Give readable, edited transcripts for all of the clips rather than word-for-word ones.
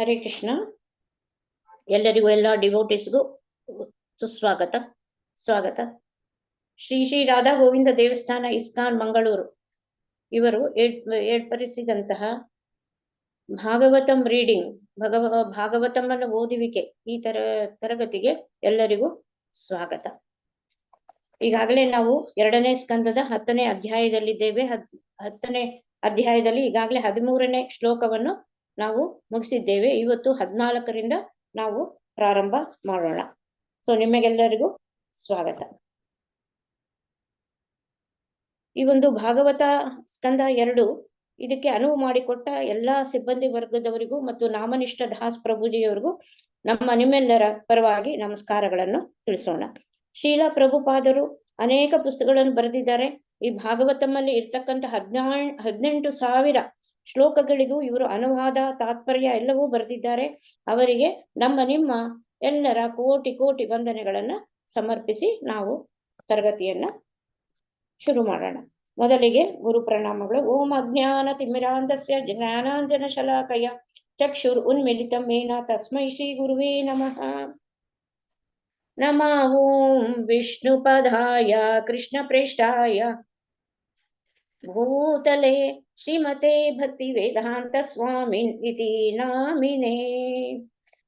ಹರೇ ಕೃಷ್ಣ. ಎಲ್ಲರಿಗೂ, ಎಲ್ಲ ಡಿವೋಟಿಸ್ಗೂ ಸುಸ್ವಾಗತ, ಸ್ವಾಗತ. ಶ್ರೀ ಶ್ರೀ ರಾಧಾ ಗೋವಿಂದ ದೇವಸ್ಥಾನ ಇಸ್ಕಾನ್ ಮಂಗಳೂರು ಇವರು ಏರ್ಪಡಿಸಿದಂತಹ ಭಾಗವತಂ ರೀಡಿಂಗ್, ಭಾಗವತಮ್ಮನ ಓದುವಿಕೆ ಈ ತರಗತಿಗೆ ಎಲ್ಲರಿಗೂ ಸ್ವಾಗತ. ಈಗಾಗಲೇ ನಾವು 2ನೇ ಸ್ಕಂದದ 10ನೇ ಅಧ್ಯಾಯದಲ್ಲಿದ್ದೇವೆ. 10ನೇ ಅಧ್ಯಾಯದಲ್ಲಿ ಈಗಾಗಲೇ 13ನೇ ಶ್ಲೋಕವನ್ನು ನಾವು ಮುಗಿಸಿದ್ದೇವೆ. ಇವತ್ತು 14ರಿಂದ ನಾವು ಪ್ರಾರಂಭ ಮಾಡೋಣ. ಸೊ ನಿಮಗೆಲ್ಲರಿಗೂ ಸ್ವಾಗತ. ಈ ಒಂದು ಭಾಗವತ ಸ್ಕಂದ 2 ಇದಕ್ಕೆ ಅನುವು ಮಾಡಿಕೊಟ್ಟ ಎಲ್ಲಾ ಸಿಬ್ಬಂದಿ ವರ್ಗದವರಿಗೂ ಮತ್ತು ನಾಮನಿಷ್ಠ ದಾಸ್ ಪ್ರಭುಜಿಯವರಿಗೂ ನಿಮ್ಮೆಲ್ಲರ ಪರವಾಗಿ ನಮಸ್ಕಾರಗಳನ್ನು ತಿಳಿಸೋಣ. ಶ್ರೀಲ ಪ್ರಭುಪಾದರು ಅನೇಕ ಪುಸ್ತಕಗಳನ್ನು ಬರೆದಿದ್ದಾರೆ. ಈ ಭಾಗವತಮಲ್ಲಿ ಇರ್ತಕ್ಕಂಥ 18,000 ಶ್ಲೋಕಗಳಿಗೂ ಇವರು ಅನುವಾದ, ತಾತ್ಪರ್ಯ ಎಲ್ಲವೂ ಬರೆದಿದ್ದಾರೆ. ಅವರಿಗೆ ನಿಮ್ಮ ಎಲ್ಲರ ಕೋಟಿ ಕೋಟಿ ವಂದನೆಗಳನ್ನ ಸಮರ್ಪಿಸಿ ನಾವು ತರಗತಿಯನ್ನ ಶುರು ಮಾಡೋಣ. ಮೊದಲಿಗೆ ಗುರು ಪ್ರಣಾಮಗಳು. ಓಂ ಅಜ್ಞಾನ ತಿಮಿರಾಂಧಸ್ಯ ಜ್ಞಾನಾಂಜನ ಶಲಾಕಯ ಚಕ್ಷುರ್ ಉನ್ಮಿಲಿತಂ ಮೇನ ತಸ್ಮೈ ಶ್ರೀ ಗುರುವೇ ನಮಃ. ನಮಃ ಓಂ ವಿಷ್ಣುಪದಾಯ ಕೃಷ್ಣ ಪ್ರೇಷ್ಠಾಯ ಭೂತಲೆ ಶ್ರೀಮತೆ ಭಕ್ತಿ ವೇದಾಂತ ಸ್ವಾಮಿನ್ ಇತಿ ನಾಮಿನೇ.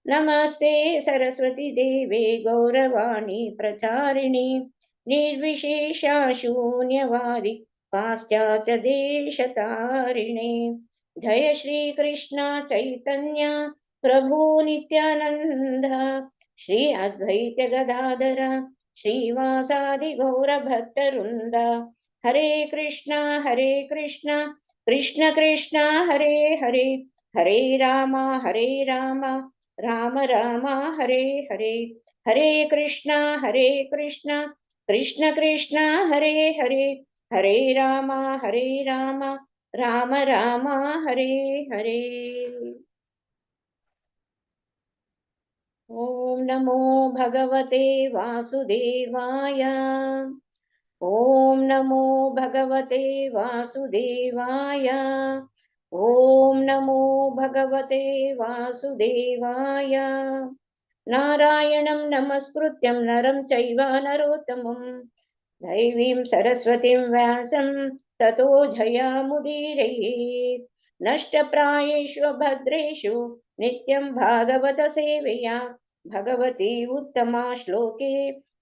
ನಮಸ್ತೆ ಸರಸ್ವತಿ ದೇವೆ ಗೌರವಾಣಿ ಪ್ರಚಾರಿಣಿ ನಿರ್ವಿಶೇಷ ಶೂನ್ಯವಾದಿ ಪಾಶ್ಚಾತ್ಯ ದೇಶತಾರಿಣೆ. ಜಯ ಶ್ರೀ ಕೃಷ್ಣ ಚೈತನ್ಯ ಪ್ರಭು ನಿತ್ಯಾನಂದ ಶ್ರೀ ಅದ್ವೈತ ಗದಾಧರ ಶ್ರೀವಾಸಾದಿ ಗೌರ ಭಕ್ತವೃಂದ. ಹರೇ ಕೃಷ್ಣ ಕೃಷ್ಣ ಕೃಷ್ಣ ಹರೇ ಹರೇ, ಹರೇ ರಾಮ ರಾಮ ರಾಮ ಹರೇ ಹರೇ. ಹರೇ ಕೃಷ್ಣ ಕೃಷ್ಣ ಕೃಷ್ಣ ಹರೇ ಹರೇ, ಹರೇ ರಾಮ ರಾಮ ರಾಮ ಹರೇ ಹರೇ. ಓಂ ನಮೋ ಭಗವತೆ ವಾಸುದೇವಾಯ. ಓಂ ನಮೋ ಭಗವತೆ ವಾಸುದೇವಾಯ. ಓಂ ನಮೋ ಭಗವತೆ ವಾಸುದೇವಾಯ. ನಾರಾಯಣಂ ನಮಸ್ಕೃತ್ಯಂ ನರಂ ಚೈವ ನರೋತ್ತಮಂ ದೈವೀಂ ಸರಸ್ವತಿಂ ವ್ಯಾಸಂ ತತೋ ಜಯಮುದೀರಯೇತ್. ನಷ್ಟಪ್ರಾಯೇಷು ಭದ್ರೇಷು ನಿತ್ಯಂ ಭಾಗವತ ಸೇವೆಯಾ ಭಗವತಿ ಉತ್ತಮ ಶ್ಲೋಕೆ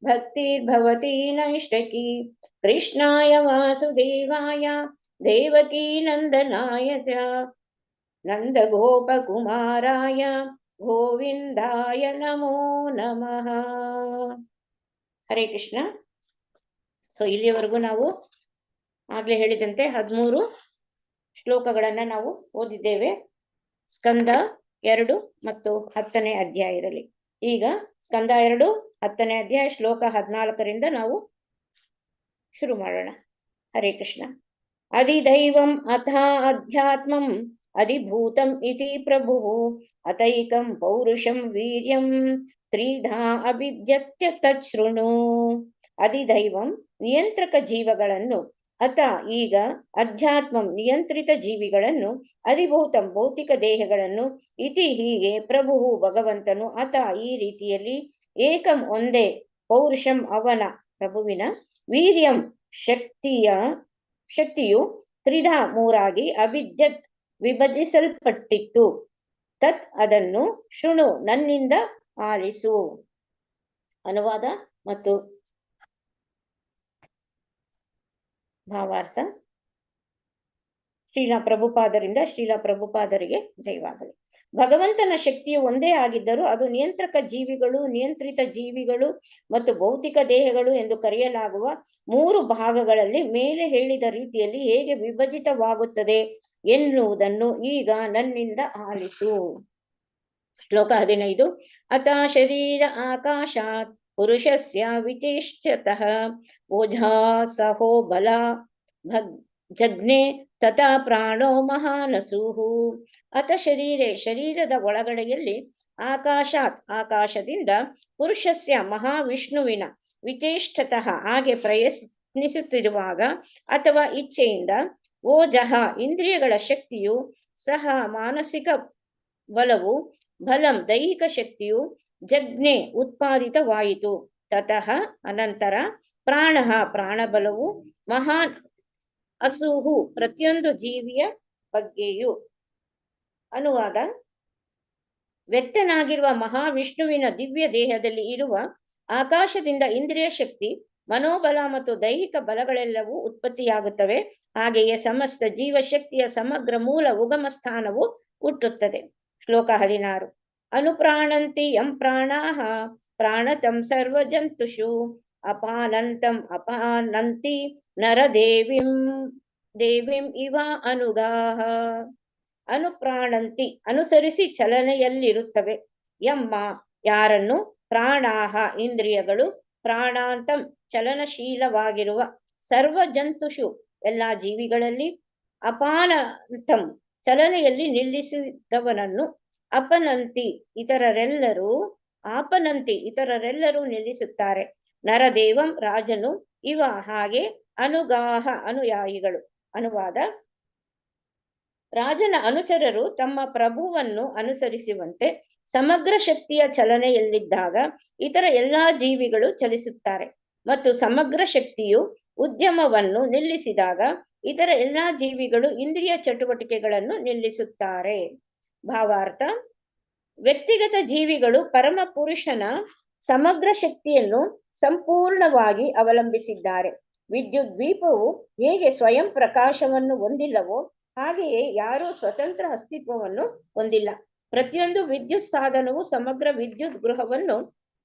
ಭಕ್ತಿರ್ಭವತಿ ನೈಷ್ಟಕಿ. ಕೃಷ್ಣಾಯ ವಾಸುದೇವಾಯ ದೇವಕೀ ನಂದನಾಯ ಚ ನಂದಗೋಪಕುಮಾರಾಯ ಗೋವಿಂದಾಯ ನಮೋ ನಮಃ. ಹರೇ ಕೃಷ್ಣ. ಸೊ ಇಲ್ಲಿಯವರೆಗೂ ನಾವು ಆಗ್ಲೇ ಹೇಳಿದಂತೆ 13 ಶ್ಲೋಕಗಳನ್ನ ನಾವು ಓದಿದ್ದೇವೆ ಸ್ಕಂದ 2 ಮತ್ತು 10ನೇ ಅಧ್ಯಾಯದಲ್ಲಿ. ಈಗ ಸ್ಕಂದ 2 10ನೇ ಅಧ್ಯಾಯ ಶ್ಲೋಕ 14ರಿಂದ ನಾವು ಶುರು ಮಾಡೋಣ. ಹರೇ ಕೃಷ್ಣ. ಅಧಿದೈವಂ ಅಥ ಅಧ್ಯಾತ್ಮಂ ಅಧಿಭೂತಂ ಇತಿ ಪ್ರಭು ಅತೈಕಂ ಪೌರುಷಂ ವೀರ್ಯಂ ತ್ರಿಧಾ ಅಭಿದ್ಯತ್ಯ ತಚ್ಛೃಣು. ಅಧಿದೈವಂ ನಿಯಂತ್ರಕ ಜೀವಗಳನ್ನು, ಅಥ ಈಗ ಅಧ್ಯಾತ್ಮಂ ನಿಯಂತ್ರಿತ ಜೀವಿಗಳನ್ನು, ಅಧಿಭೂತಂ ಭೌತಿಕ ದೇಹಗಳನ್ನು, ಇತಿ ಹೀಗೆ ಪ್ರಭು ಭಗವಂತನು, ಅಥ ಈ ರೀತಿಯಲ್ಲಿ, ಏಕಂ ಒಂದೇ, ಪೌರುಷಂ ಅವನ ಪ್ರಭುವಿನ, ವೀರ್ಯಂ ಶಕ್ತಿಯು, ತ್ರಿಧಾ ಮೂರಾಗಿ, ಅಭಿದ್ಯತ್ ವಿಭಜಿಸಲ್ಪಟ್ಟಿತ್ತು, ತತ್ ಅದನ್ನು, ಶೃಣು ನನ್ನಿಂದ ಆಲಿಸು. ಅನುವಾದ ಮತ್ತು ಭಾವಾರ್ಥ. ಶ್ರೀಲ ಪ್ರಭುಪಾದರಿಂದ ಶ್ರೀಲ ಪ್ರಭುಪಾದರಿಗೆ ಜಯವಾಗಲಿ. ಭಗವಂತನ ಶಕ್ತಿಯು ಒಂದೇ ಆಗಿದ್ದರೂ ಅದು ನಿಯಂತ್ರಕ ಜೀವಿಗಳು, ನಿಯಂತ್ರಿತ ಜೀವಿಗಳು ಮತ್ತು ಭೌತಿಕ ದೇಹಗಳು ಎಂದು ಕರೆಯಲಾಗುವ 3 ಭಾಗಗಳಲ್ಲಿ ಮೇಲೆ ಹೇಳಿದ ರೀತಿಯಲ್ಲಿ ಹೇಗೆ ವಿಭಜಿತವಾಗುತ್ತದೆ ಎನ್ನುವುದನ್ನು ಈಗ ನನ್ನಿಂದ ಆಲಿಸು. ಶ್ಲೋಕ 15. ಅತ ಶರೀರ ಆಕಾಶಾತ್ ಪುರುಷಸ್ಯ ವಿಚೇಷ್ಟ್ಯತಃ ಓಜಾ ಸಹೋ ಬಲ ಜಗ್ನೆ ತಥಾ ಪ್ರಾಣೋ ಮಹಾನಸೂಹು. ಅತ ಶರೀರದ ಒಳಗಡೆಯಲ್ಲಿ, ಆಕಾಶಾತ್ ಆಕಾಶದಿಂದ, ಪುರುಷಸ್ಯ ಮಹಾವಿಷ್ಣುವಿನ, ವಿಚೇಷ್ಠತಃ ಹಾಗೆ ಪ್ರಯತ್ನಿಸುತ್ತಿರುವಾಗ ಅಥವಾ ಇಚ್ಛೆಯಿಂದ, ಓಜಃ ಇಂದ್ರಿಯಗಳ ಶಕ್ತಿಯು, ಸಹ ಮಾನಸಿಕ ಬಲವು, ಬಲಂ ದೈಹಿಕ ಶಕ್ತಿಯು ಜಜ್ಞೆ ಉತ್ಪಾದಿತವಾಯಿತು. ತತಃ ಅನಂತರ ಪ್ರಾಣಃ ಪ್ರಾಣಬಲವು ಮಹಾನ್ ಅಸುಹು ಪ್ರತಿಯೊಂದು ಜೀವಿಯ ಬಗ್ಗೆಯೂ. ಅನುವಾದ: ವ್ಯಕ್ತನಾಗಿರುವ ಮಹಾವಿಷ್ಣುವಿನ ದಿವ್ಯ ದೇಹದಲ್ಲಿ ಇರುವ ಆಕಾಶದಿಂದ ಇಂದ್ರಿಯ ಶಕ್ತಿ, ಮನೋಬಲ ಮತ್ತು ದೈಹಿಕ ಬಲಗಳೆಲ್ಲವೂ ಉತ್ಪತ್ತಿಯಾಗುತ್ತವೆ. ಹಾಗೆಯೇ ಸಮಸ್ತ ಜೀವಶಕ್ತಿಯ ಸಮಗ್ರ ಮೂಲ ಉಗಮ ಸ್ಥಾನವು ಹುಟ್ಟುತ್ತದೆ. ಶ್ಲೋಕ 16. ಅನುಪ್ರಾಣಂತಿ ಯಂ ಪ್ರಾಣಾಃ ಪ್ರಾಣತಂ ಸರ್ವಜಂತುಷು ಅಪಾನಂತಂ ಅಪಾನಂತಿ ನರದೇವಿಂ ದೇವಿಂ ಇವ ಅನುಗಾಃ. ಅನುಪ್ರಾಣಂತಿ ಅನುಸರಿಸಿ ಚಲನೆಯಲ್ಲಿರುತ್ತವೆ. ಯಮ್ಮ ಯಾರನ್ನು, ಪ್ರಾಣಾಹ ಇಂದ್ರಿಯಗಳು, ಪ್ರಾಣಾಂತಂ ಚಲನಶೀಲವಾಗಿರುವ, ಸರ್ವ ಜಂತುಷು ಎಲ್ಲಾ ಜೀವಿಗಳಲ್ಲಿ, ಅಪಾನಂತಂ ಚಲನೆಯಲ್ಲಿ ನಿಲ್ಲಿಸಿದವನನ್ನು, ಅಪನಂತಿ ಇತರರೆಲ್ಲರೂ, ಆಪನಂತಿ ಇತರರೆಲ್ಲರೂ ನಿಲ್ಲಿಸುತ್ತಾರೆ. ನರದೇವಂ ರಾಜನು, ಇವ ಹಾಗೆ, ಅನುಗಾಹ ಅನುಯಾಯಿಗಳು. ಅನುವಾದ: ರಾಜನ ಅನುಚರರು ತಮ್ಮ ಪ್ರಭುವನ್ನು ಅನುಸರಿಸುವಂತೆ ಸಮಗ್ರ ಶಕ್ತಿಯ ಚಲನೆಯಲ್ಲಿದ್ದಾಗ ಇತರ ಎಲ್ಲಾ ಜೀವಿಗಳು ಚಲಿಸುತ್ತಾರೆ, ಮತ್ತು ಸಮಗ್ರ ಶಕ್ತಿಯು ಉದ್ಯಮವನ್ನು ನಿಲ್ಲಿಸಿದಾಗ ಇತರ ಎಲ್ಲಾ ಜೀವಿಗಳು ಇಂದ್ರಿಯ ಚಟುವಟಿಕೆಗಳನ್ನು ನಿಲ್ಲಿಸುತ್ತಾರೆ. ಭಾವಾರ್ಥ: ವ್ಯಕ್ತಿಗತ ಜೀವಿಗಳು ಪರಮ ಪುರುಷನ ಸಮಗ್ರ ಶಕ್ತಿಯನ್ನು ಸಂಪೂರ್ಣವಾಗಿ ಅವಲಂಬಿಸಿದ್ದಾರೆ. ವಿದ್ಯುತ್ ದೀಪವು ಹೇಗೆ ಸ್ವಯಂ ಪ್ರಕಾಶವನ್ನು ಹೊಂದಿಲ್ಲವೋ ಹಾಗೆಯೇ ಯಾರೂ ಸ್ವತಂತ್ರ ಅಸ್ತಿತ್ವವನ್ನು ಹೊಂದಿಲ್ಲ. ಪ್ರತಿಯೊಂದು ವಿದ್ಯುತ್ ಸಾಧನವು ಸಮಗ್ರ ವಿದ್ಯುತ್ ಗೃಹವನ್ನು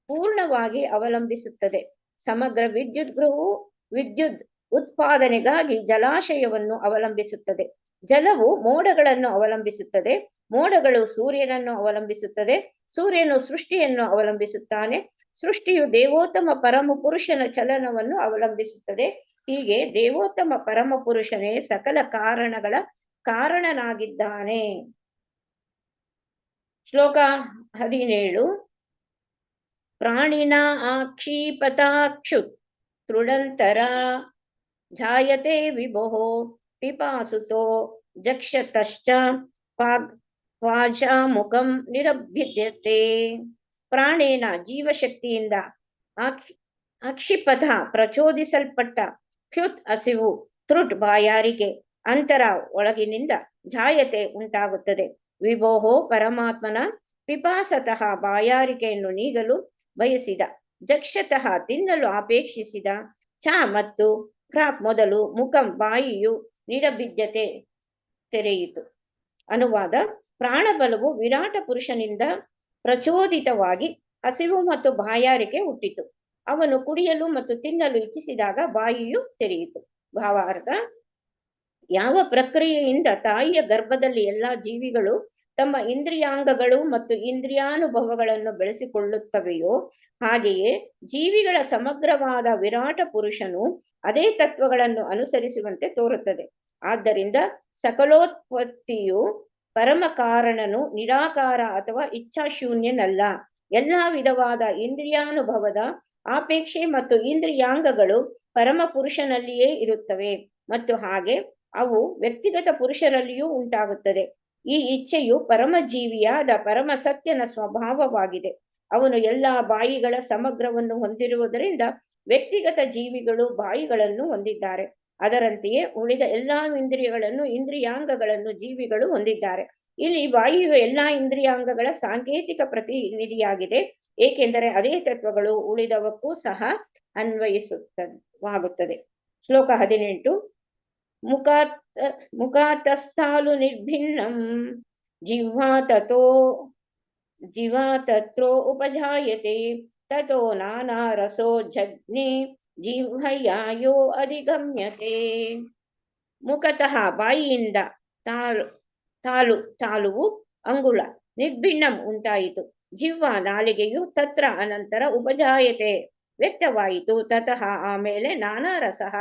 ಪೂರ್ಣವಾಗಿ ಅವಲಂಬಿಸುತ್ತದೆ. ಸಮಗ್ರ ವಿದ್ಯುತ್ ಗೃಹವು ವಿದ್ಯುತ್ ಉತ್ಪಾದನೆಗಾಗಿ ಜಲಾಶಯವನ್ನು ಅವಲಂಬಿಸುತ್ತದೆ. ಜಲವು ಮೋಡಗಳನ್ನು ಅವಲಂಬಿಸುತ್ತದೆ. ಮೋಡಗಳು ಸೂರ್ಯನನ್ನು ಅವಲಂಬಿಸುತ್ತದೆ. ಸೂರ್ಯನು ಸೃಷ್ಟಿಯನ್ನು ಅವಲಂಬಿಸುತ್ತಾನೆ. ಸೃಷ್ಟಿಯು ದೇವೋತ್ತಮ ಪರಮ ಪುರುಷನ ಚಲನವನ್ನು ಅವಲಂಬಿಸುತ್ತದೆ. ಹೀಗೆ ದೇವೋತ್ತಮ ಪರಮ ಪುರುಷನೇ ಸಕಲ ಕಾರಣಗಳ ಕಾರಣನಾಗಿದ್ದಾನೆ. ಶ್ಲೋಕ 17. ಪ್ರಾಣಿನ ಆಕ್ಷಿಪತಾಕ್ಷುತ್ ತೃಡಂತರ ಜಾಯತೆ ವಿಭೋಃ ಪಿಪಾಸುತೋ ಜಕ್ಷತಶ್ಚ ಪಾಜಾಮುಖಂ ನಿರಭ್ಯತೆ. ಪ್ರಾಣೇನ ಜೀವಶಕ್ತಿಯಿಂದ, ಅಕ್ಷಿಪಥ ಪ್ರಚೋದಿಸಲ್ಪಟ್ಟ, ಕ್ಷುತ್ ಹಸಿವು, ತೃಟ್ ಬಾಯಾರಿಕೆ, ಅಂತರ ಒಳಗಿನಿಂದ, ಜಾಯತೆ ಉಂಟಾಗುತ್ತದೆ, ವಿಭೋಹೋ ಪರಮಾತ್ಮನ, ಪಿಪಾಸತಃ ಬಾಯಾರಿಕೆಯನ್ನು ನೀಗಲು ಬಯಸಿದ, ಜಕ್ಷತಃ ತಿನ್ನಲು ಅಪೇಕ್ಷಿಸಿದ, ಚ ಮತ್ತು ಪ್ರಾಕ್ ಮೊದಲು, ಮುಖಂ ಬಾಯಿಯು, ನಿರಭಿದ್ಯತೆ ತೆರೆಯಿತು. ಅನುವಾದ: ಪ್ರಾಣಬಲವು ವಿರಾಟ ಪುರುಷನಿಂದ ಪ್ರಚೋದಿತವಾಗಿ ಹಸಿವು ಮತ್ತು ಬಾಯಾರಿಕೆ ಹುಟ್ಟಿತು. ಅವನು ಕುಡಿಯಲು ಮತ್ತು ತಿನ್ನಲು ಇಚ್ಛಿಸಿದಾಗ ಬಾಯಿಯು ತೆರೆಯಿತು. ಭಾವಾರ್ಥ: ಯಾವ ಪ್ರಕ್ರಿಯೆಯಿಂದ ತಾಯಿಯ ಗರ್ಭದಲ್ಲಿ ಎಲ್ಲಾ ಜೀವಿಗಳು ತಮ್ಮ ಇಂದ್ರಿಯಾಂಗಗಳು ಮತ್ತು ಇಂದ್ರಿಯಾನುಭವಗಳನ್ನು ಬೆಳೆಸಿಕೊಳ್ಳುತ್ತವೆಯೋ ಹಾಗೆಯೇ ಜೀವಿಗಳ ಸಮಗ್ರವಾದ ವಿರಾಟ ಪುರುಷನು ಅದೇ ತತ್ವಗಳನ್ನು ಅನುಸರಿಸುವಂತೆ ತೋರುತ್ತದೆ. ಆದ್ದರಿಂದ ಸಕಲೋತ್ಪತ್ತಿಯು ಪರಮ ಕಾರಣನು ನಿರಾಕಾರ ಅಥವಾ ಇಚ್ಛಾಶೂನ್ಯನಲ್ಲ. ಎಲ್ಲಾ ವಿಧವಾದ ಇಂದ್ರಿಯಾನುಭವದ ಆಪೇಕ್ಷೆ ಮತ್ತು ಇಂದ್ರಿಯಾಂಗಗಳು ಪರಮ ಪುರುಷನಲ್ಲಿಯೇ ಇರುತ್ತವೆ, ಮತ್ತು ಹಾಗೆ ಅವು ವ್ಯಕ್ತಿಗತ ಪುರುಷರಲ್ಲಿಯೂ ಉಂಟಾಗುತ್ತದೆ. ಈ ಇಚ್ಛೆಯು ಪರಮ ಜೀವಿಯಾದ ಪರಮ ಸತ್ಯನ ಸ್ವಭಾವವಾಗಿದೆ. ಅವನು ಎಲ್ಲಾ ಬಾಯಿಗಳ ಸಮಗ್ರವನ್ನು ಹೊಂದಿರುವುದರಿಂದ ವ್ಯಕ್ತಿಗತ ಜೀವಿಗಳು ಬಾಯಿಗಳನ್ನು ಹೊಂದಿದ್ದಾರೆ. ಅದರಂತೆಯೇ ಉಳಿದ ಎಲ್ಲಾ ಇಂದ್ರಿಯಗಳನ್ನು, ಇಂದ್ರಿಯಾಂಗಗಳನ್ನು ಜೀವಿಗಳು ಹೊಂದಿದ್ದಾರೆ. ಇಲ್ಲಿ ಬಾಯಿಯು ಎಲ್ಲಾ ಇಂದ್ರಿಯಾಂಗಗಳ ಸಾಂಕೇತಿಕ ಪ್ರತಿನಿಧಿಯಾಗಿದೆ, ಏಕೆಂದರೆ ಅದೇ ತತ್ವಗಳು ಉಳಿದವಕ್ಕೂ ಸಹ ಅನ್ವಯಿಸುತ್ತವಾಗುತ್ತದೆ. ಶ್ಲೋಕ 18. ಮುಖಾತಸ್ಥಾಲು ನಿರ್ಭಿನ್ನಂ ಜಿಹ್ವಾ ತತ್ರೋ ಉಪಜಾಯತೆ ತತೋ ನಾನಾ ರಸೋ ಜಜ್ಞೆ ಜಿಹ್ವಯಾಯೋ ಅಧಿಗಮ್ಯತೆ. ಮುಖತಃ ಬಾಯಿಯಿಂದ ತಾಲುವು ಅಂಗುಳ ನಿರ್ಭಿನ್ನಂ ಉಂಟಾಯಿತು. ಜಿಹ್ವ ನಾಲಿಗೆಯು ತತ್ರ ಅನಂತರ ಉಪಜಾಯತೆ ವ್ಯಕ್ತವಾಯಿತು. ತತಃ ಆಮೇಲೆ ನಾನಾ ರಸಃ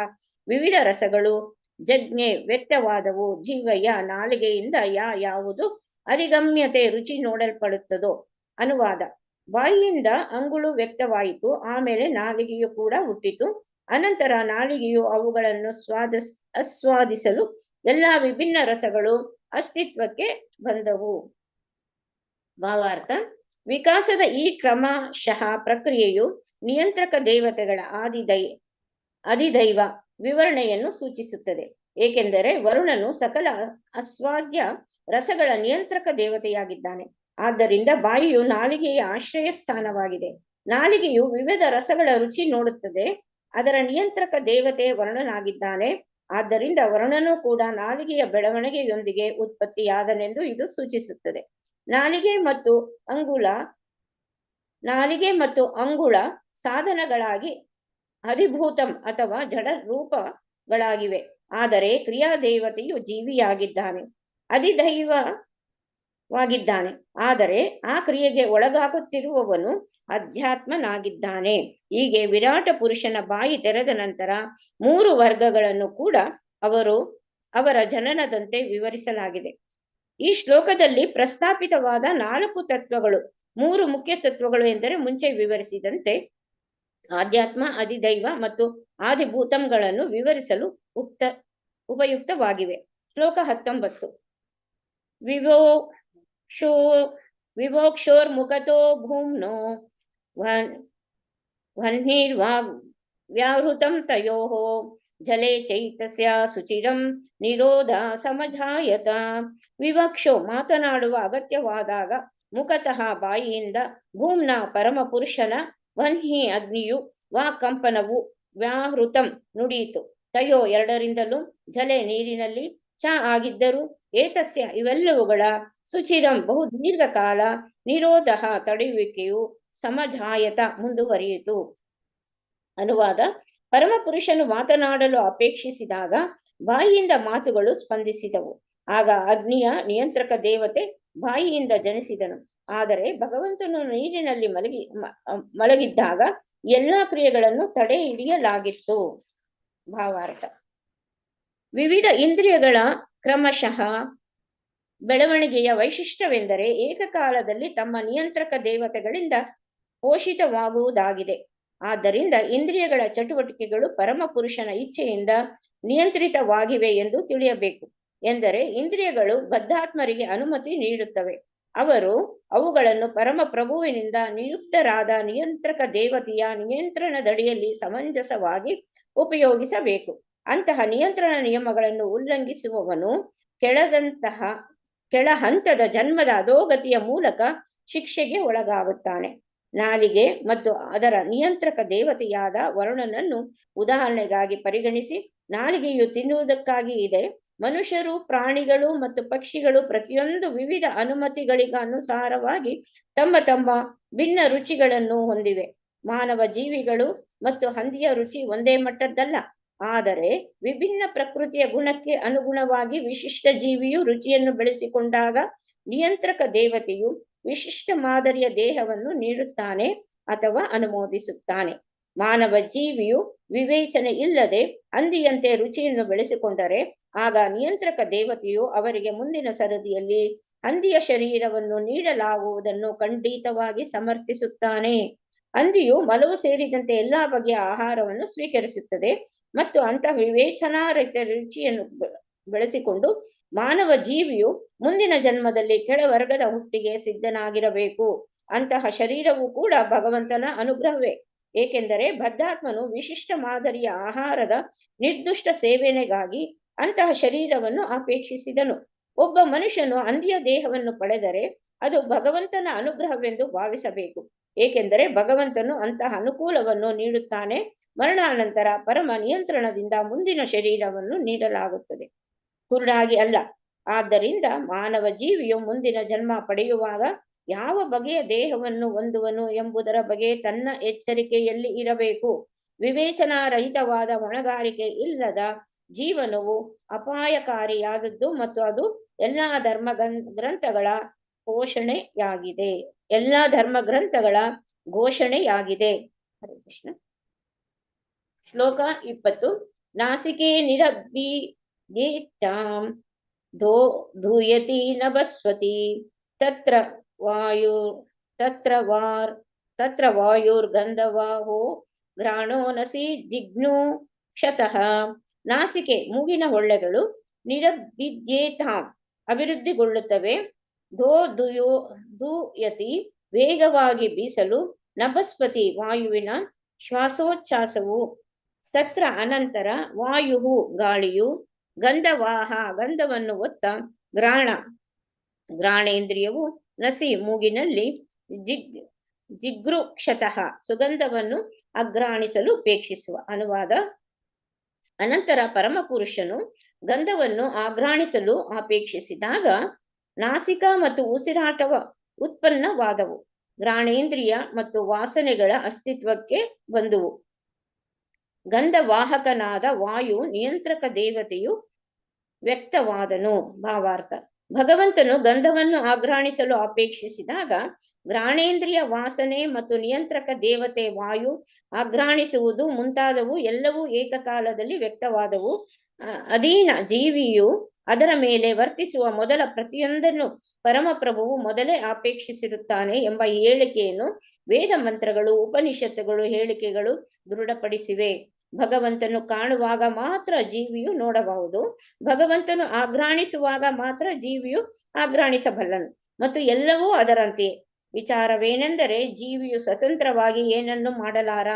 ವಿವಿಧ ರಸಗಳು ಜಜ್ಞೆ ವ್ಯಕ್ತವಾದವು. ಜಿಹ್ವಯ ನಾಲಿಗೆಯಿಂದ ಯಾವುದು ಅಧಿಗಮ್ಯತೆ ರುಚಿ ನೋಡಲ್ಪಡುತ್ತದೋ. ಅನುವಾದ: ಬಾಯಿಯಿಂದ ಅಂಗುಳು ವ್ಯಕ್ತವಾಯಿತು, ಆಮೇಲೆ ನಾಲಿಗೆಯು ಕೂಡ ಹುಟ್ಟಿತು, ಅನಂತರ ನಾಲಿಗೆಯು ಅವುಗಳನ್ನು ಆಸ್ವಾದಿಸಲು ಎಲ್ಲಾ ವಿಭಿನ್ನ ರಸಗಳು ಅಸ್ತಿತ್ವಕ್ಕೆ ಬಂದವು. ಭಾವಾರ್ಥ: ವಿಕಾಸದ ಈ ಕ್ರಮಶಃ ಪ್ರಕ್ರಿಯೆಯು ನಿಯಂತ್ರಕ ದೇವತೆಗಳ ಅಧಿದೈವ ವಿವರಣೆಯನ್ನು ಸೂಚಿಸುತ್ತದೆ. ಏಕೆಂದರೆ ವರುಣನು ಸಕಲ ಅಸ್ವಾದ್ಯ ರಸಗಳ ನಿಯಂತ್ರಕ ದೇವತೆಯಾಗಿದ್ದಾನೆ. ಆದ್ದರಿಂದ ಬಾಯಿಯು ನಾಲಿಗೆಯ ಆಶ್ರಯ ಸ್ಥಾನವಾಗಿದೆ. ನಾಲಿಗೆಯು ವಿವಿಧ ರಸಗಳ ರುಚಿ ನೋಡುತ್ತದೆ. ಅದರ ನಿಯಂತ್ರಕ ದೇವತೆ ವರುಣನಾಗಿದ್ದಾನೆ. ಆದ್ದರಿಂದ ವರುಣನು ಕೂಡ ನಾಲಿಗೆಯ ಬೆಳವಣಿಗೆಯೊಂದಿಗೆ ಉತ್ಪತ್ತಿಯಾದನೆಂದು ಇದು ಸೂಚಿಸುತ್ತದೆ. ನಾಲಿಗೆ ಮತ್ತು ಅಂಗುಳ ಸಾಧನಗಳಾಗಿ ಅಧಿಭೂತಂ ಅಥವಾ ಜಡ ರೂಪಗಳಾಗಿವೆ. ಆದರೆ ಕ್ರಿಯಾದೇವತೆಯು ಜೀವಿಯಾಗಿದ್ದಾನೆ, ಅಧಿದೈವವಾಗಿದ್ದಾನೆ. ಆದರೆ ಆ ಕ್ರಿಯೆಗೆ ಒಳಗಾಗುತ್ತಿರುವವನು ಅಧ್ಯಾತ್ಮನಾಗಿದ್ದಾನೆ. ಹೀಗೆ ವಿರಾಟ ಪುರುಷನ ಬಾಯಿ ತೆರೆದ ನಂತರ 3 ವರ್ಗಗಳನ್ನು ಕೂಡ ಅವರ ಜನನದಂತೆ ವಿವರಿಸಲಾಗಿದೆ. ಈ ಶ್ಲೋಕದಲ್ಲಿ ಪ್ರಸ್ತಾಪಿತವಾದ 4 ತತ್ವಗಳು, 3 ಮುಖ್ಯ ತತ್ವಗಳು ಎಂದರೆ ಮುಂಚೆ ವಿವರಿಸಿದಂತೆ ಆಧ್ಯಾತ್ಮ, ಅಧಿದೈವ ಮತ್ತು ಆದಿಭೂತಂಗಳನ್ನು ವಿವರಿಸಲು ಉಪಯುಕ್ತವಾಗಿವೆ. ಶ್ಲೋಕ 19. ವಿವೋಕ್ಷೋರ್ಮುಖತೋ ಭೂಮ್ನೋ ವಹ್ನಿರ್ವ್ಯಾಹೃತಂ ತಯೋಃ ಜಲೆ ಚೈತಸ್ಯ ಶುಚಿರಂ ನಿರೋಧ ಸಮಜಾಯತ. ವಿವಕ್ಷೋ ಮಾತನಾಡುವ ಅಗತ್ಯವಾದಾಗ, ಮುಖತಃ ಬಾಯಿಯಿಂದ, ಭೂಮ್ನ ಪರಮ ಪುರುಷನ, ವಹ್ನಿ ಅಗ್ನಿಯು, ವಾಕ್ಕಂಪನವು, ವ್ಯಾಹೃತಂ ನುಡಿಯಿತು, ತಯೋ ಎರಡರಿಂದಲೂ, ಜಲೆ ನೀರಿನಲ್ಲಿ, ಚ ಆಗಿದ್ದರು, ಏತಸ್ಯ ಇವೆಲ್ಲವುಗಳ, ಶುಚಿರಂ ಬಹು ದೀರ್ಘಕಾಲ, ನಿರೋಧ ತಡೆಯುವಿಕೆಯು, ಸಮಜಾಯತ ಮುಂದುವರಿಯಿತು. ಅನುವಾದ: ಪರಮಪುರುಷನು ಮಾತನಾಡಲು ಅಪೇಕ್ಷಿಸಿದಾಗ ಬಾಯಿಯಿಂದ ಮಾತುಗಳು ಸ್ಪಂದಿಸಿದವು. ಆಗ ಅಗ್ನಿಯ ನಿಯಂತ್ರಕ ದೇವತೆ ಬಾಯಿಯಿಂದ ಜನಿಸಿದನು. ಆದರೆ ಭಗವಂತನು ನೀರಿನಲ್ಲಿ ಮಲಗಿದ್ದಾಗ ಎಲ್ಲಾ ಕ್ರಿಯೆಗಳನ್ನು ತಡೆ ಹಿಡಿಯಲಾಗಿತ್ತು. ಭಾವಾರ್ಥ: ವಿವಿಧ ಇಂದ್ರಿಯಗಳ ಕ್ರಮಶಃ ಬೆಳವಣಿಗೆಯ ವೈಶಿಷ್ಟ್ಯವೆಂದರೆ ಏಕಕಾಲದಲ್ಲಿ ತಮ್ಮ ನಿಯಂತ್ರಕ ದೇವತೆಗಳಿಂದ ಪೋಷಿತವಾಗುವುದಾಗಿದೆ. ಆದ್ದರಿಂದ ಇಂದ್ರಿಯಗಳ ಚಟುವಟಿಕೆಗಳು ಪರಮಪುರುಷನ ಇಚ್ಛೆಯಿಂದ ನಿಯಂತ್ರಿತವಾಗಿವೆ ಎಂದು ತಿಳಿಯಬೇಕು. ಎಂದರೆ ಇಂದ್ರಿಯಗಳು ಬದ್ಧಾತ್ಮರಿಗೆ ಅನುಮತಿ ನೀಡುತ್ತವೆ. ಅವರು ಅವುಗಳನ್ನು ಪರಮ ಪ್ರಭುವಿನಿಂದ ನಿಯುಕ್ತರಾದ ನಿಯಂತ್ರಕ ದೇವತೆಯ ನಿಯಂತ್ರಣದಡಿಯಲ್ಲಿ ಸಮಂಜಸವಾಗಿ ಉಪಯೋಗಿಸಬೇಕು. ಅಂತಹ ನಿಯಂತ್ರಣ ನಿಯಮಗಳನ್ನು ಉಲ್ಲಂಘಿಸುವವನು ಕೆಳ ಹಂತದ ಜನ್ಮದ ಅಧೋಗತಿಯ ಮೂಲಕ ಶಿಕ್ಷೆಗೆ ಒಳಗಾಗುತ್ತಾನೆ. ನಾಲಿಗೆ ಮತ್ತು ಅದರ ನಿಯಂತ್ರಕ ದೇವತೆಯಾದ ವರುಣನನ್ನು ಉದಾಹರಣೆಗಾಗಿ ಪರಿಗಣಿಸಿ. ನಾಲಿಗೆಯು ತಿನ್ನುವುದಕ್ಕಾಗಿ ಇದೆ. ಮನುಷ್ಯರು, ಪ್ರಾಣಿಗಳು ಮತ್ತು ಪಕ್ಷಿಗಳು ಪ್ರತಿಯೊಂದು ವಿವಿಧ ಅನುಮತಿಗಳಿಗನುಸಾರವಾಗಿ ತಮ್ಮ ತಮ್ಮ ಭಿನ್ನ ರುಚಿಗಳನ್ನು ಹೊಂದಿವೆ. ಮಾನವ ಜೀವಿಗಳು ಮತ್ತು ಹಂದಿಯ ರುಚಿ ಒಂದೇ ಮಟ್ಟದ್ದಲ್ಲ. ಆದರೆ ವಿಭಿನ್ನ ಪ್ರಕೃತಿಯ ಗುಣಕ್ಕೆ ಅನುಗುಣವಾಗಿ ವಿಶಿಷ್ಟ ಜೀವಿಯು ರುಚಿಯನ್ನು ಬೆಳೆಸಿಕೊಂಡಾಗ ನಿಯಂತ್ರಕ ದೇವತೆಯು ವಿಶಿಷ್ಟ ಮಾದರಿಯ ದೇಹವನ್ನು ನೀಡುತ್ತಾನೆ ಅಥವಾ ಅನುಮೋದಿಸುತ್ತಾನೆ. ಮಾನವ ಜೀವಿಯು ವಿವೇಚನೆ ಇಲ್ಲದೆ ಹಂದಿಯಂತೆ ರುಚಿಯನ್ನು ಬೆಳೆಸಿಕೊಂಡರೆ ಆಗ ನಿಯಂತ್ರಕ ದೇವತೆಯು ಅವರಿಗೆ ಮುಂದಿನ ಸರದಿಯಲ್ಲಿ ಹಂದಿಯ ಶರೀರವನ್ನು ನೀಡಲಾಗುವುದನ್ನು ಖಂಡಿತವಾಗಿ ಸಮರ್ಥಿಸುತ್ತಾನೆ. ಹಂದಿಯು ಮಲವು ಸೇರಿದಂತೆ ಎಲ್ಲಾ ಬಗೆಯ ಆಹಾರವನ್ನು ಸ್ವೀಕರಿಸುತ್ತದೆ ಮತ್ತು ಅಂತಹ ವಿವೇಚನಾರಹಿತ ರುಚಿಯನ್ನು ಬೆಳೆಸಿಕೊಂಡು ಮಾನವ ಜೀವಿಯು ಮುಂದಿನ ಜನ್ಮದಲ್ಲಿ ಕೆಳವರ್ಗದ ಹುಟ್ಟಿಗೆ ಸಿದ್ಧನಾಗಿರಬೇಕು. ಅಂತಹ ಶರೀರವು ಕೂಡ ಭಗವಂತನ ಅನುಗ್ರಹವೇ. ಏಕೆಂದರೆ ಬದ್ಧಾತ್ಮನು ವಿಶಿಷ್ಟ ಮಾದರಿಯ ಆಹಾರದ ನಿರ್ದಿಷ್ಟ ಸೇವನೆಗಾಗಿ ಅಂತಹ ಶರೀರವನ್ನು ಅಪೇಕ್ಷಿಸಿದನು. ಒಬ್ಬ ಮನುಷ್ಯನು ಹಂದಿಯ ದೇಹವನ್ನು ಪಡೆದರೆ ಅದು ಭಗವಂತನ ಅನುಗ್ರಹವೆಂದು ಭಾವಿಸಬೇಕು. ಏಕೆಂದರೆ ಭಗವಂತನು ಅಂತಹ ಅನುಕೂಲವನ್ನು ನೀಡುತ್ತಾನೆ. ಮರಣಾನಂತರ ಪರಮ ನಿಯಂತ್ರಣದಿಂದ ಮುಂದಿನ ಶರೀರವನ್ನು ನೀಡಲಾಗುತ್ತದೆ, ಕುರುಡಾಗಿ ಅಲ್ಲ. ಆದ್ದರಿಂದ ಮಾನವ ಜೀವಿಯು ಮುಂದಿನ ಜನ್ಮ ಪಡೆಯುವಾಗ ಯಾವ ಬಗೆಯ ದೇಹವನ್ನು ಹೊಂದುವನು ಎಂಬುದರ ಬಗ್ಗೆ ತನ್ನ ಎಚ್ಚರಿಕೆಯಲ್ಲಿ ಇರಬೇಕು. ವಿವೇಚನಾರಹಿತವಾದ ಹೊಣೆಗಾರಿಕೆ ಇಲ್ಲದ ಜೀವನವು ಅಪಾಯಕಾರಿಯಾದದ್ದು ಮತ್ತು ಅದು ಎಲ್ಲಾ ಧರ್ಮಗ್ರಂಥಗಳ ಘೋಷಣೆಯಾಗಿದೆ. ಹರೇ ಕೃಷ್ಣ. ಶ್ಲೋಕ 20. ನಾಸಿಕೆ ನಿರಭಿದೇತಾಂ ಧೂಯತಿ ನಭಸ್ವತಿ ತತ್ರ ವಾಯುರ್ಗಂಧವಾಹೋ ಘ್ರಾಣೋ ನಸಿ ಜಿಗ್ನು ಕ್ಷತಃ. ನಾಸಿಕೆ ಮೂಗಿನ ಹೊಳ್ಳೆಗಳು ನಿರಭಿದ್ಯೇತಾಂ ಅಭಿವೃದ್ಧಿಗೊಳ್ಳುತ್ತವೆ. ದೂಯತಿ ವೇಗವಾಗಿ ಬೀಸಲು ನಭಸ್ಪತಿ ವಾಯುವಿನ ಶ್ವಾಸೋಚ್ಛ್ವಾಸವು ತತ್ರ ಅನಂತರ ವಾಯು ಗಾಳಿಯು ಗಂಧವಾಹ ಗಂಧವನ್ನು ಒತ್ತ ಘ್ರಾಣೇಂದ್ರಿಯವು ನಸಿ ಮೂಗಿನಲ್ಲಿ ಜಿಗೃಕ್ಷತಃ ಸುಗಂಧವನ್ನು ಅಘ್ರಾಣಿಸಲು ಉಪೇಕ್ಷಿಸುವ. ಅನುವಾದ: ಅನಂತರ ಪರಮಪುರುಷನು ಗಂಧವನ್ನು ಆಘ್ರಾಣಿಸಲು ಅಪೇಕ್ಷಿಸಿದಾಗ ನಾಸಿಕಾ ಮತ್ತು ಉಸಿರಾಟವ ಉತ್ಪನ್ನವಾದವು. ಘ್ರಾಣೇಂದ್ರಿಯ ಮತ್ತು ವಾಸನೆಗಳ ಅಸ್ತಿತ್ವಕ್ಕೆ ಬಂದುವು. ಗಂಧವಾಹಕನಾದ ವಾಯು ನಿಯಂತ್ರಕ ದೇವತೆಯು ವ್ಯಕ್ತವಾದನು. ಭಾವಾರ್ಥ: ಭಗವಂತನು ಗಂಧವನ್ನು ಆಘ್ರಾಣಿಸಲು ಅಪೇಕ್ಷಿಸಿದಾಗ ಘ್ರಾಣೇಂದ್ರಿಯ, ವಾಸನೆ ಮತ್ತು ನಿಯಂತ್ರಕ ದೇವತೆ ವಾಯು ಆಘ್ರಾಣಿಸುವುದು ಮುಂತಾದವು ಎಲ್ಲವೂ ಏಕಕಾಲದಲ್ಲಿ ವ್ಯಕ್ತವಾದವು. ಅಧೀನ ಜೀವಿಯು ಅದರ ಮೇಲೆ ವರ್ತಿಸುವ ಮೊದಲ ಪ್ರತಿಯೊಂದನ್ನು ಪರಮಪ್ರಭುವು ಮೊದಲೇ ಅಪೇಕ್ಷಿಸಿರುತ್ತಾನೆ ಎಂಬ ಹೇಳಿಕೆಯನ್ನು ವೇದ ಮಂತ್ರಗಳು, ಉಪನಿಷತ್ತುಗಳು, ಹೇಳಿಕೆಗಳು ದೃಢಪಡಿಸಿವೆ. ಭಗವಂತನು ಕಾಣುವಾಗ ಮಾತ್ರ ಜೀವಿಯು ನೋಡಬಹುದು. ಭಗವಂತನು ಆಘ್ರಾಣಿಸುವಾಗ ಮಾತ್ರ ಜೀವಿಯು ಆಘ್ರಾಣಿಸಬಲ್ಲನು ಮತ್ತು ಎಲ್ಲವೂ ಅದರಂತೆಯೇ. ವಿಚಾರವೇನೆಂದರೆ ಜೀವಿಯು ಸ್ವತಂತ್ರವಾಗಿ ಏನನ್ನು ಮಾಡಲಾರ.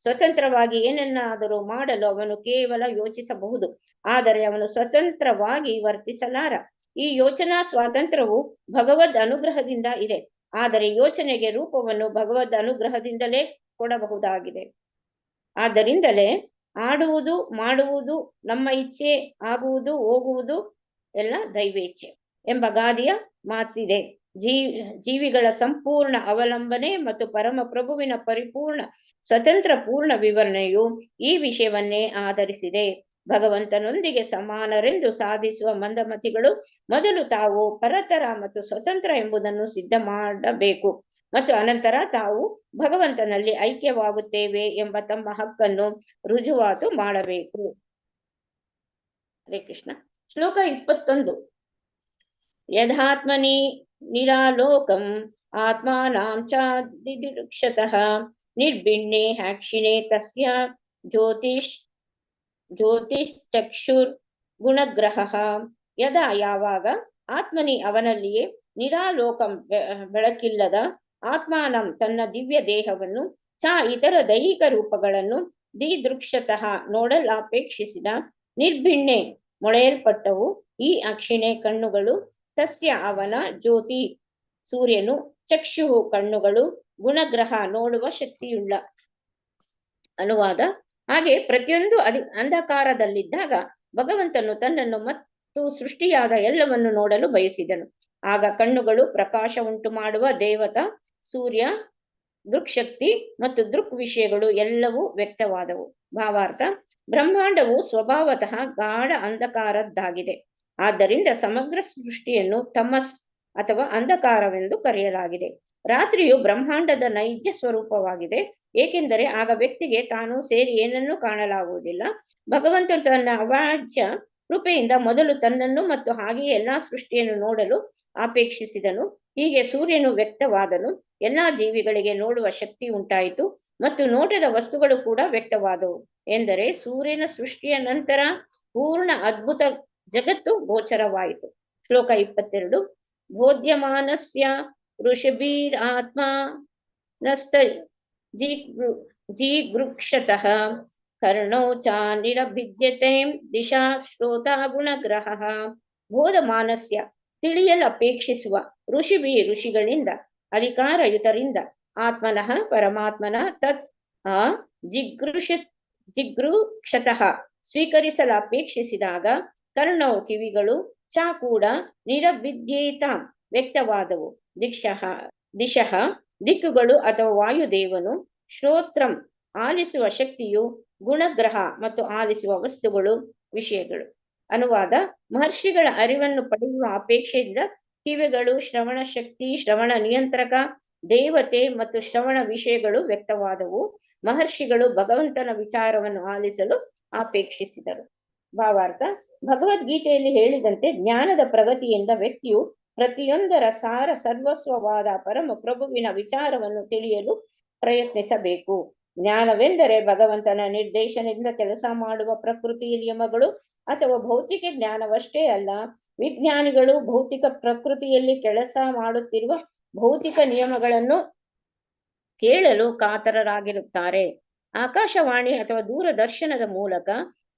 ಸ್ವತಂತ್ರವಾಗಿ ಏನನ್ನಾದರೂ ಮಾಡಲು ಅವನು ಕೇವಲ ಯೋಚಿಸಬಹುದು, ಆದರೆ ಅವನು ಸ್ವತಂತ್ರವಾಗಿ ವರ್ತಿಸಲಾರ. ಈ ಯೋಚನಾ ಸ್ವಾತಂತ್ರ್ಯವು ಭಗವದ್ ಅನುಗ್ರಹದಿಂದ ಇದೆ, ಆದರೆ ಯೋಚನೆಗೆ ರೂಪವನ್ನು ಭಗವದ್ ಅನುಗ್ರಹದಿಂದಲೇ ಕೊಡಬಹುದಾಗಿದೆ. ಆದ್ದರಿಂದಲೇ ಆಡುವುದು, ಮಾಡುವುದು ನಮ್ಮ ಇಚ್ಛೆ, ಆಗುವುದು, ಹೋಗುವುದು ಎಲ್ಲ ದೈವೇಚ್ಛೆ ಎಂಬ ಗಾದೆಯ ಮಾತಿದೆ. ಜೀವಿಗಳ ಸಂಪೂರ್ಣ ಅವಲಂಬನೆ ಮತ್ತು ಪರಮಪ್ರಭುವಿನ ಪರಿಪೂರ್ಣ ಸ್ವತಂತ್ರ ಪೂರ್ಣ ವಿವರಣೆಯು ಈ ವಿಷಯವನ್ನೇ ಆಧರಿಸಿದೆ. ಭಗವಂತನೊಂದಿಗೆ ಸಮಾನರೆಂದು ಸಾಧಿಸುವ ಮಂದಮತಿಗಳು ಮೊದಲು ತಾವು ಪರತರ ಮತ್ತು ಸ್ವತಂತ್ರ ಎಂಬುದನ್ನು ಸಿದ್ಧ ಮಾಡಬೇಕು ಮತ್ತು ಅನಂತರ ತಾವು ಭಗವಂತನಲ್ಲಿ ಐಕ್ಯವಾಗುತ್ತೇವೆ ಎಂಬ ತಮ್ಮ ಹಕ್ಕನ್ನು ರುಜುವಾತು ಮಾಡಬೇಕು. ಹರೇ ಕೃಷ್ಣ. ಶ್ಲೋಕ 21. ಯಥಾತ್ಮನಿ ನಿರಾಲೋಕಂ ಆತ್ಮಾನಾಂ ಚಾದಿದಿರುಕ್ಷತಃ ನಿರ್ಭಿನ್ನೆ ಹ್ಯಾಕ್ಷಿಣೆ ತಸ್ಯ ಜ್ಯೋತಿಶ್ಚಕ್ಷುರ್ ಗುಣಗ್ರಹ. ಯದಾ ಯಾವಾಗ ಆತ್ಮನಿ ಅವನಲ್ಲಿಯೇ ನಿರಾಲೋಕಂ ಬೆಳಕಿಲ್ಲದ ಆತ್ಮಾನಂ ತನ್ನ ದಿವ್ಯ ದೇಹವನ್ನು ಚ ಇತರ ದೈಹಿಕ ರೂಪಗಳನ್ನು ದಿದೃಕ್ಷತಃ ನೋಡಲಾಪೇಕ್ಷಿಸಿದ ನಿರ್ಭಿಣ್ಣೆ ಮೊಳೆಯಲ್ಪಟ್ಟವು ಈ ಅಕ್ಷಿಣೆ ಕಣ್ಣುಗಳು ತಸ್ಯ ಅವನ ಜ್ಯೋತಿ ಸೂರ್ಯನು ಚಕ್ಷು ಕಣ್ಣುಗಳು ಗುಣಗ್ರಹ ನೋಡುವ ಶಕ್ತಿಯುಳ್ಳ. ಅನುವಾದ: ಹಾಗೆ ಪ್ರತಿಯೊಂದು ಅಂಧಕಾರದಲ್ಲಿದ್ದಾಗ ಭಗವಂತನು ತನ್ನನ್ನು ಮತ್ತು ಸೃಷ್ಟಿಯಾದ ಎಲ್ಲವನ್ನು ನೋಡಲು ಬಯಸಿದನು. ಆಗ ಕಣ್ಣುಗಳು ಪ್ರಕಾಶ ಉಂಟು ಮಾಡುವ ದೇವತಾ ಸೂರ್ಯ, ದೃಕ್ಶಕ್ತಿ ಮತ್ತು ದೃಕ್ ವಿಷಯಗಳು ಎಲ್ಲವೂ ವ್ಯಕ್ತವಾದವು. ಭಾವಾರ್ಥ: ಬ್ರಹ್ಮಾಂಡವು ಸ್ವಭಾವತಃ ಗಾಢ ಅಂಧಕಾರದ್ದಾಗಿದೆ. ಆದ್ದರಿಂದ ಸಮಗ್ರ ಸೃಷ್ಟಿಯನ್ನು ತಮಸ್ ಅಥವಾ ಅಂಧಕಾರವೆಂದು ಕರೆಯಲಾಗಿದೆ. ರಾತ್ರಿಯು ಬ್ರಹ್ಮಾಂಡದ ನೈಜ ಸ್ವರೂಪವಾಗಿದೆ, ಏಕೆಂದರೆ ಆಗ ವ್ಯಕ್ತಿಗೆ ತಾನು ಸೇರಿ ಏನನ್ನೂ ಕಾಣಲಾಗುವುದಿಲ್ಲ. ಭಗವಂತನು ತನ್ನ ಅವಾಚ್ಯ ಕೃಪೆಯಿಂದ ಮೊದಲು ತನ್ನನ್ನು ಮತ್ತು ಹಾಗೆಯೇ ಎಲ್ಲಾ ಸೃಷ್ಟಿಯನ್ನು ನೋಡಲು ಅಪೇಕ್ಷಿಸಿದನು. ಹೀಗೆ ಸೂರ್ಯನು ವ್ಯಕ್ತವಾದನು, ಎಲ್ಲಾ ಜೀವಿಗಳಿಗೆ ನೋಡುವ ಶಕ್ತಿ ಉಂಟಾಯಿತು ಮತ್ತು ನೋಟದ ವಸ್ತುಗಳು ಕೂಡ ವ್ಯಕ್ತವಾದವು. ಎಂದರೆ ಸೂರ್ಯನ ಸೃಷ್ಟಿಯ ನಂತರ ಪೂರ್ಣ ಅದ್ಭುತ ಜಗತ್ತು ಗೋಚರವಾಯಿತು. ಶ್ಲೋಕ 22. ಬೋಧ್ಯಮಾನಸ್ಯ ಋಷಭೀರ್ ಆತ್ಮ ನಸ್ತ ಜಿಗೃಕ್ಷತಃ ಕರ್ಣೌ ಚ ನಿರಭಿದ್ಯತೆ ದಿಶಾ ಶ್ರೋತಾ ಗುಣಗ್ರಹ. ಬೋಧಮಾನಸ್ಯ ತಿಳಿಯಲಪೇಕ್ಷಿಸುವ ಋಷಿಗಳಿಂದ ಅಧಿಕಾರಯುತರಿಂದ ಆತ್ಮನಃ ಪರಮಾತ್ಮನ ತತ್ ಆ ಜಿಗೃಕ್ಷತಃ ಸ್ವೀಕರಿಸಲಪೇಕ್ಷಿಸಿದಾಗ ಕರ್ಣವು ಕಿವಿಗಳು ಚ ಕೂಡ ನಿರಭಿದ್ಯೇತ ವ್ಯಕ್ತವಾದವು. ದಿಶಃ ದಿಕ್ಕುಗಳು ಅಥವಾ ವಾಯುದೇವನು, ಶ್ರೋತ್ರಂ ಆಲಿಸುವ ಶಕ್ತಿಯು, ಗುಣಗ್ರಹ ಮತ್ತು ಆಲಿಸುವ ವಸ್ತುಗಳು ವಿಷಯಗಳು. ಅನುವಾದ: ಮಹರ್ಷಿಗಳ ಅರಿವನ್ನು ಪಡೆಯುವ ಅಪೇಕ್ಷೆಯಿಂದ ಕಿವಿಗಳು, ಶ್ರವಣ ಶಕ್ತಿ, ಶ್ರವಣ ನಿಯಂತ್ರಕ ದೇವತೆ ಮತ್ತು ಶ್ರವಣ ವಿಷಯಗಳು ವ್ಯಕ್ತವಾದವು. ಮಹರ್ಷಿಗಳು ಭಗವಂತನ ವಿಚಾರವನ್ನು ಆಲಿಸಲು ಅಪೇಕ್ಷಿಸಿದರು. ಭಾವಾರ್ಥ: ಭಗವದ್ಗೀತೆಯಲ್ಲಿ ಹೇಳಿದಂತೆ ಜ್ಞಾನದ ಪ್ರಗತಿಯಿಂದ ವ್ಯಕ್ತಿಯು ಪ್ರತಿಯೊಂದರ ಸಾರ ಸರ್ವಸ್ವವಾದ ಪರಮ ಪ್ರಭುವಿನ ವಿಚಾರವನ್ನು ತಿಳಿಯಲು ಪ್ರಯತ್ನಿಸಬೇಕು. ಜ್ಞಾನವೆಂದರೆ ಭಗವಂತನ ನಿರ್ದೇಶನದಿಂದ ಕೆಲಸ ಮಾಡುವ ಪ್ರಕೃತಿಯ ನಿಯಮಗಳು ಅಥವಾ ಭೌತಿಕ ಜ್ಞಾನವಷ್ಟೇ ಅಲ್ಲ. ವಿಜ್ಞಾನಿಗಳು ಭೌತಿಕ ಪ್ರಕೃತಿಯಲ್ಲಿ ಕೆಲಸ ಮಾಡುತ್ತಿರುವ ಭೌತಿಕ ನಿಯಮಗಳನ್ನು ಕೇಳಲು ಕಾತರರಾಗಿರುತ್ತಾರೆ. ಆಕಾಶವಾಣಿ ಅಥವಾ ದೂರದರ್ಶನದ ಮೂಲಕ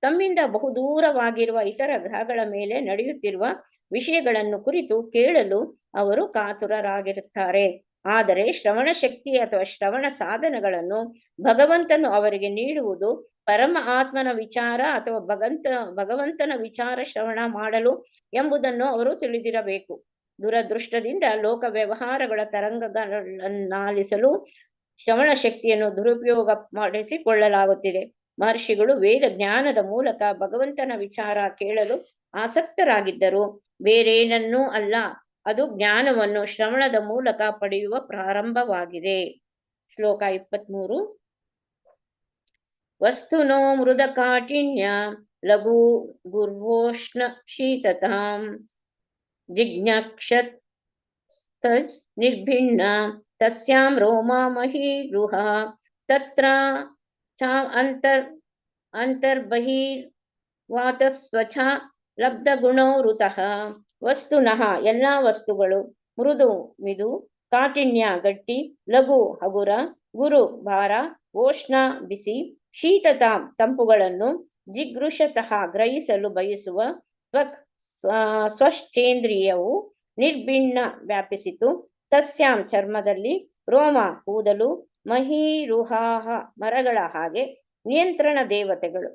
ತಮ್ಮಿಂದ ಬಹುದೂರವಾಗಿರುವ ಇತರ ಗ್ರಹಗಳ ಮೇಲೆ ನಡೆಯುತ್ತಿರುವ ವಿಷಯಗಳನ್ನು ಕುರಿತು ಕೇಳಲು ಅವರು ಕಾತುರರಾಗಿರುತ್ತಾರೆ. ಆದರೆ ಶ್ರವಣ ಶಕ್ತಿ ಅಥವಾ ಶ್ರವಣ ಸಾಧನಗಳನ್ನು ಭಗವಂತನು ಅವರಿಗೆ ನೀಡುವುದು ಪರಮ ಆತ್ಮನ ವಿಚಾರ ಅಥವಾ ಭಗವಂತನ ವಿಚಾರ ಶ್ರವಣ ಮಾಡಲು ಎಂಬುದನ್ನು ಅವರು ತಿಳಿದಿರಬೇಕು. ದುರದೃಷ್ಟದಿಂದ ಲೋಕ ವ್ಯವಹಾರಗಳ ತರಂಗಗಳನ್ನಾಲಿಸಲು ಶ್ರವಣ ಶಕ್ತಿಯನ್ನು ದುರುಪಯೋಗ ಮಾಡಿಸಿಕೊಳ್ಳಲಾಗುತ್ತಿದೆ. ಮಹರ್ಷಿಗಳು ವೇದ ಜ್ಞಾನದ ಮೂಲಕ ಭಗವಂತನ ವಿಚಾರ ಕೇಳಲು ಆಸಕ್ತರಾಗಿದ್ದರು. ಬೇರೇನನ್ನೂ ಅಲ್ಲ, ಅದು ಜ್ಞಾನವನ್ನು ಶ್ರವಣದ ಮೂಲಕ ಪಡೆಯುವ ಪ್ರಾರಂಭವಾಗಿದೆ. ಶ್ಲೋಕ 23. ವಸ್ತುನೋ ಮೃದ ಕಾಠಿಣ್ಯ ಲಘು ಗುರ್ವೋಷ್ಣ ಶೀತತಾಂ ಜಿಜ್ಞಾಕ್ಷತ್ ನಿರ್ಭಿನ್ನ ತಸ್ಯಾಂ ರೋಮಾ ಮಹೀರುಹ ತತ್ರ ಚ ಅಂತರ್ಬಹಿರ್ವಾತಸ್ವಚ ಲಬ್ಧ ಗುಣೋ ಋತಃ. ವಸ್ತುನಃ ಎಲ್ಲಾ ವಸ್ತುಗಳು, ಮೃದು ಮಿದು, ಕಾಠಿಣ್ಯ ಗಟ್ಟಿ, ಲಘು ಹಗುರ, ಗುರು ಭಾರ, ಓಷ್ಣ ಬಿಸಿ, ಶೀತತಾಂ ತಂಪುಗಳನ್ನು, ಜಿಗೃಷತಃ ಗ್ರಹಿಸಲು ಬಯಸುವ, ಸ್ವಶ್ಚೇಂದ್ರಿಯವು ನಿರ್ಭಿನ್ನ ವ್ಯಾಪಿಸಿತು, ತಸ್ಯಾಂ ಚರ್ಮದಲ್ಲಿ, ರೋಮ ಕೂದಲು, ಮಹೀರುಹಾಹ ಮರಗಳ ಹಾಗೆ, ನಿಯಂತ್ರಣ ದೇವತೆಗಳು,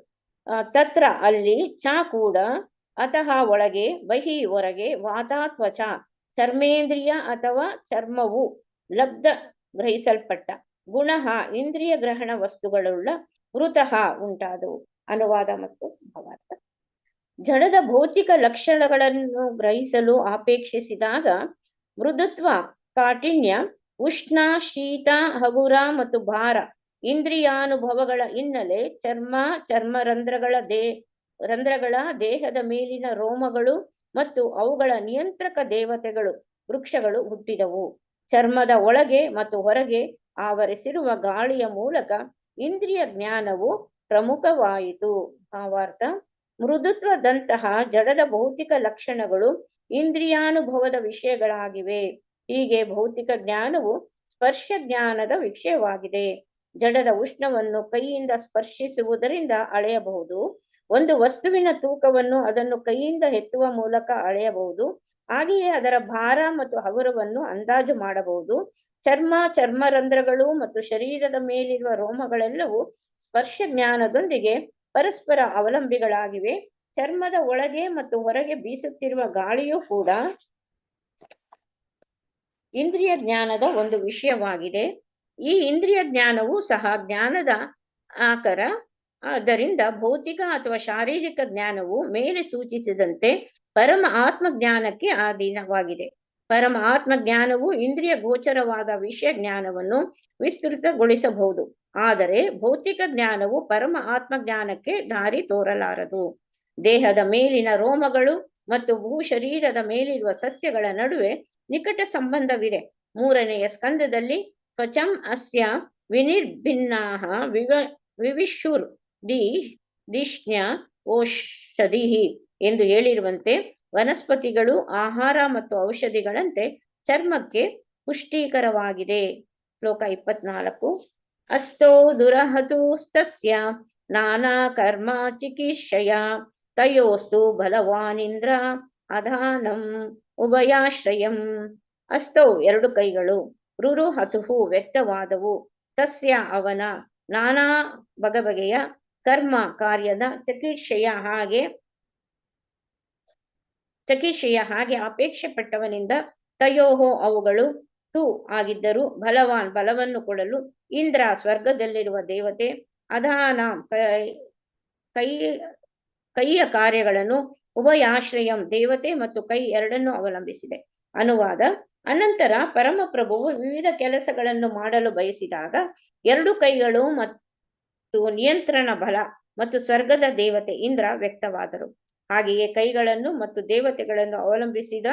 ತತ್ರ ಅಲ್ಲಿ, ಚ ಕೂಡ, ಅತಃ ಒಳಗೆ, ಬಹಿ ಹೊರಗೆ, ವಾತಾತ್ವಚ ಚರ್ಮೇಂದ್ರಿಯ ಅಥವಾ ಚರ್ಮವು, ಲಬ್ಧ ಗ್ರಹಿಸಲ್ಪಟ್ಟ, ಗುಣಃ ಇಂದ್ರಿಯ ಗ್ರಹಣ ವಸ್ತುಗಳುಳ್ಳ, ವೃತಃ ಉಂಟಾದವು. ಅನುವಾದ ಮತ್ತು ಭಾವಾರ್ಥ. ಜಡದ ಭೌತಿಕ ಲಕ್ಷಣಗಳನ್ನು ಗ್ರಹಿಸಲು ಅಪೇಕ್ಷಿಸಿದಾಗ ಮೃದುತ್ವ, ಕಾಠಿಣ್ಯ, ಉಷ್ಣ, ಶೀತ, ಹಗುರ ಮತ್ತು ಭಾರ ಇಂದ್ರಿಯಾನುಭವಗಳ ಹಿನ್ನೆಲೆ, ಚರ್ಮರಂಧ್ರಗಳ ದೇಹದ ಮೇಲಿನ ರೋಮಗಳು ಮತ್ತು ಅವುಗಳ ನಿಯಂತ್ರಕ ದೇವತೆಗಳು, ವೃಕ್ಷಗಳು ಹುಟ್ಟಿದವು. ಚರ್ಮದ ಒಳಗೆ ಮತ್ತು ಹೊರಗೆ ಆವರಿಸಿರುವ ಗಾಳಿಯ ಮೂಲಕ ಇಂದ್ರಿಯ ಜ್ಞಾನವು ಪ್ರಮುಖವಾಯಿತು. ಭಾವಾರ್ಥ. ಮೃದುತ್ವದಂತಹ ಜಡದ ಭೌತಿಕ ಲಕ್ಷಣಗಳು ಇಂದ್ರಿಯಾನುಭವದ ವಿಷಯಗಳಾಗಿವೆ. ಹೀಗೆ ಭೌತಿಕ ಜ್ಞಾನವು ಸ್ಪರ್ಶ ಜ್ಞಾನದ ವಿಷಯವಾಗಿದೆ. ಜಡದ ಉಷ್ಣವನ್ನು ಕೈಯಿಂದ ಸ್ಪರ್ಶಿಸುವುದರಿಂದ ಅಳೆಯಬಹುದು. ಒಂದು ವಸ್ತುವಿನ ತೂಕವನ್ನು ಅದನ್ನು ಕೈಯಿಂದ ಎತ್ತುವ ಮೂಲಕ ಅಳೆಯಬಹುದು. ಹಾಗೆಯೇ ಅದರ ಭಾರ ಮತ್ತು ಹಗುರವನ್ನು ಅಂದಾಜು ಮಾಡಬಹುದು. ಚರ್ಮರಂಧ್ರಗಳು ಮತ್ತು ಶರೀರದ ಮೇಲಿರುವ ರೋಮಗಳೆಲ್ಲವೂ ಸ್ಪರ್ಶ ಜ್ಞಾನದೊಂದಿಗೆ ಪರಸ್ಪರ ಅವಲಂಬಿಗಳಾಗಿವೆ. ಚರ್ಮದ ಒಳಗೆ ಮತ್ತು ಹೊರಗೆ ಬೀಸುತ್ತಿರುವ ಗಾಳಿಯೂ ಕೂಡ ಇಂದ್ರಿಯ ಜ್ಞಾನದ ಒಂದು ವಿಷಯವಾಗಿದೆ. ಈ ಇಂದ್ರಿಯ ಜ್ಞಾನವೂ ಸಹ ಜ್ಞಾನದ ಆಕರ. ಆದ್ದರಿಂದ ಭೌತಿಕ ಅಥವಾ ಶಾರೀರಿಕ ಜ್ಞಾನವು ಮೇಲೆ ಸೂಚಿಸಿದಂತೆ ಪರಮ ಆತ್ಮ ಜ್ಞಾನಕ್ಕೆ ಅಧೀನವಾಗಿದೆ. ಪರಮ ಆತ್ಮ ಜ್ಞಾನವು ಇಂದ್ರಿಯ ಗೋಚರವಾದ ವಿಷಯ ಜ್ಞಾನವನ್ನು ವಿಸ್ತೃತಗೊಳಿಸಬಹುದು. ಆದರೆ ಭೌತಿಕ ಜ್ಞಾನವು ಪರಮ ಆತ್ಮ ಜ್ಞಾನಕ್ಕೆ ದಾರಿ ತೋರಲಾರದು. ದೇಹದ ಮೇಲಿನ ರೋಮಗಳು ಮತ್ತು ಭೂ ಶರೀರದ ಮೇಲಿರುವ ಸಸ್ಯಗಳ ನಡುವೆ ನಿಕಟ ಸಂಬಂಧವಿದೆ. 3ನೆಯ ಸ್ಕಂದದಲ್ಲಿ ತ್ವಚಂ ಅಸ್ಯ ವಿನಿರ್ಭಿನ್ನಾಃ ವಿವಿಶುರ್ ದಿಷ್ಣ್ಯ ಓಷಧಿಃ ಎಂದು ಹೇಳಿರುವಂತೆ ವನಸ್ಪತಿಗಳು ಆಹಾರ ಮತ್ತು ಔಷಧಿಗಳಂತೆ ಚರ್ಮಕ್ಕೆ ಪುಷ್ಟೀಕರವಾಗಿದೆ. ಶ್ಲೋಕ 24. ಅಸ್ತೋ ದುರಹತುಸ್ತಸ್ಯ ನಾನಾ ಕರ್ಮ ಚಿಕಿತ್ಸೆಯ ತಯೋಸ್ತು ಬಲವಾನಿಂದ್ರ ಅಧಾನಂ ಉಭಯಾಶ್ರಯಂ. ಅಸ್ತೌ ಎರಡು ಕೈಗಳು, ರುರುಹತುಹು ವ್ಯಕ್ತವಾದವು, ತಸ್ಯ ಅವನ, ನಾನಾ ಬಗೆಯ ಕರ್ಮ ಕಾರ್ಯದ ಚಿಕಿತ್ಸೆಯ ಹಾಗೆ ಅಪೇಕ್ಷೆ ಪಟ್ಟವನಿಂದ, ತಯೋಹೋ ಅವುಗಳು, ತು ಆಗಿದ್ದರು, ಬಲವಾನ್ ಬಲವನ್ನು ಕೊಡಲು, ಇಂದ್ರ ಸ್ವರ್ಗದಲ್ಲಿರುವ ದೇವತೆ, ಅಧಾನಾಂ ಕೈಯ ಕಾರ್ಯಗಳನ್ನು, ಉಭಯಾಶ್ರಯಂ ದೇವತೆ ಮತ್ತು ಕೈ ಎರಡನ್ನು ಅವಲಂಬಿಸಿದೆ. ಅನುವಾದ. ಅನಂತರ ಪರಮಪ್ರಭುವು ವಿವಿಧ ಕೆಲಸಗಳನ್ನು ಮಾಡಲು ಬಯಸಿದಾಗ ಎರಡು ಕೈಗಳು ಮತ್ತು ನಿಯಂತ್ರಣ ಬಲ ಮತ್ತು ಸ್ವರ್ಗದ ದೇವತೆ ಇಂದ್ರ ವ್ಯಕ್ತವಾದರು. ಹಾಗೆಯೇ ಕೈಗಳನ್ನು ಮತ್ತು ದೇವತೆಗಳನ್ನು ಅವಲಂಬಿಸಿದ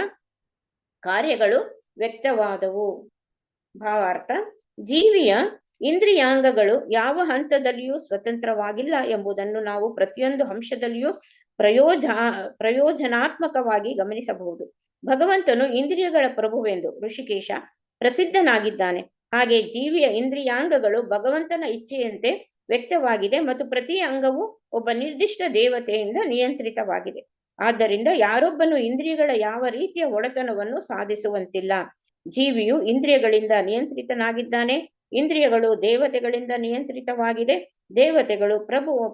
ಕಾರ್ಯಗಳು ವ್ಯಕ್ತವಾದವು. ಭಾವಾರ್ಥ. ಜೀವಿಯ ಇಂದ್ರಿಯಾಂಗಗಳು ಯಾವ ಹಂತದಲ್ಲಿಯೂ ಸ್ವತಂತ್ರವಾಗಿಲ್ಲ ಎಂಬುದನ್ನು ನಾವು ಪ್ರತಿಯೊಂದು ಅಂಶದಲ್ಲಿಯೂ ಪ್ರಯೋಜನಾತ್ಮಕವಾಗಿ ಗಮನಿಸಬಹುದು. ಭಗವಂತನು ಇಂದ್ರಿಯಗಳ ಪ್ರಭುವೆಂದು ಋಷಿಕೇಶ ಪ್ರಸಿದ್ಧನಾಗಿದ್ದಾನೆ. ಹಾಗೆ ಜೀವಿಯ ಇಂದ್ರಿಯಾಂಗಗಳು ಭಗವಂತನ ಇಚ್ಛೆಯಂತೆ ವ್ಯಕ್ತವಾಗಿದೆ ಮತ್ತು ಪ್ರತಿ ಅಂಗವು ಒಬ್ಬ ನಿರ್ದಿಷ್ಟ ದೇವತೆಯಿಂದ ನಿಯಂತ್ರಿತವಾಗಿದೆ. ಆದ್ದರಿಂದ ಯಾರೊಬ್ಬನು ಇಂದ್ರಿಯಗಳ ಯಾವ ರೀತಿಯ ಒಡೆತನವನ್ನು ಸಾಧಿಸುವಂತಿಲ್ಲ. ಜೀವಿಯು ಇಂದ್ರಿಯಗಳಿಂದ ನಿಯಂತ್ರಿತನಾಗಿದ್ದಾನೆ. ಇಂದ್ರಿಯಗಳು ದೇವತೆಗಳಿಂದ ನಿಯಂತ್ರಿತವಾಗಿದೆ. ದೇವತೆಗಳು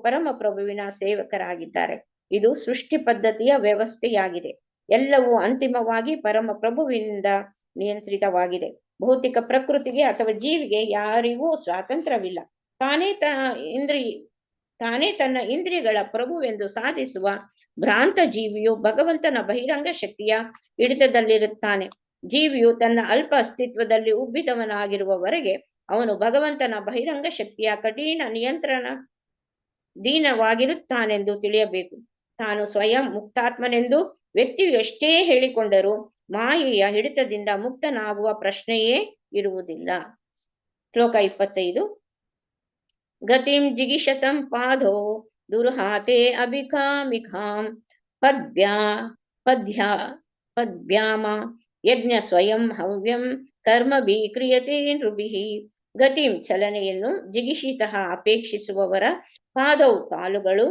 ಪರಮ ಪ್ರಭುವಿನ ಸೇವಕರಾಗಿದ್ದಾರೆ. ಇದು ಸೃಷ್ಟಿ ಪದ್ಧತಿಯ ವ್ಯವಸ್ಥೆಯಾಗಿದೆ. ಎಲ್ಲವೂ ಅಂತಿಮವಾಗಿ ಪರಮ ಪ್ರಭುವಿನಿಂದ ನಿಯಂತ್ರಿತವಾಗಿದೆ. ಭೌತಿಕ ಪ್ರಕೃತಿಗೆ ಅಥವಾ ಜೀವಿಗೆ ಯಾರಿಗೂ ಸ್ವಾತಂತ್ರ್ಯವಿಲ್ಲ. ತಾನೇ ತನ್ನ ಇಂದ್ರಿಯಗಳ ಪ್ರಭುವೆಂದು ಸಾಧಿಸುವ ಭ್ರಾಂತ ಜೀವಿಯು ಭಗವಂತನ ಬಹಿರಂಗ ಶಕ್ತಿಯ ಹಿಡಿತದಲ್ಲಿರುತ್ತಾನೆ. ಜೀವಿಯು ತನ್ನ ಅಲ್ಪ ಅಸ್ತಿತ್ವದಲ್ಲಿ ಉಬ್ಬಿದವನಾಗಿರುವವರೆಗೆ ಅವನು ಭಗವಂತನ ಬಹಿರಂಗ ಶಕ್ತಿಯ ಕಠಿಣ ನಿಯಂತ್ರಣ ದೀನವಾಗಿರುತ್ತಾನೆಂದು ತಿಳಿಯಬೇಕು. ತಾನು ಸ್ವಯಂ ಮುಕ್ತಾತ್ಮನೆಂದು ವ್ಯಕ್ತಿಯು ಎಷ್ಟೇ ಹೇಳಿಕೊಂಡರೂ ಮಾಯೆಯ ಹಿಡಿತದಿಂದ ಮುಕ್ತನಾಗುವ ಪ್ರಶ್ನೆಯೇ ಇರುವುದಿಲ್ಲ. ಶ್ಲೋಕ 25. ಗತಿಂ ಜಿಗಿಷತಂ ಪಾದೋ ದುರ್ಹಾತೆ ಅಭಿಕಾಮಿಕಾಂ ಪದ್ಭ್ಯಾಮ ಯಜ್ಞ ಸ್ವಯಂ ಹವ್ಯಂ ಕರ್ಮಭಿ ಕ್ರಿಯತೆ ನೃಭಿಃ. ಗತಿಂ ಚಲನೆಯನ್ನು, ಜಿಗಿಷಿತಃ ಅಪೇಕ್ಷಿಸುವವರ, ಪಾದವು ಕಾಲುಗಳು,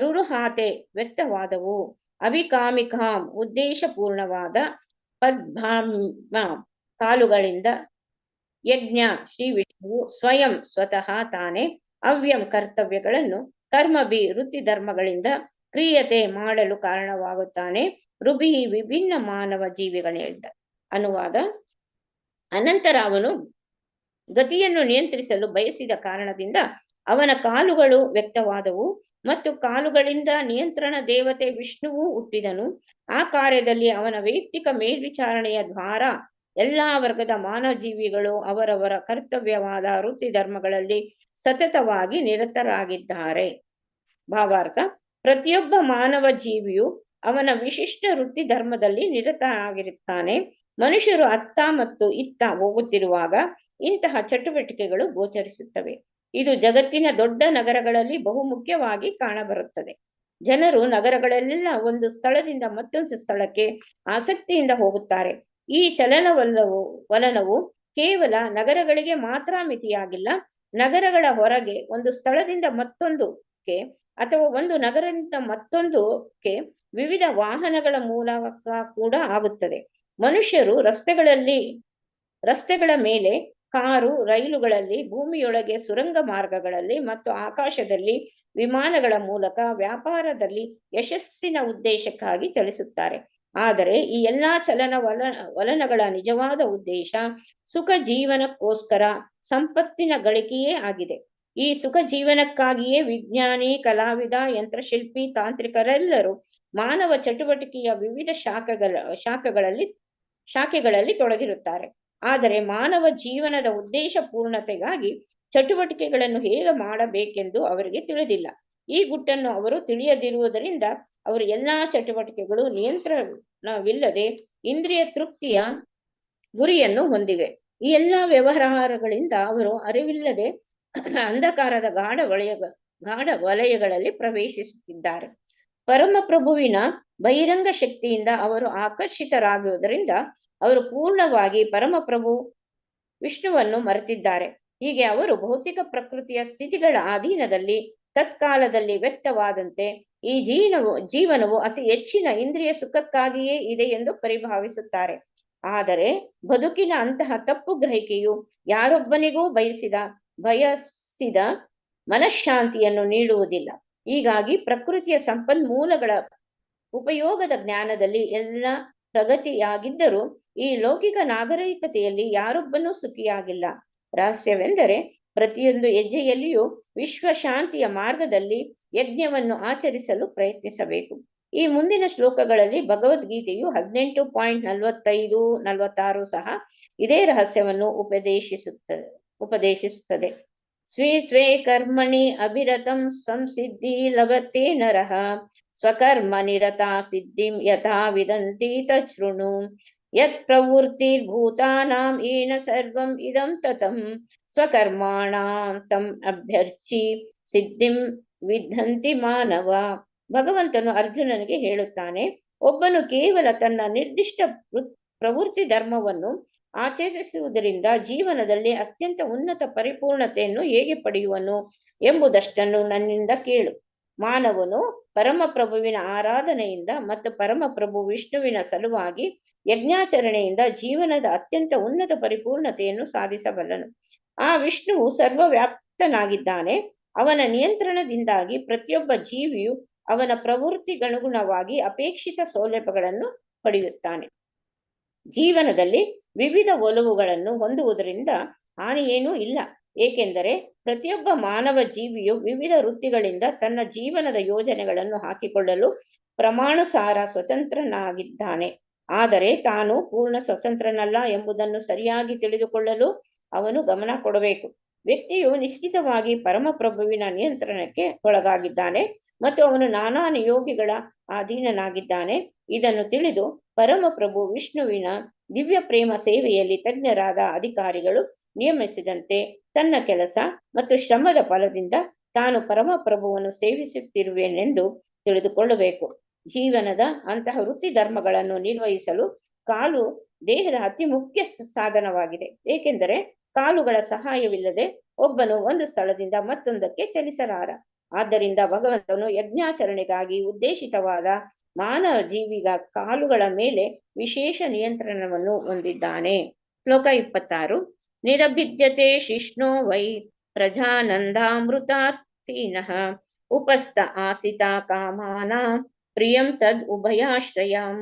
ರುರುಹಾತೆ ವ್ಯಕ್ತವಾದವು, ಅಭಿಕಾಮಿಕಾಂ ಉದ್ದೇಶಪೂರ್ಣವಾದ, ಪದ್ಭ್ಯಾಮ ಕಾಲುಗಳಿಂದ, ಯಜ್ಞ ಶ್ರೀ ವಿಷ್ಣುವು, ಸ್ವಯಂ ಸ್ವತಃ ತಾನೇ, ಅವ್ಯಂ ಕರ್ತವ್ಯಗಳನ್ನು, ಕರ್ಮಭಿ ವೃತ್ತಿ ಧರ್ಮಗಳಿಂದ, ಕ್ರಿಯತೆ ಮಾಡಲು ಕಾರಣವಾಗುತ್ತಾನೆ, ರುಭಿ ವಿಭಿನ್ನ ಮಾನವ ಜೀವಿಗಳಿಂದ. ಅನುವಾದ: ಅನಂತರ ಅವನು ಗತಿಯನ್ನು ನಿಯಂತ್ರಿಸಲು ಬಯಸಿದ ಕಾರಣದಿಂದ ಅವನ ಕಾಲುಗಳು ವ್ಯಕ್ತವಾದವು ಮತ್ತು ಕಾಲುಗಳಿಂದ ನಿಯಂತ್ರಣ ದೇವತೆ ವಿಷ್ಣುವು ಹುಟ್ಟಿದನು. ಆ ಕಾರ್ಯದಲ್ಲಿ ಅವನ ವೈಯಕ್ತಿಕ ಮೇಲ್ವಿಚಾರಣೆಯ ದ್ವಾರ ಎಲ್ಲಾ ವರ್ಗದ ಮಾನವ ಜೀವಿಗಳು ಅವರವರ ಕರ್ತವ್ಯವಾದ ವೃತ್ತಿ ಧರ್ಮಗಳಲ್ಲಿ ಸತತವಾಗಿ ನಿರತರಾಗಿದ್ದಾರೆ. ಭಾವಾರ್ಥ: ಪ್ರತಿಯೊಬ್ಬ ಮಾನವ ಜೀವಿಯು ಅವನ ವಿಶಿಷ್ಟ ವೃತ್ತಿ ಧರ್ಮದಲ್ಲಿ ನಿರತರಾಗಿರುತ್ತಾನೆ. ಮನುಷ್ಯರು ಅತ್ತ ಮತ್ತು ಇತ್ತ ಹೋಗುತ್ತಿರುವಾಗ ಇಂತಹ ಚಟುವಟಿಕೆಗಳು ಗೋಚರಿಸುತ್ತವೆ. ಇದು ಜಗತ್ತಿನ ದೊಡ್ಡ ನಗರಗಳಲ್ಲಿ ಬಹುಮುಖ್ಯವಾಗಿ ಕಾಣಬರುತ್ತದೆ. ಜನರು ನಗರಗಳಲ್ಲೆಲ್ಲ ಒಂದು ಸ್ಥಳದಿಂದ ಮತ್ತೊಂದು ಸ್ಥಳಕ್ಕೆ ಆಸಕ್ತಿಯಿಂದ ಹೋಗುತ್ತಾರೆ. ಈ ಚಲನವಲನವು ಕೇವಲ ನಗರಗಳಿಗೆ ಮಾತ್ರ ಮಿತಿಯಾಗಿಲ್ಲ. ನಗರಗಳ ಹೊರಗೆ ಒಂದು ಸ್ಥಳದಿಂದ ಮತ್ತೊಂದಕ್ಕೆ ಅಥವಾ ಒಂದು ನಗರದಿಂದ ಮತ್ತೊಂದಕ್ಕೆ ವಿವಿಧ ವಾಹನಗಳ ಮೂಲಕ ಕೂಡ ಆಗುತ್ತದೆ. ಮನುಷ್ಯರು ರಸ್ತೆಗಳ ಮೇಲೆ, ಕಾರು, ರೈಲುಗಳಲ್ಲಿ, ಭೂಮಿಯೊಳಗೆ ಸುರಂಗ ಮಾರ್ಗಗಳಲ್ಲಿ ಮತ್ತು ಆಕಾಶದಲ್ಲಿ ವಿಮಾನಗಳ ಮೂಲಕ ವ್ಯಾಪಾರದಲ್ಲಿ ಯಶಸ್ಸಿನ ಉದ್ದೇಶಕ್ಕಾಗಿ ಚಲಿಸುತ್ತಾರೆ. ಆದರೆ ಈ ಎಲ್ಲಾ ವಲನಗಳ ನಿಜವಾದ ಉದ್ದೇಶ ಸುಖ ಜೀವನಕ್ಕೋಸ್ಕರ ಸಂಪತ್ತಿನ ಗಳಿಕೆಯೇ ಆಗಿದೆ. ಈ ಸುಖ ಜೀವನಕ್ಕಾಗಿಯೇ ವಿಜ್ಞಾನಿ, ಕಲಾವಿದ, ಯಂತ್ರಶಿಲ್ಪಿ, ತಾಂತ್ರಿಕರೆಲ್ಲರೂ ಮಾನವ ಚಟುವಟಿಕೆಯ ವಿವಿಧ ಶಾಖೆಗಳಲ್ಲಿ ತೊಡಗಿರುತ್ತಾರೆ. ಆದರೆ ಮಾನವ ಜೀವನದ ಉದ್ದೇಶ ಪೂರ್ಣತೆಗಾಗಿ ಚಟುವಟಿಕೆಗಳನ್ನು ಹೇಗೆ ಮಾಡಬೇಕೆಂದು ಅವರಿಗೆ ತಿಳಿದಿಲ್ಲ. ಈ ಗುಟ್ಟನ್ನು ಅವರು ತಿಳಿಯದಿರುವುದರಿಂದ ಅವರು ಎಲ್ಲಾ ಚಟುವಟಿಕೆಗಳು ನಿಯಂತ್ರಣವಿಲ್ಲದೆ ಇಂದ್ರಿಯ ತೃಪ್ತಿಯ ಗುರಿಯನ್ನು ಹೊಂದಿವೆ. ಈ ಎಲ್ಲಾ ವ್ಯವಹಾರಗಳಿಂದ ಅವರು ಅರಿವಿಲ್ಲದೆ ಅಂಧಕಾರದ ಗಾಢ ವಲಯಗಳಲ್ಲಿ ಪ್ರವೇಶಿಸುತ್ತಿದ್ದಾರೆ. ಪರಮಪ್ರಭುವಿನ ಬಹಿರಂಗ ಶಕ್ತಿಯಿಂದ ಅವರು ಆಕರ್ಷಿತರಾಗುವುದರಿಂದ ಅವರು ಪೂರ್ಣವಾಗಿ ಪರಮಪ್ರಭು ವಿಷ್ಣುವನ್ನು ಮರೆತಿದ್ದಾರೆ. ಹೀಗೆ ಅವರು ಭೌತಿಕ ಪ್ರಕೃತಿಯ ಸ್ಥಿತಿಗಳ ಅಧೀನದಲ್ಲಿ ತತ್ಕಾಲದಲ್ಲಿ ವ್ಯಕ್ತವಾದಂತೆ ಈ ಜೀವನವು ಅತಿ ಹೆಚ್ಚಿನ ಇಂದ್ರಿಯ ಸುಖಕ್ಕಾಗಿಯೇ ಇದೆ ಎಂದು ಪರಿಭಾವಿಸುತ್ತಾರೆ. ಆದರೆ ಬದುಕಿನ ಅಂತಹ ತಪ್ಪು ಗ್ರಹಿಕೆಯು ಯಾರೊಬ್ಬನಿಗೂ ಬಯಸಿದ ಮನಃಶಾಂತಿಯನ್ನು ನೀಡುವುದಿಲ್ಲ. ಹೀಗಾಗಿ ಪ್ರಕೃತಿಯ ಸಂಪನ್ಮೂಲಗಳ ಉಪಯೋಗದ ಜ್ಞಾನದಲ್ಲಿ ಎಲ್ಲ ಪ್ರಗತಿಯಾಗಿದ್ದರೂ ಈ ಲೌಕಿಕ ನಾಗರಿಕತೆಯಲ್ಲಿ ಯಾರೊಬ್ಬನೂ ಸುಖಿಯಾಗಿಲ್ಲ. ರಹಸ್ಯವೆಂದರೆ ಪ್ರತಿಯೊಂದು ಹೆಜ್ಜೆಯಲ್ಲಿಯೂ ವಿಶ್ವಶಾಂತಿಯ ಮಾರ್ಗದಲ್ಲಿ ಯಜ್ಞವನ್ನು ಆಚರಿಸಲು ಪ್ರಯತ್ನಿಸಬೇಕು. ಈ ಮುಂದಿನ ಶ್ಲೋಕಗಳಲ್ಲಿ ಭಗವದ್ಗೀತೆಯು 18.45-46 ಸಹ ಇದೇ ರಹಸ್ಯವನ್ನು ಉಪದೇಶಿಸುತ್ತದೆ. ಸ್ವೇ ಸ್ವೇ ಕರ್ಮಣಿ ಅಭಿರತಂ ಸಂಸಿದ್ಧಿ ಲಭತೆ ನರಃ ಸ್ವಕರ್ಮ ನಿರತಾ ಸಿದ್ಧಿಂ ಯಥಾ ವಿದಂತಿ ತಚ್ಛೃಣು. ಯತ್ ಪ್ರವೃತ್ತಿರ್ಭೂತಾನಾಂ ಏನ ಸರ್ವಂ ಇದಂ ತತಂ ಸ್ವಕರ್ಮಾಣಾಂ ತಂ ಅಭ್ಯರ್ಚಿ ಸಿದ್ಧಿಂ ವಿದ್ಧಂತಿ ಮಾನವ. ಭಗವಂತನು ಅರ್ಜುನನಿಗೆ ಹೇಳುತ್ತಾನೆ, ಒಬ್ಬನು ಕೇವಲ ತನ್ನ ನಿರ್ದಿಷ್ಟ ಪ್ರವೃತ್ತಿ ಧರ್ಮವನ್ನು ಆಚರಿಸುವುದರಿಂದ ಜೀವನದಲ್ಲಿ ಅತ್ಯಂತ ಉನ್ನತ ಪರಿಪೂರ್ಣತೆಯನ್ನು ಹೇಗೆ ಪಡೆಯುವನು ಎಂಬುದಷ್ಟನ್ನು ನನ್ನಿಂದ ಕೇಳು. ಮಾನವನು ಪರಮಪ್ರಭುವಿನ ಆರಾಧನೆಯಿಂದ ಮತ್ತು ಪರಮಪ್ರಭು ವಿಷ್ಣುವಿನ ಸಲುವಾಗಿ ಯಜ್ಞಾಚರಣೆಯಿಂದ ಜೀವನದ ಅತ್ಯಂತ ಉನ್ನತ ಪರಿಪೂರ್ಣತೆಯನ್ನು ಸಾಧಿಸಬಲ್ಲನು. ಆ ವಿಷ್ಣುವು ಸರ್ವವ್ಯಾಪ್ತನಾಗಿದ್ದಾನೆ. ಅವನ ನಿಯಂತ್ರಣದಿಂದಾಗಿ ಪ್ರತಿಯೊಬ್ಬ ಜೀವಿಯು ಅವನ ಪ್ರವೃತ್ತಿಗನುಗುಣವಾಗಿ ಅಪೇಕ್ಷಿತ ಸೌಲಭ್ಯಗಳನ್ನು ಪಡೆಯುತ್ತಾನೆ. ಜೀವನದಲ್ಲಿ ವಿವಿಧ ಒಲವುಗಳನ್ನು ಹೊಂದುವುದರಿಂದ ಹಾನಿಯೇನೂ ಇಲ್ಲ, ಏಕೆಂದರೆ ಪ್ರತಿಯೊಬ್ಬ ಮಾನವ ಜೀವಿಯು ವಿವಿಧ ವೃತ್ತಿಗಳಿಂದ ತನ್ನ ಜೀವನದ ಯೋಜನೆಗಳನ್ನು ಹಾಕಿಕೊಳ್ಳಲು ಪ್ರಮಾಣಾನುಸಾರ ಸ್ವತಂತ್ರನಾಗಿದ್ದಾನೆ. ಆದರೆ ತಾನು ಪೂರ್ಣ ಸ್ವತಂತ್ರನಲ್ಲ ಎಂಬುದನ್ನು ಸರಿಯಾಗಿ ತಿಳಿದುಕೊಳ್ಳಲು ಅವನು ಗಮನ ಕೊಡಬೇಕು. ವ್ಯಕ್ತಿಯು ನಿಶ್ಚಿತವಾಗಿ ಪರಮಪ್ರಭುವಿನ ನಿಯಂತ್ರಣಕ್ಕೆ ಒಳಗಾಗಿದ್ದಾನೆ ಮತ್ತು ಅವನು ನಾನಾ ನಿಯೋಗಿಗಳ ಅಧೀನನಾಗಿದ್ದಾನೆ. ಇದನ್ನು ತಿಳಿದು ಪರಮಪ್ರಭು ವಿಷ್ಣುವಿನ ದಿವ್ಯ ಪ್ರೇಮ ಸೇವೆಯಲ್ಲಿ ತಜ್ಞರಾದ ಅಧಿಕಾರಿಗಳು ನಿಯಮಿಸಿದಂತೆ ತನ್ನ ಕೆಲಸ ಮತ್ತು ಶ್ರಮದ ಫಲದಿಂದ ತಾನು ಪರಮಪ್ರಭುವನ್ನು ಸೇವಿಸುತ್ತಿರುವೆನೆಂದು ತಿಳಿದುಕೊಳ್ಳಬೇಕು. ಜೀವನದ ಅಂತಹ ವೃತ್ತಿ ಧರ್ಮಗಳನ್ನು ನಿರ್ವಹಿಸಲು ಕಾಲು ದೇಹದ ಅತಿ ಮುಖ್ಯ ಸಾಧನವಾಗಿದೆ, ಏಕೆಂದರೆ ಕಾಲುಗಳ ಸಹಾಯವಿಲ್ಲದೆ ಒಬ್ಬನು ಒಂದು ಸ್ಥಳದಿಂದ ಮತ್ತೊಂದಕ್ಕೆ ಚಲಿಸಲಾರ. ಆದ್ದರಿಂದ ಭಗವಂತನು ಯಜ್ಞಾಚರಣೆಗಾಗಿ ಉದ್ದೇಶಿತವಾದ ಮಾನವ ಜೀವಿಗ ಕಾಲುಗಳ ಮೇಲೆ ವಿಶೇಷ ನಿಯಂತ್ರಣವನ್ನು ಹೊಂದಿದ್ದಾನೆ. ಶ್ಲೋಕ 26. ನಿರಭಿದ್ಯತೆ ಶಿಷ್ಣೋ ವೈ ಪ್ರಜಾನಂದಾಮೃತಾರ್ಥಿನಃ ಉಪಸ್ಥ ಆಸಿತ ಕಾಮಾನಾಂ ಪ್ರಿಯಂ ತದ್ ಉಭಯಾಶ್ರಯಂ.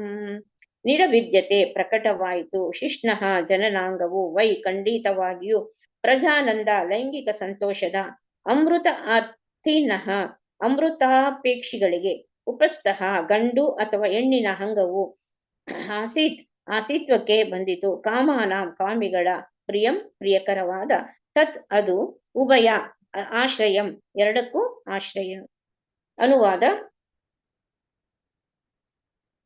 ನಿರಭಿದ್ಯತೆ ಪ್ರಕಟವಾಯಿತು, ಶಿಷ್ಣಃ ಜನನಾಂಗವು, ವೈ ಖಂಡಿತವಾಗಿಯೂ, ಪ್ರಜಾನಂದ ಲೈಂಗಿಕ ಸಂತೋಷದ, ಅಮೃತ ಅರ್ಥಿನಃ ಅಮೃತಾಪೇಕ್ಷಿಗಳಿಗೆ, ಉಪಸ್ಥಃ ಗಂಡು ಅಥವಾ ಹೆಣ್ಣಿನ ಅಂಗವು, ಆಸೀತ್ ಆಸೀತ್ವಕ್ಕೆ ಬಂದಿತು, ಕಾಮಾನಾಂ ಕಾಮಿಗಳ, ಪ್ರಿಯಂ ಪ್ರಿಯಕರವಾದ, ತತ್ ಅದು, ಉಭಯ ಆಶ್ರಯಂ ಎರಡಕ್ಕೂ ಆಶ್ರಯ. ಅನುವಾದ: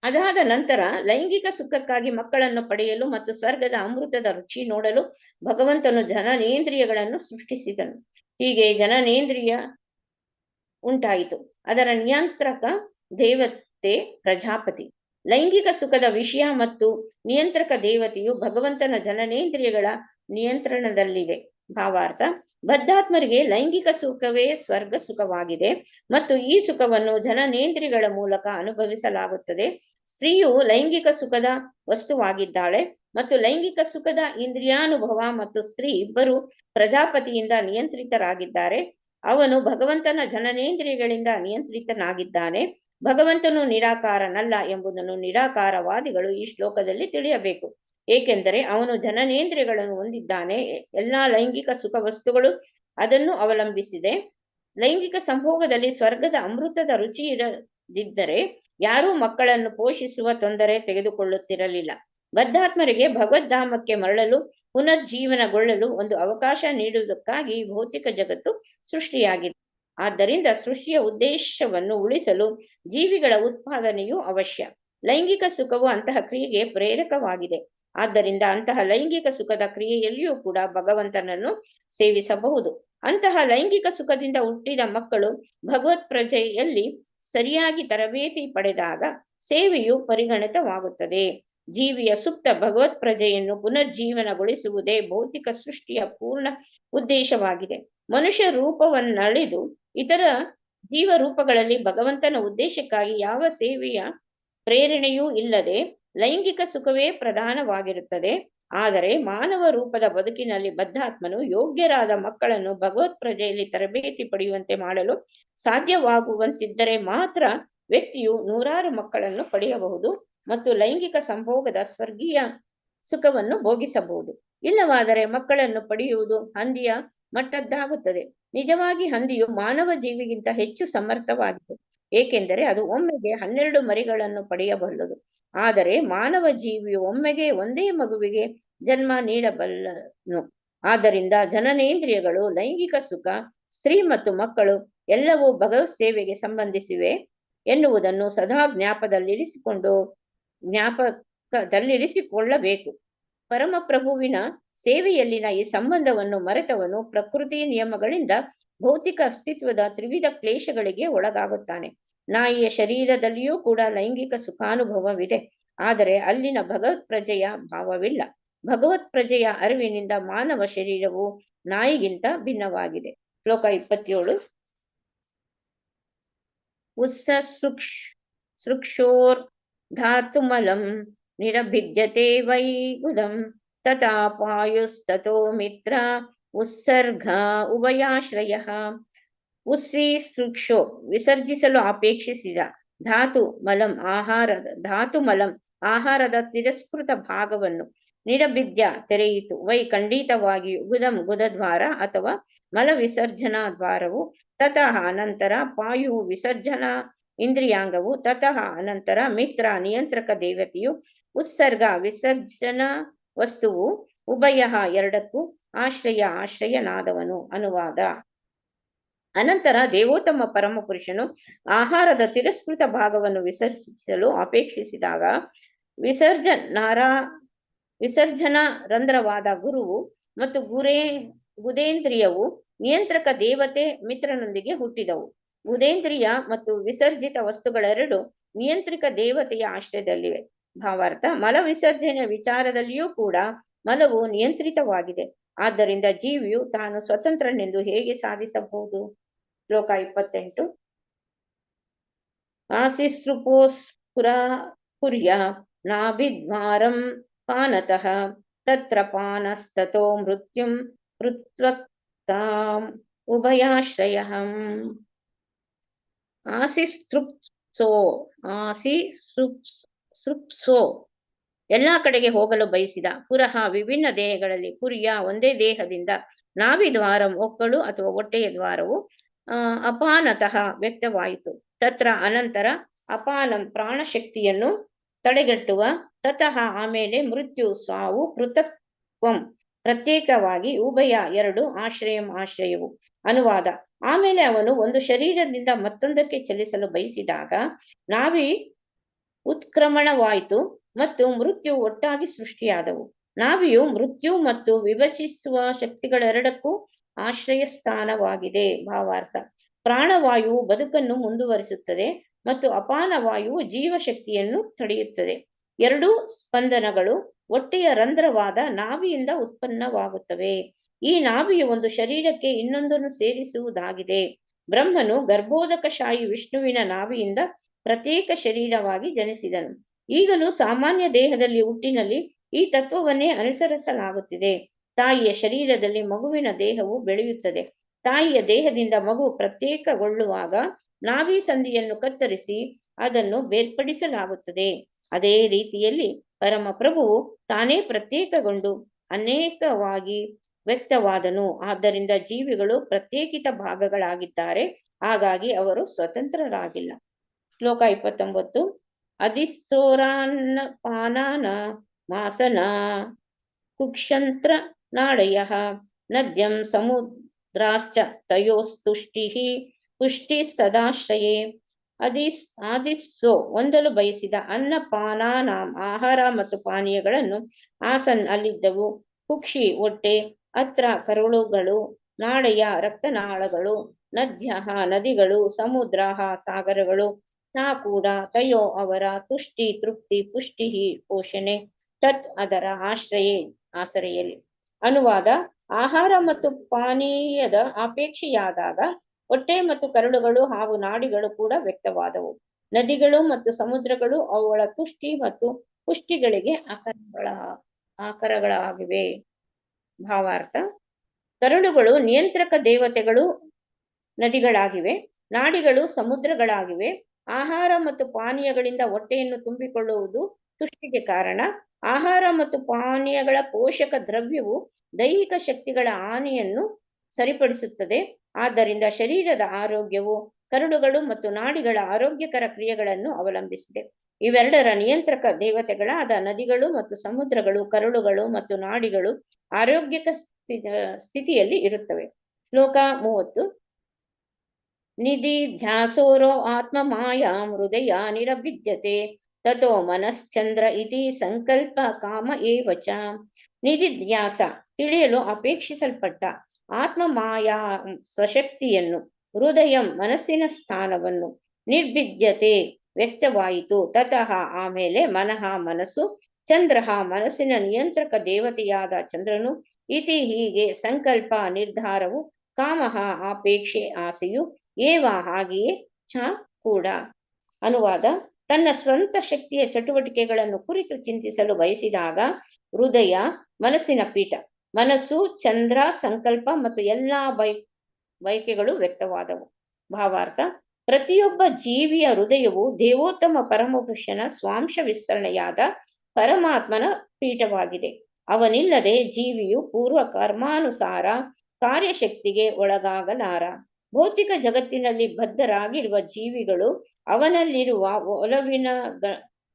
ಅದಾದ ನಂತರ ಲೈಂಗಿಕ ಸುಖಕ್ಕಾಗಿ ಮಕ್ಕಳನ್ನು ಪಡೆಯಲು ಮತ್ತು ಸ್ವರ್ಗದ ಅಮೃತದ ರುಚಿ ನೋಡಲು ಭಗವಂತನು ಜನನೇಂದ್ರಿಯಗಳನ್ನು ಸೃಷ್ಟಿಸಿದನು. ಹೀಗೆ ಜನನೇಂದ್ರಿಯ ಉಂಟಾಯಿತು. ಅದರ ನಿಯಂತ್ರಕ ದೇವತೆ ಪ್ರಜಾಪತಿ. ಲೈಂಗಿಕ ಸುಖದ ವಿಷಯ ಮತ್ತು ನಿಯಂತ್ರಕ ದೇವತೆಯು ಭಗವಂತನ ಜನನೇಂದ್ರಿಯಗಳ ನಿಯಂತ್ರಣದಲ್ಲಿವೆ. ಭಾವಾರ್ಥ: ಬದ್ಧಾತ್ಮರಿಗೆ ಲೈಂಗಿಕ ಸುಖವೇ ಸ್ವರ್ಗ ಸುಖವಾಗಿದೆ ಮತ್ತು ಈ ಸುಖವನ್ನು ಜನನೇಂದ್ರಿಯಗಳ ಮೂಲಕ ಅನುಭವಿಸಲಾಗುತ್ತದೆ. ಸ್ತ್ರೀಯು ಲೈಂಗಿಕ ಸುಖದ ವಸ್ತುವಾಗಿದ್ದಾಳೆ ಮತ್ತು ಲೈಂಗಿಕ ಸುಖದ ಇಂದ್ರಿಯಾನುಭವ ಮತ್ತು ಸ್ತ್ರೀ ಇಬ್ಬರು ಪ್ರಜಾಪತಿಯಿಂದ ನಿಯಂತ್ರಿತರಾಗಿದ್ದಾರೆ. ಅವನು ಭಗವಂತನ ಜನನೇಂದ್ರಿಯಗಳಿಂದ ನಿಯಂತ್ರಿತನಾಗಿದ್ದಾನೆ. ಭಗವಂತನು ನಿರಾಕಾರನಲ್ಲ ಎಂಬುದನ್ನು ನಿರಾಕಾರವಾದಿಗಳು ಈ ಶ್ಲೋಕದಲ್ಲಿ ತಿಳಿಯಬೇಕು, ಏಕೆಂದರೆ ಅವನು ಜನನೇಂದ್ರಿಯಗಳನ್ನು ಹೊಂದಿದ್ದಾನೆ. ಎಲ್ಲಾ ಲೈಂಗಿಕ ಸುಖ ವಸ್ತುಗಳು ಅದನ್ನು ಅವಲಂಬಿಸಿದೆ. ಲೈಂಗಿಕ ಸಂಭೋಗದಲ್ಲಿ ಸ್ವರ್ಗದ ಅಮೃತದ ರುಚಿ ಇರದಿದ್ದರೆ ಯಾರೂ ಮಕ್ಕಳನ್ನು ಪೋಷಿಸುವ ತೊಂದರೆ ತೆಗೆದುಕೊಳ್ಳುತ್ತಿರಲಿಲ್ಲ. ಬದ್ಧಾತ್ಮರಿಗೆ ಭಗವದ್ಧಾಮಕ್ಕೆ ಮರಳಲು ಪುನರ್ಜೀವನಗೊಳ್ಳಲು ಒಂದು ಅವಕಾಶ ನೀಡುವುದಕ್ಕಾಗಿ ಭೌತಿಕ ಜಗತ್ತು ಸೃಷ್ಟಿಯಾಗಿದೆ. ಆದ್ದರಿಂದ ಸೃಷ್ಟಿಯ ಉದ್ದೇಶವನ್ನು ಉಳಿಸಲು ಜೀವಿಗಳ ಉತ್ಪಾದನೆಯು ಅವಶ್ಯ. ಲೈಂಗಿಕ ಸುಖವು ಅಂತಹ ಕ್ರಿಯೆಗೆ ಪ್ರೇರಕವಾಗಿದೆ. ಆದ್ದರಿಂದ ಅಂತಹ ಲೈಂಗಿಕ ಸುಖದ ಕ್ರಿಯೆಯಲ್ಲಿಯೂ ಕೂಡ ಭಗವಂತನನ್ನು ಸೇವಿಸಬಹುದು. ಅಂತಹ ಲೈಂಗಿಕ ಸುಖದಿಂದ ಹುಟ್ಟಿದ ಮಕ್ಕಳು ಭಗವತ್ ಪ್ರಜೆಯಲ್ಲಿ ಸರಿಯಾಗಿ ತರಬೇತಿ ಪಡೆದಾಗ ಸೇವೆಯು ಪರಿಗಣಿತವಾಗುತ್ತದೆ. ಜೀವಿಯ ಸುಪ್ತ ಭಗವತ್ ಪ್ರಜೆಯನ್ನು ಪುನರ್ಜೀವನಗೊಳಿಸುವುದೇ ಭೌತಿಕ ಸೃಷ್ಟಿಯ ಪೂರ್ಣ ಉದ್ದೇಶವಾಗಿದೆ. ಮನುಷ್ಯ ರೂಪವನ್ನಳಿದು ಇತರ ಜೀವ ರೂಪಗಳಲ್ಲಿ ಭಗವಂತನ ಉದ್ದೇಶಕ್ಕಾಗಿ ಯಾವ ಸೇವೆಯ ಪ್ರೇರಣೆಯೂ ಇಲ್ಲದೆ ಲೈಂಗಿಕ ಸುಖವೇ ಪ್ರಧಾನವಾಗಿರುತ್ತದೆ. ಆದರೆ ಮಾನವ ರೂಪದ ಬದುಕಿನಲ್ಲಿ ಬದ್ಧಾತ್ಮನು ಯೋಗ್ಯರಾದ ಮಕ್ಕಳನ್ನು ಭಗವತ್ ಪ್ರಜೆಯಲ್ಲಿ ತರಬೇತಿ ಪಡೆಯುವಂತೆ ಮಾಡಲು ಸಾಧ್ಯವಾಗುವಂತಿದ್ದರೆ ಮಾತ್ರ ವ್ಯಕ್ತಿಯು ನೂರಾರು ಮಕ್ಕಳನ್ನು ಪಡೆಯಬಹುದು ಮತ್ತು ಲೈಂಗಿಕ ಸಂಭೋಗದ ಸ್ವರ್ಗೀಯ ಸುಖವನ್ನು ಭೋಗಿಸಬಹುದು. ಇಲ್ಲವಾದರೆ ಮಕ್ಕಳನ್ನು ಪಡೆಯುವುದು ಹಂದಿಯ ಮಟ್ಟದ್ದಾಗುತ್ತದೆ. ನಿಜವಾಗಿ ಹಂದಿಯು ಮಾನವ ಜೀವಿಗಿಂತ ಹೆಚ್ಚು ಸಮರ್ಥವಾಗಿದೆ, ಏಕೆಂದರೆ ಅದು ಒಮ್ಮೆಗೆ 12 ಮರಿಗಳನ್ನು ಪಡೆಯಬಲ್ಲದು. ಆದರೆ ಮಾನವ ಜೀವಿಯು ಒಮ್ಮೆಗೆ ಒಂದೇ ಮಗುವಿಗೆ ಜನ್ಮ ನೀಡಬಲ್ಲನು. ಆದ್ದರಿಂದ ಜನನೇಂದ್ರಿಯಗಳು, ಲೈಂಗಿಕ ಸುಖ, ಸ್ತ್ರೀ ಮತ್ತು ಮಕ್ಕಳು ಎಲ್ಲವೂ ಭಗವತ್ ಸೇವೆಗೆ ಸಂಬಂಧಿಸಿವೆ ಎನ್ನುವುದನ್ನು ಸದಾ ದಲ್ಲಿರಿಸಿಕೊಳ್ಳಬೇಕು. ಪರಮಪ್ರಭುವಿನ ಸೇವೆಯಲ್ಲಿನ ಈ ಸಂಬಂಧವನ್ನು ಮರೆತವನು ಪ್ರಕೃತಿ ನಿಯಮಗಳಿಂದ ಭೌತಿಕ ಅಸ್ತಿತ್ವದ ತ್ರಿವಿಧ ಕ್ಲೇಶಗಳಿಗೆ ಒಳಗಾಗುತ್ತಾನೆ. ನಾಯಿಯ ಶರೀರದಲ್ಲಿಯೂ ಕೂಡ ಲೈಂಗಿಕ ಸುಖಾನುಭವವಿದೆ, ಆದರೆ ಅಲ್ಲಿನ ಭಗವತ್ ಪ್ರಜೆಯ ಭಾವವಿಲ್ಲ. ಭಗವತ್ ಪ್ರಜೆಯ ಅರಿವಿನಿಂದ ಮಾನವ ಶರೀರವು ನಾಯಿಗಿಂತ ಭಿನ್ನವಾಗಿದೆ. ಶ್ಲೋಕ 27. ಸೃಕ್ಷೋರ್ ಧಾತುಮಲಂ ನಿರಭಿದ್ಯತೆ ವೈ ಗುದಂ ತಥಾ ಪಾಯುಸ್ತತೋ ಮಿತ್ರ ಉತ್ಸರ್ಗ ಉಭಯಾಶ್ರಯ. ಸೃಕ್ಷೋ ವಿಸರ್ಜಿಸಲು ಅಪೇಕ್ಷಿಸಿದ ಧಾತು ಮಲಂ ಆಹಾರದ ತಿರಸ್ಕೃತ ಭಾಗವನ್ನು ನಿರಭಿದ್ಯ ತೆರೆಯಿತು. ವೈ ಖಂಡಿತವಾಗಿ ಗುದಂ ಗುದದ್ವಾರ ಅಥವಾ ಮಲ ವಿಸರ್ಜನಾ ದ್ವಾರವು, ತತಃ ಅನಂತರ ಪಾಯು ವಿಸರ್ಜನಾ ಇಂದ್ರಿಯಾಂಗವು, ತತಃ ಅನಂತರ ಮಿತ್ರ ನಿಯಂತ್ರಕ ದೇವತೆಯು, ಉತ್ಸರ್ಗ ವಿಸರ್ಜನಾ ವಸ್ತುವು, ಉಭಯ ಎರಡಕ್ಕೂ ಆಶ್ರಯನಾದವನು. ಅನುವಾದ. ಅನಂತರ ದೇವೋತ್ತಮ ಪರಮಪುರುಷನು ಆಹಾರದ ತಿರಸ್ಕೃತ ಭಾಗವನ್ನು ವಿಸರ್ಜಿಸಲು ಅಪೇಕ್ಷಿಸಿದಾಗ ವಿಸರ್ಜನಾ ರಂಧ್ರವಾದ ಗುರುವು ಮತ್ತು ಗುದೇಂದ್ರಿಯವು ನಿಯಂತ್ರಕ ದೇವತೆ ಮಿತ್ರನೊಂದಿಗೆ ಹುಟ್ಟಿದವು. ಗುದೇಂದ್ರಿಯ ಮತ್ತು ವಿಸರ್ಜಿತ ವಸ್ತುಗಳೆರಡು ನಿಯಂತ್ರಿಕ ದೇವತೆಯ ಆಶ್ರಯದಲ್ಲಿವೆ. ಭಾವಾರ್ಥ: ಮಲ ವಿಸರ್ಜನೆಯ ವಿಚಾರದಲ್ಲಿಯೂ ಕೂಡ ಮಲವು ನಿಯಂತ್ರಿತವಾಗಿದೆ. ಆದ್ದರಿಂದ ಜೀವಿಯು ತಾನು ಸ್ವತಂತ್ರನೆಂದು ಹೇಗೆ ಸಾಧಿಸಬಹುದು? ಶ್ಲೋಕ 28. ಆಸಿಸ್ರುಪೋಸ್ ಪುರ್ಯ ನಾಭಿದ್ವಾರಂ ಪಾನತಃ ತತ್ರ ಪಾನಸ್ತತೋ ಮೃತ್ಯುಂ ಪೃಥ್ವಕ್ತಾಂ ಉಭಯಾಶ್ರಯಃ. ಆಸಿಸ್ರುಪ್ಸೋ ಎಲ್ಲಾ ಕಡೆಗೆ ಹೋಗಲು ಬಯಸಿದ. ಪುರಃ ವಿಭಿನ್ನ ದೇಹಗಳಲ್ಲಿ. ಪುರ್ಯ ಒಂದೇ ದೇಹದಿಂದ. ನಾಭಿದ್ವಾರಂ ಒಕ್ಕಳು ಅಥವಾ ಹೊಟ್ಟೆಯ ದ್ವಾರವು. ಅಪಾನತಃ ವ್ಯಕ್ತವಾಯಿತು. ತತ್ರ ಅನಂತರ. ಅಪಾನಂ ಪ್ರಾಣಶಕ್ತಿಯನ್ನು ತಡೆಗಟ್ಟುವ. ತತಃ ಆಮೇಲೆ. ಮೃತ್ಯು ಸಾವು. ಪೃಥಕ್ತ್ವಂ ಪ್ರತ್ಯೇಕವಾಗಿ. ಉಭಯ ಎರಡು. ಆಶ್ರಯವು. ಅನುವಾದ. ಆಮೇಲೆ ಅವನು ಒಂದು ಶರೀರದಿಂದ ಮತ್ತೊಂದಕ್ಕೆ ಚಲಿಸಲು ಬಯಸಿದಾಗ ನಾಭಿ ಉತ್ಕ್ರಮಣವಾಯಿತು ಮತ್ತು ಮೃತ್ಯು ಒಟ್ಟಾಗಿ ಸೃಷ್ಟಿಯಾದವು. ನಾಭಿಯು ಮೃತ್ಯು ಮತ್ತು ವಿಭಜಿಸುವ ಶಕ್ತಿಗಳೆರಡಕ್ಕೂ ಆಶ್ರಯ ಸ್ಥಾನವಾಗಿದೆ. ಭಾವಾರ್ಥ: ಪ್ರಾಣವಾಯುವು ಬದುಕನ್ನು ಮುಂದುವರಿಸುತ್ತದೆ ಮತ್ತು ಅಪಾನವಾಯುವು ಜೀವಶಕ್ತಿಯನ್ನು ತಡೆಯುತ್ತದೆ. ಎರಡೂ ಸ್ಪಂದನಗಳು ಹೊಟ್ಟೆಯ ರಂಧ್ರವಾದ ನಾಭಿಯಿಂದ ಉತ್ಪನ್ನವಾಗುತ್ತವೆ. ಈ ನಾಭಿಯು ಒಂದು ಶರೀರಕ್ಕೆ ಇನ್ನೊಂದನ್ನು ಸೇರಿಸುವುದಾಗಿದೆ. ಬ್ರಹ್ಮನು ಗರ್ಭೋದಕಶಾಹಿ ವಿಷ್ಣುವಿನ ನಾಭಿಯಿಂದ ಪ್ರತ್ಯೇಕ ಶರೀರವಾಗಿ ಜನಿಸಿದನು. ಈಗಲೂ ಸಾಮಾನ್ಯ ದೇಹದಲ್ಲಿ ಹುಟ್ಟಿನಲ್ಲಿ ಈ ತತ್ವವನ್ನೇ ಅನುಸರಿಸಲಾಗುತ್ತಿದೆ. ತಾಯಿಯ ಶರೀರದಲ್ಲಿ ಮಗುವಿನ ದೇಹವು ಬೆಳೆಯುತ್ತದೆ. ತಾಯಿಯ ದೇಹದಿಂದ ಮಗು ಪ್ರತ್ಯೇಕಗೊಳ್ಳುವಾಗ ನಾಭಿ ಸಂಧಿಯನ್ನು ಕತ್ತರಿಸಿ ಅದನ್ನು ಬೇರ್ಪಡಿಸಲಾಗುತ್ತದೆ. ಅದೇ ರೀತಿಯಲ್ಲಿ ಪರಮಪ್ರಭುವು ತಾನೇ ಪ್ರತ್ಯೇಕಗೊಂಡು ಅನೇಕವಾಗಿ ವ್ಯಕ್ತವಾದನು. ಆದ್ದರಿಂದ ಜೀವಿಗಳು ಪ್ರತ್ಯೇಕಿತ ಭಾಗಗಳಾಗಿದ್ದಾರೆ. ಹಾಗಾಗಿ ಅವರು ಸ್ವತಂತ್ರರಾಗಿಲ್ಲ. ಶ್ಲೋಕ 29. ಅಧಿಸೋರಾನ್ನ ಪಾನಾನ ಮಾಸನ ಕುಕ್ಷಂತ್ರ ನಾಡಯಃ ನದ್ಯಂ ಸಮುದ್ರಾಶ್ಚ ತಯೋಸ್ತುಷ್ಟಿಃ ಪುಷ್ಟಿಸ್ತದಾಶ್ರಯೇ. ಆದಿಸ್ಸೋ ಹೊಂದಲು ಬಯಸಿದ. ಅನ್ನ ಪಾನಾನ ಆಹಾರ ಮತ್ತು ಪಾನೀಯಗಳನ್ನು. ಆಸನ್ ಅಲ್ಲಿದ್ದವು. ಕುಕ್ಷಿ ಹೊಟ್ಟೆ. ಅತ್ರ ಕರುಳುಗಳು. ನಾಡಯ ರಕ್ತನಾಳಗಳು. ನದ್ಯ ನದಿಗಳು. ಸಮುದ್ರ ಸಾಗರಗಳು. ತಾ ಕೂಡ. ತಯೋ ಅವರ. ತುಷ್ಟಿ ತೃಪ್ತಿ. ಪುಷ್ಟಿ ಪೋಷಣೆ. ತತ್ ಅದರ. ಆಶ್ರಯಲ್ಲಿ. ಅನುವಾದ. ಆಹಾರ ಮತ್ತು ಪಾನೀಯದ ಅಪೇಕ್ಷೆಯಾದಾಗ ಹೊಟ್ಟೆ ಮತ್ತು ಕರುಳುಗಳು ಹಾಗೂ ನಾಡಿಗಳು ಕೂಡ ವ್ಯಕ್ತವಾದವು. ನದಿಗಳು ಮತ್ತು ಸಮುದ್ರಗಳು ಅವುಗಳ ತುಷ್ಟಿ ಮತ್ತು ಪುಷ್ಟಿಗಳಿಗೆ ಆಕರಗಳಾಗಿವೆ. ಭಾವಾರ್ಥ: ಕರುಳುಗಳು ನಿಯಂತ್ರಕ ದೇವತೆಗಳು ನದಿಗಳಾಗಿವೆ. ನಾಡಿಗಳು ಸಮುದ್ರಗಳಾಗಿವೆ. ಆಹಾರ ಮತ್ತು ಪಾನೀಯಗಳಿಂದ ಹೊಟ್ಟೆಯನ್ನು ತುಂಬಿಕೊಳ್ಳುವುದು ತುಷ್ಟಿಗೆ ಕಾರಣ. ಆಹಾರ ಮತ್ತು ಪಾನೀಯಗಳ ಪೋಷಕ ದ್ರವ್ಯವು ದೈಹಿಕ ಶಕ್ತಿಗಳ ಹಾನಿಯನ್ನು ಸರಿಪಡಿಸುತ್ತದೆ. ಆದ್ದರಿಂದ ಶರೀರದ ಆರೋಗ್ಯವು ಕರುಳುಗಳು ಮತ್ತು ನಾಡಿಗಳ ಆರೋಗ್ಯಕರ ಕ್ರಿಯೆಗಳನ್ನು ಅವಲಂಬಿಸಿದೆ. ಇವೆರಡರ ನಿಯಂತ್ರಕ ದೇವತೆಗಳಾದ ನದಿಗಳು ಮತ್ತು ಸಮುದ್ರಗಳು, ಕರುಳುಗಳು ಮತ್ತು ನಾಡಿಗಳು ಆರೋಗ್ಯಕ ಸ್ಥಿತಿಯಲ್ಲಿ ಇರುತ್ತವೆ. ಶ್ಲೋಕ 30. ನಿಧಿ ಧ್ಯಾಸೋರೋ ಆತ್ಮ ಮಾಯಾ ಹೃದಯ ನಿರಭಿದ್ಯತೆ ತಥೋ ಮನಶ್ಚಂದ್ರ ಇತಿ ಸಂಕಲ್ಪ ಕಾಮ ಏವ ಚ. ನಿಧಿಧ್ಯಾಸ ತಿಳಿಯಲು ಅಪೇಕ್ಷಿಸಲ್ಪಟ್ಟ ಆತ್ಮ ಮಾಯಾ ಸ್ವಶಕ್ತಿಯನ್ನು, ಹೃದಯಂ ಮನಸ್ಸಿನ ಸ್ಥಾನವನ್ನು, ನಿರ್ಭಿದ್ಯತೆ ವ್ಯಕ್ತವಾಯಿತು. ತತಃ ಆಮೇಲೆ ಮನಃ ಮನಸ್ಸು, ಚಂದ್ರ ಮನಸ್ಸಿನ ನಿಯಂತ್ರಕ ದೇವತೆಯಾದ ಚಂದ್ರನು, ಇತಿ ಹೀಗೆ, ಸಂಕಲ್ಪ ನಿರ್ಧಾರವು, ಕಾಮಃ ಆಪೇಕ್ಷೆ ಆಸೆಯು, ಏವ ಹಾಗೆಯೇ, ಚ ಕೂಡ. ಅನುವಾದ: ತನ್ನ ಸ್ವಂತ ಶಕ್ತಿಯ ಚಟುವಟಿಕೆಗಳನ್ನು ಕುರಿತು ಚಿಂತಿಸಲು ಬಯಸಿದಾಗ ಹೃದಯ ಮನಸ್ಸಿನ ಪೀಠ, ಮನಸ್ಸು ಚಂದ್ರ ಸಂಕಲ್ಪ ಮತ್ತು ಎಲ್ಲಾ ಬಯಕೆಗಳು ವ್ಯಕ್ತವಾದವು. ಭಾವಾರ್ಥ: ಪ್ರತಿಯೊಬ್ಬ ಜೀವಿಯ ಹೃದಯವು ದೇವೋತ್ತಮ ಪರಮಪುರುಷನ ಸ್ವಾಂಶ ವಿಸ್ತರಣೆಯಾದ ಪರಮಾತ್ಮನ ಪೀಠವಾಗಿದೆ. ಅವನಿಲ್ಲದೆ ಜೀವಿಯು ಪೂರ್ವ ಕರ್ಮಾನುಸಾರ ಕಾರ್ಯಶಕ್ತಿಗೆ ಒಳಗಾಗಲಾರ. ಭೌತಿಕ ಜಗತ್ತಿನಲ್ಲಿ ಬದ್ಧರಾಗಿರುವ ಜೀವಿಗಳು ಅವನಲ್ಲಿರುವ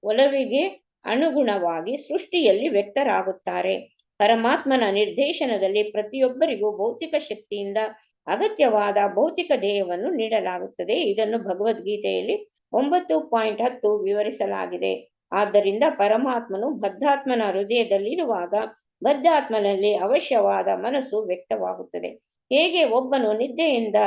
ಒಲವಿಗೆ ಅನುಗುಣವಾಗಿ ಸೃಷ್ಟಿಯಲ್ಲಿ ವ್ಯಕ್ತರಾಗುತ್ತಾರೆ. ಪರಮಾತ್ಮನ ನಿರ್ದೇಶನದಲ್ಲಿ ಪ್ರತಿಯೊಬ್ಬರಿಗೂ ಭೌತಿಕ ಶಕ್ತಿಯಿಂದ ಅಗತ್ಯವಾದ ಭೌತಿಕ ದೇಹವನ್ನು ನೀಡಲಾಗುತ್ತದೆ. ಇದನ್ನು ಭಗವದ್ಗೀತೆಯಲ್ಲಿ 9.10 ವಿವರಿಸಲಾಗಿದೆ. ಆದ್ದರಿಂದ ಪರಮಾತ್ಮನು ಬದ್ಧಾತ್ಮನ ಹೃದಯದಲ್ಲಿರುವಾಗ ಬದ್ಧಾತ್ಮನಲ್ಲಿ ಅವಶ್ಯವಾದ ಮನಸ್ಸು ವ್ಯಕ್ತವಾಗುತ್ತದೆ. ಹೇಗೆ ಒಬ್ಬನು ನಿದ್ದೆಯಿಂದ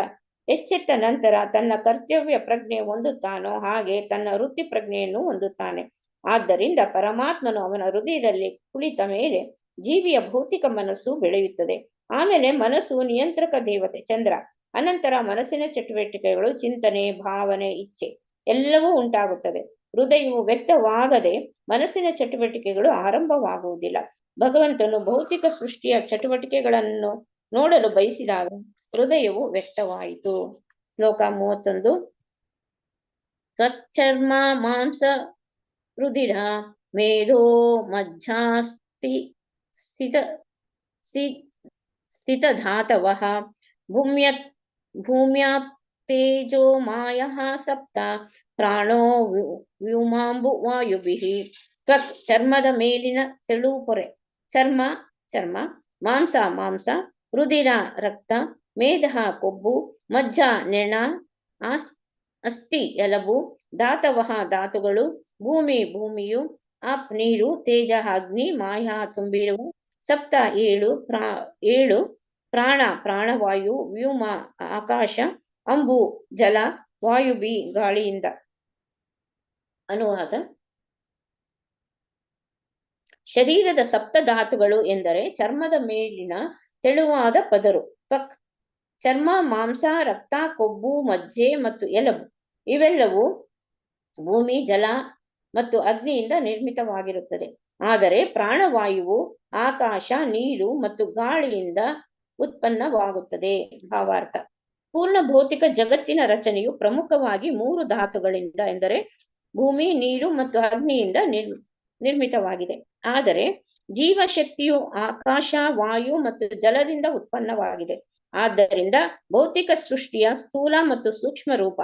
ಎಚ್ಚೆತ್ತ ನಂತರ ತನ್ನ ಕರ್ತವ್ಯ ಪ್ರಜ್ಞೆ ಹೊಂದುತ್ತಾನೋ ಹಾಗೆ ತನ್ನ ವೃತ್ತಿ ಪ್ರಜ್ಞೆಯನ್ನು ಹೊಂದುತ್ತಾನೆ. ಆದ್ದರಿಂದ ಪರಮಾತ್ಮನು ಅವನ ಹೃದಯದಲ್ಲಿ ಕುಳಿತ ಮೇಲೆ ಜೀವಿಯ ಭೌತಿಕ ಮನಸ್ಸು ಬೆಳೆಯುತ್ತದೆ. ಆಮೇಲೆ ಮನಸ್ಸು ನಿಯಂತ್ರಕ ದೇವತೆ ಚಂದ್ರ, ಅನಂತರ ಮನಸ್ಸಿನ ಚಟುವಟಿಕೆಗಳು, ಚಿಂತನೆ, ಭಾವನೆ, ಇಚ್ಛೆ ಎಲ್ಲವೂ ಉಂಟಾಗುತ್ತದೆ. ಹೃದಯವು ವ್ಯಕ್ತವಾಗದೆ ಮನಸ್ಸಿನ ಚಟುವಟಿಕೆಗಳು ಆರಂಭವಾಗುವುದಿಲ್ಲ. ಭಗವಂತನು ಭೌತಿಕ ಸೃಷ್ಟಿಯ ಚಟುವಟಿಕೆಗಳನ್ನು ನೋಡಲು ಬಯಸಿದಾಗ ಹೃದಯವು ವ್ಯಕ್ತವಾಯಿತು. ಶ್ಲೋಕ 31. ತ್ವಚ್ಚರ್ಮ ಮಾಂಸ ರುಧಿರ ಮೇಧೋ ಮಜ್ಜಾಸ್ತಿ ಸ್ಥಿತಧಾತವಃ ಭೂಮ್ಯಾಪ್ತೇಜೋ ಮಾಯಃ ಸಪ್ತ ಪ್ರಾಣೋ ವ್ಯೋಮಾಂಬು ವಾಯುಭಿಃ. ತ್ವಕ್ ಚರ್ಮದ ಮೇಲಿನ ತೆಳು ಪೊರೆ, ಚರ್ಮ, ಮಾಂಸ ರುಧಿರ ರಕ್ತ, ಮೇಧ ಕೊಬ್ಬು, ಮಜ್ಜ ನೆಣ, ಅಸ್ಥಿ ಎಲಬು, ಧಾತವಃ ಧಾತುಗಳು, ಭೂಮಿಯು, ಅಪ್ ನೀರು, ತೇಜ ಅಗ್ನಿ, ಮಾಯ ತುಂಬಿರುವ, ಸಪ್ತ ಏಳು, ಪ್ರಾಣವಾಯು, ವ್ಯೋಮ ಆಕಾಶ, ಅಂಬು ಜಲ, ವಾಯುಬಿ ಗಾಳಿಯಿಂದ. ಅನುವಾದ: ಶರೀರದ ಸಪ್ತ ಧಾತುಗಳು ಎಂದರೆ ಚರ್ಮದ ಮೇಲಿನ ತೆಳುವಾದ ಪದರು, ತ್ವಕ್, ಚರ್ಮ, ಮಾಂಸ, ರಕ್ತ, ಕೊಬ್ಬು, ಮಜ್ಜೆ ಮತ್ತು ಎಲಬು. ಇವೆಲ್ಲವೂ ಭೂಮಿ, ಜಲ ಮತ್ತು ಅಗ್ನಿಯಿಂದ ನಿರ್ಮಿತವಾಗಿರುತ್ತದೆ. ಆದರೆ ಪ್ರಾಣವಾಯುವು ಆಕಾಶ, ನೀರು ಮತ್ತು ಗಾಳಿಯಿಂದ ಉತ್ಪನ್ನವಾಗುತ್ತದೆ. ಭಾವಾರ್ಥ: ಪೂರ್ಣ ಭೌತಿಕ ಜಗತ್ತಿನ ರಚನೆಯು ಪ್ರಮುಖವಾಗಿ 3 ಧಾತುಗಳಿಂದ ಎಂದರೆ ಭೂಮಿ, ನೀರು ಮತ್ತು ಅಗ್ನಿಯಿಂದ ನಿರ್ಮಿತವಾಗಿದೆ. ಆದರೆ ಜೀವಶಕ್ತಿಯು ಆಕಾಶ, ವಾಯು ಮತ್ತು ಜಲದಿಂದ ಉತ್ಪನ್ನವಾಗಿದೆ. ಆದ್ದರಿಂದ ಭೌತಿಕ ಸೃಷ್ಟಿಯ ಸ್ಥೂಲ ಮತ್ತು ಸೂಕ್ಷ್ಮ ರೂಪ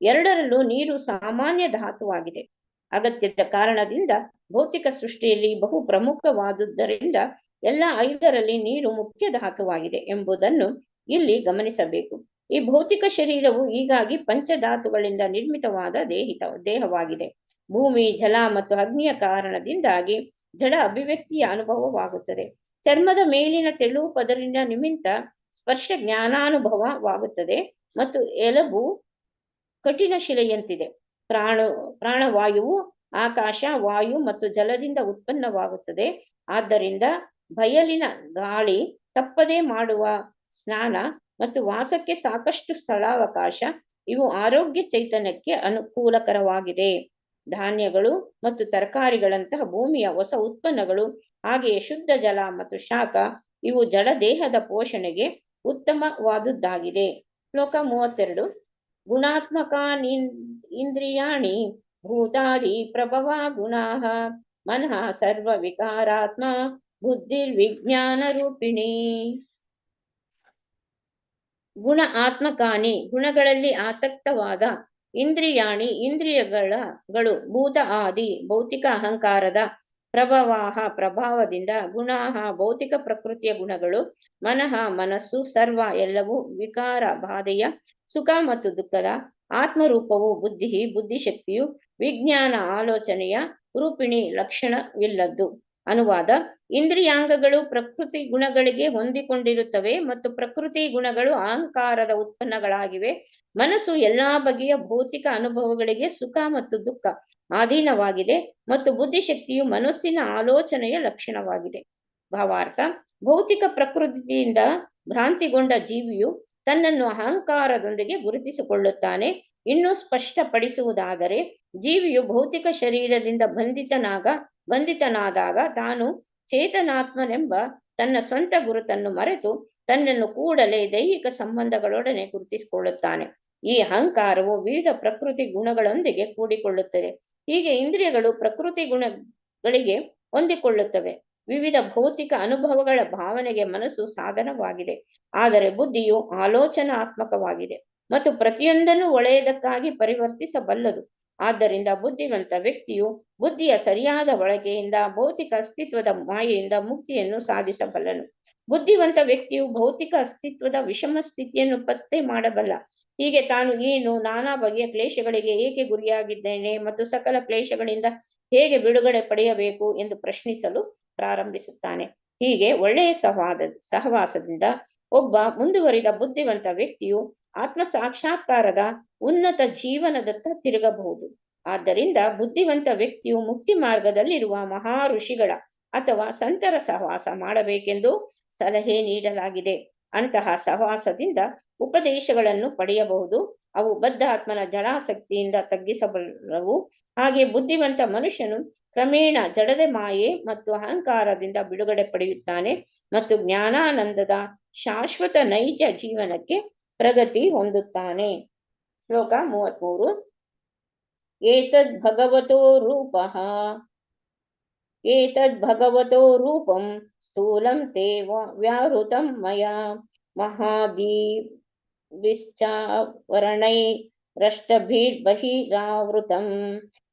ಎರಡರಲ್ಲೂ ನೀರು ಸಾಮಾನ್ಯ ಧಾತುವಾಗಿದೆ. ಅಗತ್ಯದ ಕಾರಣದಿಂದ ಭೌತಿಕ ಸೃಷ್ಟಿಯಲ್ಲಿ ಬಹು ಪ್ರಮುಖವಾದುದರಿಂದ ಎಲ್ಲ 5ರಲ್ಲಿ ನೀರು ಮುಖ್ಯ ಧಾತುವಾಗಿದೆ ಎಂಬುದನ್ನು ಇಲ್ಲಿ ಗಮನಿಸಬೇಕು. ಈ ಭೌತಿಕ ಶರೀರವು ಹೀಗಾಗಿ ಪಂಚಧಾತುಗಳಿಂದ ನಿರ್ಮಿತವಾದ ದೇಹವಾಗಿದೆ. ಭೂಮಿ, ಜಲ ಮತ್ತು ಅಗ್ನಿಯ ಕಾರಣದಿಂದಾಗಿ ಜಡ ಅಭಿವ್ಯಕ್ತಿಯ ಅನುಭವವಾಗುತ್ತದೆ. ಚರ್ಮದ ಮೇಲಿನ ತೆಳು ಪದರಿನ ನಿಮಿತ್ತ ಸ್ಪರ್ಶ ಜ್ಞಾನಾನುಭವವಾಗುತ್ತದೆ ಮತ್ತು ಎಲಬು ಕಠಿಣ ಶಿಲೆಯಂತಿದೆ. ಪ್ರಾಣವಾಯುವು ಆಕಾಶ, ವಾಯು ಮತ್ತು ಜಲದಿಂದ ಉತ್ಪನ್ನವಾಗುತ್ತದೆ. ಆದ್ದರಿಂದ ಬಯಲಿನ ಗಾಳಿ, ತಪ್ಪದೆ ಮಾಡುವ ಸ್ನಾನ ಮತ್ತು ವಾಸಕ್ಕೆ ಸಾಕಷ್ಟು ಸ್ಥಳಾವಕಾಶ ಇವು ಆರೋಗ್ಯ ಚೈತನ್ಯಕ್ಕೆ ಅನುಕೂಲಕರವಾಗಿದೆ. ಧಾನ್ಯಗಳು ಮತ್ತು ತರಕಾರಿಗಳಂತಹ ಭೂಮಿಯ ಹೊಸ ಉತ್ಪನ್ನಗಳು, ಹಾಗೆಯೇ ಶುದ್ಧ ಜಲ ಮತ್ತು ಶಾಖ ಇವು ಜಡ ದೇಹದ ಪೋಷಣೆಗೆ ಉತ್ತಮವಾದುದಾಗಿದೆ. ಶ್ಲೋಕ 32. ಗುಣಾತ್ಮಕಾನಿ ಇಂದ್ರಿಯಾಣಿ ಭೂತಾದಿ ಪ್ರಭವ ಗುಣಾಃ ಮನಃ ಸರ್ವ ವಿಕಾರಾತ್ಮ ಬುದ್ಧಿರ್ವಿಜ್ಞಾನ ರೂಪಿಣಿ. ಗುಣ ಆತ್ಮಕಾನಿ ಗುಣಗಳಲ್ಲಿ ಆಸಕ್ತವಾದ, ಇಂದ್ರಿಯಾಣಿ ಇಂದ್ರಿಯಗಳು, ಭೂತ ಆದಿ ಭೌತಿಕ ಅಹಂಕಾರದ, ಪ್ರಭವಾಹ ಪ್ರಭಾವದಿಂದ, ಗುಣಾಹ ಭೌತಿಕ ಪ್ರಕೃತಿಯ ಗುಣಗಳು, ಮನಃ ಮನಸ್ಸು, ಸರ್ವ ಎಲ್ಲವೂ, ವಿಕಾರ ಬಾಧೆಯ, ಸುಖ ಮತ್ತು ದುಃಖದ, ಆತ್ಮರೂಪವು ಬುದ್ಧಿ, ಬುದ್ಧಿಶಕ್ತಿಯು ವಿಜ್ಞಾನ ಆಲೋಚನೆಯ ರೂಪಿಣಿ ಲಕ್ಷಣವಿಲ್ಲದ್ದು. ಅನುವಾದ: ಇಂದ್ರಿಯಾಂಗಗಳು ಪ್ರಕೃತಿ ಗುಣಗಳಿಗೆ ಹೊಂದಿಕೊಂಡಿರುತ್ತವೆ ಮತ್ತು ಪ್ರಕೃತಿ ಗುಣಗಳು ಅಹಂಕಾರದ ಉತ್ಪನ್ನಗಳಾಗಿವೆ. ಮನಸ್ಸು ಎಲ್ಲಾ ಬಗೆಯ ಭೌತಿಕ ಅನುಭವಗಳಿಗೆ ಸುಖ ಮತ್ತು ದುಃಖ ಅಧೀನವಾಗಿದೆ ಮತ್ತು ಬುದ್ಧಿಶಕ್ತಿಯು ಮನಸ್ಸಿನ ಆಲೋಚನೆಯ ಲಕ್ಷಣವಾಗಿದೆ. ಭಾವಾರ್ಥ: ಭೌತಿಕ ಪ್ರಕೃತಿಯಿಂದ ಭ್ರಾಂತಿಗೊಂಡ ಜೀವಿಯು ತನ್ನನ್ನು ಅಹಂಕಾರದೊಂದಿಗೆ ಗುರುತಿಸಿಕೊಳ್ಳುತ್ತಾನೆ. ಇನ್ನೂ ಸ್ಪಷ್ಟಪಡಿಸುವುದಾದರೆ, ಜೀವಿಯು ಭೌತಿಕ ಶರೀರದಿಂದ ಬಂಧಿತನಾದಾಗ ತಾನು ಚೇತನಾತ್ಮನೆಂಬ ತನ್ನ ಸ್ವಂತ ಗುರುತನ್ನು ಮರೆತು ತನ್ನನ್ನು ಕೂಡಲೇ ದೈಹಿಕ ಸಂಬಂಧಗಳೊಡನೆ ಗುರುತಿಸಿಕೊಳ್ಳುತ್ತಾನೆ. ಈ ಅಹಂಕಾರವು ವಿವಿಧ ಪ್ರಕೃತಿ ಗುಣಗಳೊಂದಿಗೆ ಕೂಡಿಕೊಳ್ಳುತ್ತದೆ. ಹೀಗೆ ಇಂದ್ರಿಯಗಳು ಪ್ರಕೃತಿ ಗುಣಗಳಿಗೆ ಹೊಂದಿಕೊಳ್ಳುತ್ತವೆ. ವಿವಿಧ ಭೌತಿಕ ಅನುಭವಗಳ ಭಾವನೆಗೆ ಮನಸ್ಸು ಸಾಧನವಾಗಿದೆ. ಆದರೆ ಬುದ್ಧಿಯು ಆಲೋಚನಾತ್ಮಕವಾಗಿದೆ ಮತ್ತು ಪ್ರತಿಯೊಂದನ್ನು ಒಳ್ಳೆಯದಕ್ಕಾಗಿ ಪರಿವರ್ತಿಸಬಲ್ಲದು. ಆದ್ದರಿಂದ ಬುದ್ಧಿವಂತ ವ್ಯಕ್ತಿಯು ಬುದ್ಧಿಯ ಸರಿಯಾದ ಬಳಕೆಯಿಂದ ಭೌತಿಕ ಅಸ್ತಿತ್ವದ ಮಾಯೆಯಿಂದ ಮುಕ್ತಿಯನ್ನು ಸಾಧಿಸಬಲ್ಲನು. ಬುದ್ಧಿವಂತ ವ್ಯಕ್ತಿಯು ಭೌತಿಕ ಅಸ್ತಿತ್ವದ ವಿಷಮ ಸ್ಥಿತಿಯನ್ನು ಪತ್ತೆ ಮಾಡಬಲ್ಲ. ಹೀಗೆ ತಾನು ಏನು, ನಾನಾ ಬಗೆಯ ಕ್ಲೇಶಗಳಿಗೆ ಏಕೆ ಗುರಿಯಾಗಿದ್ದೇನೆ ಮತ್ತು ಸಕಲ ಕ್ಲೇಶಗಳಿಂದ ಹೇಗೆ ಬಿಡುಗಡೆ ಪಡೆಯಬೇಕು ಎಂದು ಪ್ರಶ್ನಿಸಲು ಪ್ರಾರಂಭಿಸುತ್ತಾನೆ. ಹೀಗೆ ಒಳ್ಳೆಯ ಸಹವಾಸದಿಂದ ಒಬ್ಬ ಮುಂದುವರಿದ ಬುದ್ಧಿವಂತ ವ್ಯಕ್ತಿಯು ಆತ್ಮ ಸಾಕ್ಷಾತ್ಕಾರದ ಉನ್ನತ ಜೀವನದತ್ತ ತಿರುಗಬಹುದು. ಆದ್ದರಿಂದ ಬುದ್ಧಿವಂತ ವ್ಯಕ್ತಿಯು ಮುಕ್ತಿ ಮಾರ್ಗದಲ್ಲಿರುವ ಮಹಾ ಋಷಿಗಳ ಅಥವಾ ಸಂತರ ಸಹವಾಸ ಮಾಡಬೇಕೆಂದು ಸಲಹೆ ನೀಡಲಾಗಿದೆ. ಅಂತಹ ಸಹವಾಸದಿಂದ ಉಪದೇಶಗಳನ್ನು ಪಡೆಯಬಹುದು. ಅವು ಬದ್ಧ ಆತ್ಮನ ಜಡಾಸಕ್ತಿಯಿಂದ ತಗ್ಗಿಸಬಲ್ಲವು. ಹಾಗೆ ಬುದ್ಧಿವಂತ ಮನುಷ್ಯನು ಕ್ರಮೇಣ ಜಡದ ಮಾಯೆ ಮತ್ತು ಅಹಂಕಾರದಿಂದ ಬಿಡುಗಡೆ ಪಡೆಯುತ್ತಾನೆ ಮತ್ತು ಜ್ಞಾನಾನಂದದ ಶಾಶ್ವತ ನೈಜ ಜೀವನಕ್ಕೆ ಪ್ರಗತಿ ಹೊಂದುತ್ತಾನೆ. ಶ್ಲೋಕ 33. ಏತದ್ ಭಗವತೋ ರೂಪಂ ಸ್ಥೂಲಂ ತೇ ವ್ಯಾಹೃತಂ ಮಯಾ ಮಹಾದೀವಿಶ್ಚಾವರಣೈ ರಷ್ಟಭಿರ್ಬಹಿರಾವೃತಂ.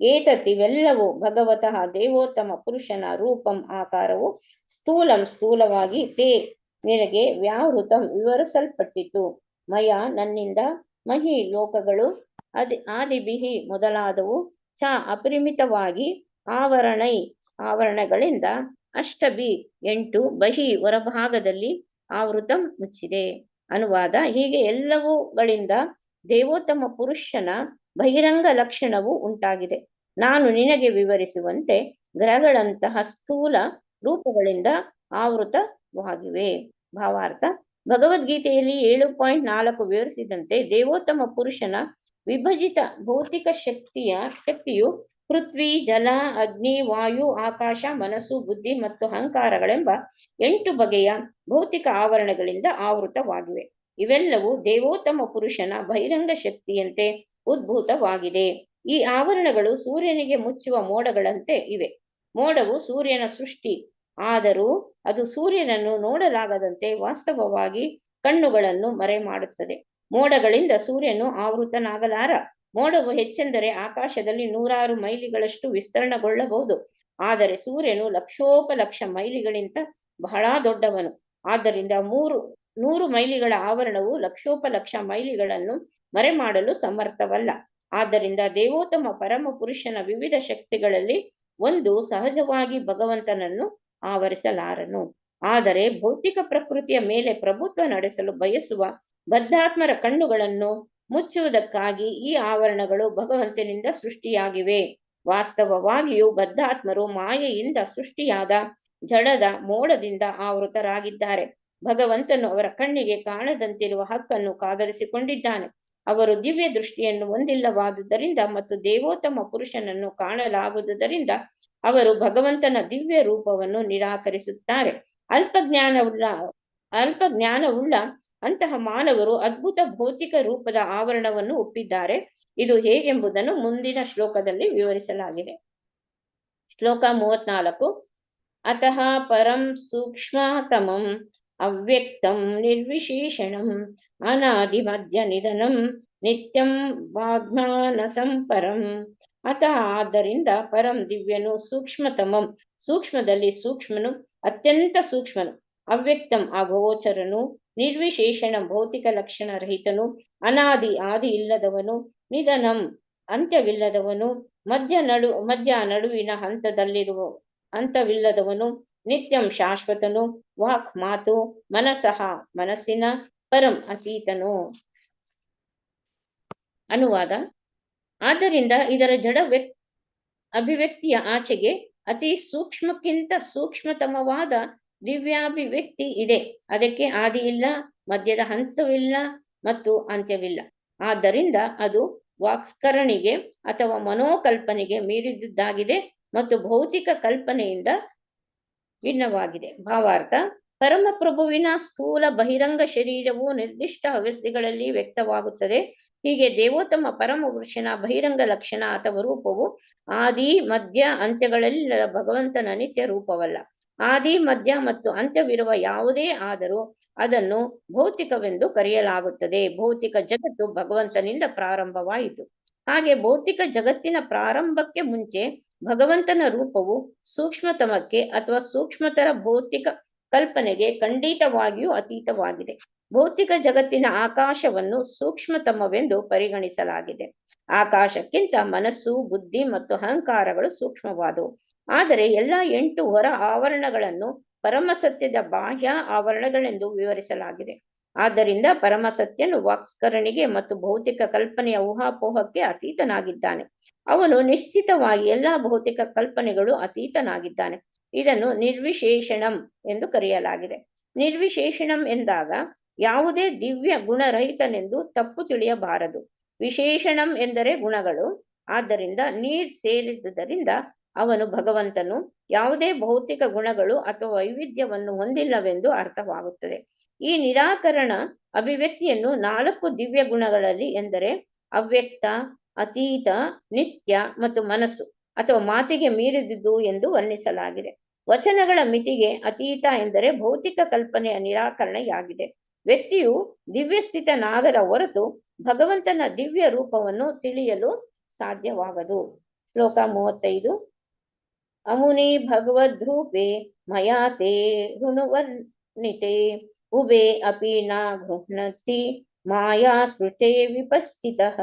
ಏತತ್ತಿವೆಲ್ಲವೂ ಭಗವತಃ ದೇವೋತ್ತಮ ಪುರುಷನ ರೂಪಂ ಆಕಾರವು ಸ್ಥೂಲವಾಗಿ ತೇ ನಿನಗೆ ವ್ಯಾವೃತಂ ವಿವರಿಸಲ್ಪಟ್ಟಿತು. ಮಯ ನನ್ನಿಂದ, ಮಹಿ ಲೋಕಗಳು, ಆದಿಬಿಹಿ ಮೊದಲಾದವು, ಚ ಅಪರಿಮಿತವಾಗಿ, ಆವರಣಗಳಿಂದ, ಅಷ್ಟಭಿ 8, ಬಹಿ ಹೊರಭಾಗದಲ್ಲಿ, ಆವೃತಂ ಮುಚ್ಚಿದೆ. ಅನುವಾದ: ಹೀಗೆ ಎಲ್ಲವುಗಳಿಂದ ದೇವೋತ್ತಮ ಪುರುಷನ ಬಹಿರಂಗ ಲಕ್ಷಣವು ಉಂಟಾಗಿದೆ. ನಾನು ನಿನಗೆ ವಿವರಿಸುವಂತೆ ಗ್ರಹಗಳಂತಹ ಸ್ಥೂಲ ರೂಪಗಳಿಂದ ಆವೃತವಾಗಿವೆ. ಭಾವಾರ್ಥ: ಭಗವದ್ಗೀತೆಯಲ್ಲಿ 7.4 ವಿವರಿಸಿದಂತೆ ದೇವೋತ್ತಮ ಪುರುಷನ ವಿಭಜಿತ ಭೌತಿಕ ಶಕ್ತಿಯು ಪೃಥ್ವಿ, ಜಲ, ಅಗ್ನಿ, ವಾಯು, ಆಕಾಶ, ಮನಸ್ಸು, ಬುದ್ಧಿ ಮತ್ತು ಅಹಂಕಾರಗಳೆಂಬ 8 ಬಗೆಯ ಭೌತಿಕ ಆವರಣಗಳಿಂದ ಆವೃತವಾಗಿವೆ. ಇವೆಲ್ಲವೂ ದೇವೋತ್ತಮ ಪುರುಷನ ಬಹಿರಂಗ ಶಕ್ತಿಯಂತೆ ಉದ್ಭೂತವಾಗಿದೆ. ಈ ಆವರಣಗಳು ಸೂರ್ಯನಿಗೆ ಮುಚ್ಚುವ ಮೋಡಗಳಂತೆ ಇವೆ. ಮೋಡವು ಸೂರ್ಯನ ಸೃಷ್ಟಿ, ಆದರೂ ಅದು ಸೂರ್ಯನನ್ನು ನೋಡಲಾಗದಂತೆ ವಾಸ್ತವವಾಗಿ ಕಣ್ಣುಗಳನ್ನು ಮರೆ ಮಾಡುತ್ತದೆ. ಮೋಡಗಳಿಂದ ಸೂರ್ಯನು ಆವೃತನಾಗಲಾರ. ಮೋಡವು ಹೆಚ್ಚೆಂದರೆ ಆಕಾಶದಲ್ಲಿ 100 ಮೈಲಿಗಳಷ್ಟು ವಿಸ್ತರಣಗೊಳ್ಳಬಹುದು. ಆದರೆ ಸೂರ್ಯನು ಲಕ್ಷೋಪಲಕ್ಷ ಮೈಲಿಗಳಿಗಿಂತ ಬಹಳ ದೊಡ್ಡವನು. ಆದ್ದರಿಂದ 100 ಮೈಲಿಗಳ ಆವರಣವು ಲಕ್ಷೋಪಲಕ್ಷ ಮೈಲಿಗಳನ್ನು ಮರೆಮಾಡಲು ಸಮರ್ಥವಲ್ಲ. ಆದ್ದರಿಂದ ದೇವೋತ್ತಮ ಪರಮ ಪುರುಷನ ವಿವಿಧ ಶಕ್ತಿಗಳಲ್ಲಿ ಒಂದು ಸಹಜವಾಗಿ ಭಗವಂತನನ್ನು ಆವರಿಸಲಾರನು. ಆದರೆ ಭೌತಿಕ ಪ್ರಕೃತಿಯ ಮೇಲೆ ಪ್ರಭುತ್ವ ನಡೆಸಲು ಬಯಸುವ ಬದ್ಧಾತ್ಮರ ಕಣ್ಣುಗಳನ್ನು ಮುಚ್ಚುವುದಕ್ಕಾಗಿ ಈ ಆವರಣಗಳು ಭಗವಂತನಿಂದ ಸೃಷ್ಟಿಯಾಗಿವೆ. ವಾಸ್ತವವಾಗಿಯೂ ಬದ್ಧಾತ್ಮರು ಮಾಯೆಯಿಂದ ಸೃಷ್ಟಿಯಾದ ಜಡದ ಮೋಡದಿಂದ ಆವೃತರಾಗಿದ್ದಾರೆ. ಭಗವಂತನು ಅವರ ಕಣ್ಣಿಗೆ ಕಾಣದಂತಿರುವ ಹಕ್ಕನ್ನು ಕಾದರಿಸಿಕೊಂಡಿದ್ದಾನೆ. ಅವರು ದಿವ್ಯ ದೃಷ್ಟಿಯನ್ನು ಹೊಂದಿಲ್ಲವಾದುದರಿಂದ ಮತ್ತು ದೇವೋತ್ತಮ ಪುರುಷನನ್ನು ಕಾಣಲಾಗುವುದರಿಂದ ಅವರು ಭಗವಂತನ ದಿವ್ಯ ರೂಪವನ್ನು ನಿರಾಕರಿಸುತ್ತಾರೆ. ಅಲ್ಪ ಜ್ಞಾನವುಳ್ಳ ಅಂತಹ ಮಾನವರು ಅದ್ಭುತ ಭೌತಿಕ ರೂಪದ ಆವರಣವನ್ನು ಒಪ್ಪಿದ್ದಾರೆ. ಇದು ಹೇಗೆಂಬುದನ್ನು ಮುಂದಿನ ಶ್ಲೋಕದಲ್ಲಿ ವಿವರಿಸಲಾಗಿದೆ. ಶ್ಲೋಕ 34. ಅತಃ ಪರಂ ಸೂಕ್ಷ್ಮತಮಂ ಅವ್ಯಕ್ತಂ ನಿರ್ವಿಶೇಷಣಂ ಅನಾದಿ ಮಧ್ಯ ನಿಧನಂ ನಿತ್ಯಂ ವಾಗ್ಮಾನಸಂ ಪರಂ. ಅತಃ ಆದ್ದರಿಂದ ಪರಂ ದಿವ್ಯನು, ಸೂಕ್ಷ್ಮತಮಂ ಸೂಕ್ಷ್ಮದಲ್ಲಿ ಸೂಕ್ಷ್ಮನು, ಅತ್ಯಂತ ಸೂಕ್ಷ್ಮನು, ಅವ್ಯಕ್ತಂ ಅಗೋಚರನು, ನಿರ್ವಿಶೇಷಣ ಭೌತಿಕ ಲಕ್ಷಣ ರಹಿತನು, ಅನಾದಿ ಆದಿ ಇಲ್ಲದವನು, ನಿಧನಂ ಅಂತ್ಯವಿಲ್ಲದವನು, ಮಧ್ಯ ನಡುವಿನ ಹಂತವಿಲ್ಲದವನು, ನಿತ್ಯಂ ಶಾಶ್ವತನು, ವಾಕ್ ಮಾತು, ಮನಸಃ ಮನಸ್ಸಿನ, ಪರಂ ಅತೀತನು. ಅನುವಾದ: ಆದ್ದರಿಂದ ಇದರ ಜಡ ಅಭಿವ್ಯಕ್ತಿಯ ಆಚೆಗೆ ಅತಿ ಸೂಕ್ಷ್ಮಕ್ಕಿಂತ ಸೂಕ್ಷ್ಮತಮವಾದ ದಿವ್ಯಾಭಿವ್ಯಕ್ತಿ ಇದೆ. ಅದಕ್ಕೆ ಆದಿ ಇಲ್ಲ, ಮಧ್ಯದ ಹಂತವಿಲ್ಲ ಮತ್ತು ಅಂತ್ಯವಿಲ್ಲ. ಆದ್ದರಿಂದ ಅದು ವಾಕ್ಸ್ಕರಣಿಗೆ ಅಥವಾ ಮನೋಕಲ್ಪನೆಗೆ ಮೀರಿದ್ದಾಗಿದೆ ಮತ್ತು ಭೌತಿಕ ಕಲ್ಪನೆಯಿಂದ ಭಿನ್ನವಾಗಿದೆ. ಭಾವಾರ್ಥ: ಪರಮಪ್ರಭುವಿನ ಸ್ಥೂಲ ಬಹಿರಂಗ ಶರೀರವು ನಿರ್ದಿಷ್ಟ ಅವ್ಯವಸ್ಥೆಗಳಲ್ಲಿ ವ್ಯಕ್ತವಾಗುತ್ತದೆ. ಹೀಗೆ ದೇವೋತ್ತಮ ಪರಮ ಪುರುಷನ ಬಹಿರಂಗ ಲಕ್ಷಣ ಅಥವಾ ರೂಪವು ಆದಿ ಮಧ್ಯ ಅಂತ್ಯಗಳೆಲ್ಲ ಭಗವಂತನ ನಿತ್ಯ ರೂಪವಲ್ಲ. ಆದಿ ಮಧ್ಯ ಮತ್ತು ಅಂತ್ಯವಿರುವ ಯಾವುದೇ ಆದರೂ ಅದನ್ನು ಭೌತಿಕವೆಂದು ಕರೆಯಲಾಗುತ್ತದೆ. ಭೌತಿಕ ಜಗತ್ತು ಭಗವಂತನಿಂದ ಪ್ರಾರಂಭವಾಯಿತು. ಹಾಗೆ ಭೌತಿಕ ಜಗತ್ತಿನ ಪ್ರಾರಂಭಕ್ಕೆ ಮುಂಚೆ ಭಗವಂತನ ರೂಪವು ಸೂಕ್ಷ್ಮತಮಕ್ಕೆ ಅಥವಾ ಸೂಕ್ಷ್ಮತರ ಭೌತಿಕ ಕಲ್ಪನೆಗೆ ಖಂಡಿತವಾಗಿಯೂ ಅತೀತವಾಗಿದೆ. ಭೌತಿಕ ಜಗತ್ತಿನ ಆಕಾಶವನ್ನು ಸೂಕ್ಷ್ಮತಮವೆಂದು ಪರಿಗಣಿಸಲಾಗಿದೆ. ಆಕಾಶಕ್ಕಿಂತ ಮನಸ್ಸು, ಬುದ್ಧಿ ಮತ್ತು ಅಹಂಕಾರಗಳು ಸೂಕ್ಷ್ಮವಾದವು. ಆದರೆ ಎಲ್ಲ 8 ಹೊರ ಆವರಣಗಳನ್ನು ಪರಮಸತ್ಯದ ಬಾಹ್ಯ ಆವರಣಗಳೆಂದು ವಿವರಿಸಲಾಗಿದೆ. ಆದ್ದರಿಂದ ಪರಮಸತ್ಯನು ವಾಕ್ಸ್ಕರಣಿಗೆ ಮತ್ತು ಭೌತಿಕ ಕಲ್ಪನೆಯ ಊಹಾಪೋಹಕ್ಕೆ ಅತೀತನಾಗಿದ್ದಾನೆ. ಅವನು ನಿಶ್ಚಿತವಾಗಿ ಎಲ್ಲ ಭೌತಿಕ ಕಲ್ಪನೆಗಳು ಅತೀತನಾಗಿದ್ದಾನೆ. ಇದನ್ನು ನಿರ್ವಿಶೇಷಣಂ ಎಂದು ಕರೆಯಲಾಗಿದೆ. ನಿರ್ವಿಶೇಷಣಂ ಎಂದಾಗ ಯಾವುದೇ ದಿವ್ಯ ಗುಣರಹಿತನೆಂದು ತಪ್ಪು ತಿಳಿಯಬಾರದು. ವಿಶೇಷಣಂ ಎಂದರೆ ಗುಣಗಳು. ಆದ್ದರಿಂದ ನೀರ್ ಸೇರಿದುದರಿಂದ ಅವನು ಭಗವಂತನು ಯಾವುದೇ ಭೌತಿಕ ಗುಣಗಳು ಅಥವಾ ವೈವಿಧ್ಯವನ್ನು ಹೊಂದಿಲ್ಲವೆಂದು ಅರ್ಥವಾಗುತ್ತದೆ. ಈ ನಿರಾಕರಣ ಅಭಿವ್ಯಕ್ತಿಯನ್ನು 4 ದಿವ್ಯ ಗುಣಗಳಲ್ಲಿ ಎಂದರೆ ಅವ್ಯಕ್ತ, ಅತೀತ, ನಿತ್ಯ ಮತ್ತು ಮನಸ್ಸು ಅಥವಾ ಮಾತಿಗೆ ಮೀರಿದುದು ಎಂದು ವರ್ಣಿಸಲಾಗಿದೆ. ವಚನಗಳ ಮಿತಿಗೆ ಅತೀತ ಎಂದರೆ ಭೌತಿಕ ಕಲ್ಪನೆಯ ನಿರಾಕರಣೆಯಾಗಿದೆ. ವ್ಯಕ್ತಿಯು ದಿವ್ಯಸ್ಥಿತನಾಗದ ಹೊರತು ಭಗವಂತನ ದಿವ್ಯ ರೂಪವನ್ನು ತಿಳಿಯಲು ಸಾಧ್ಯವಾಗದು. ಶ್ಲೋಕ 35. ಅಮುನಿ ಭಗವದ್ರೂಪೇ ಮಯಾತೆ ಋಣುವರ್ಣಿತೆ ಉಭೆ ಅಪಿ ನ ಗೃಹ್ಣತಿ ಮಾಯಾ ಸೃತೆ ವಿಪಸ್ಥಿತಃ.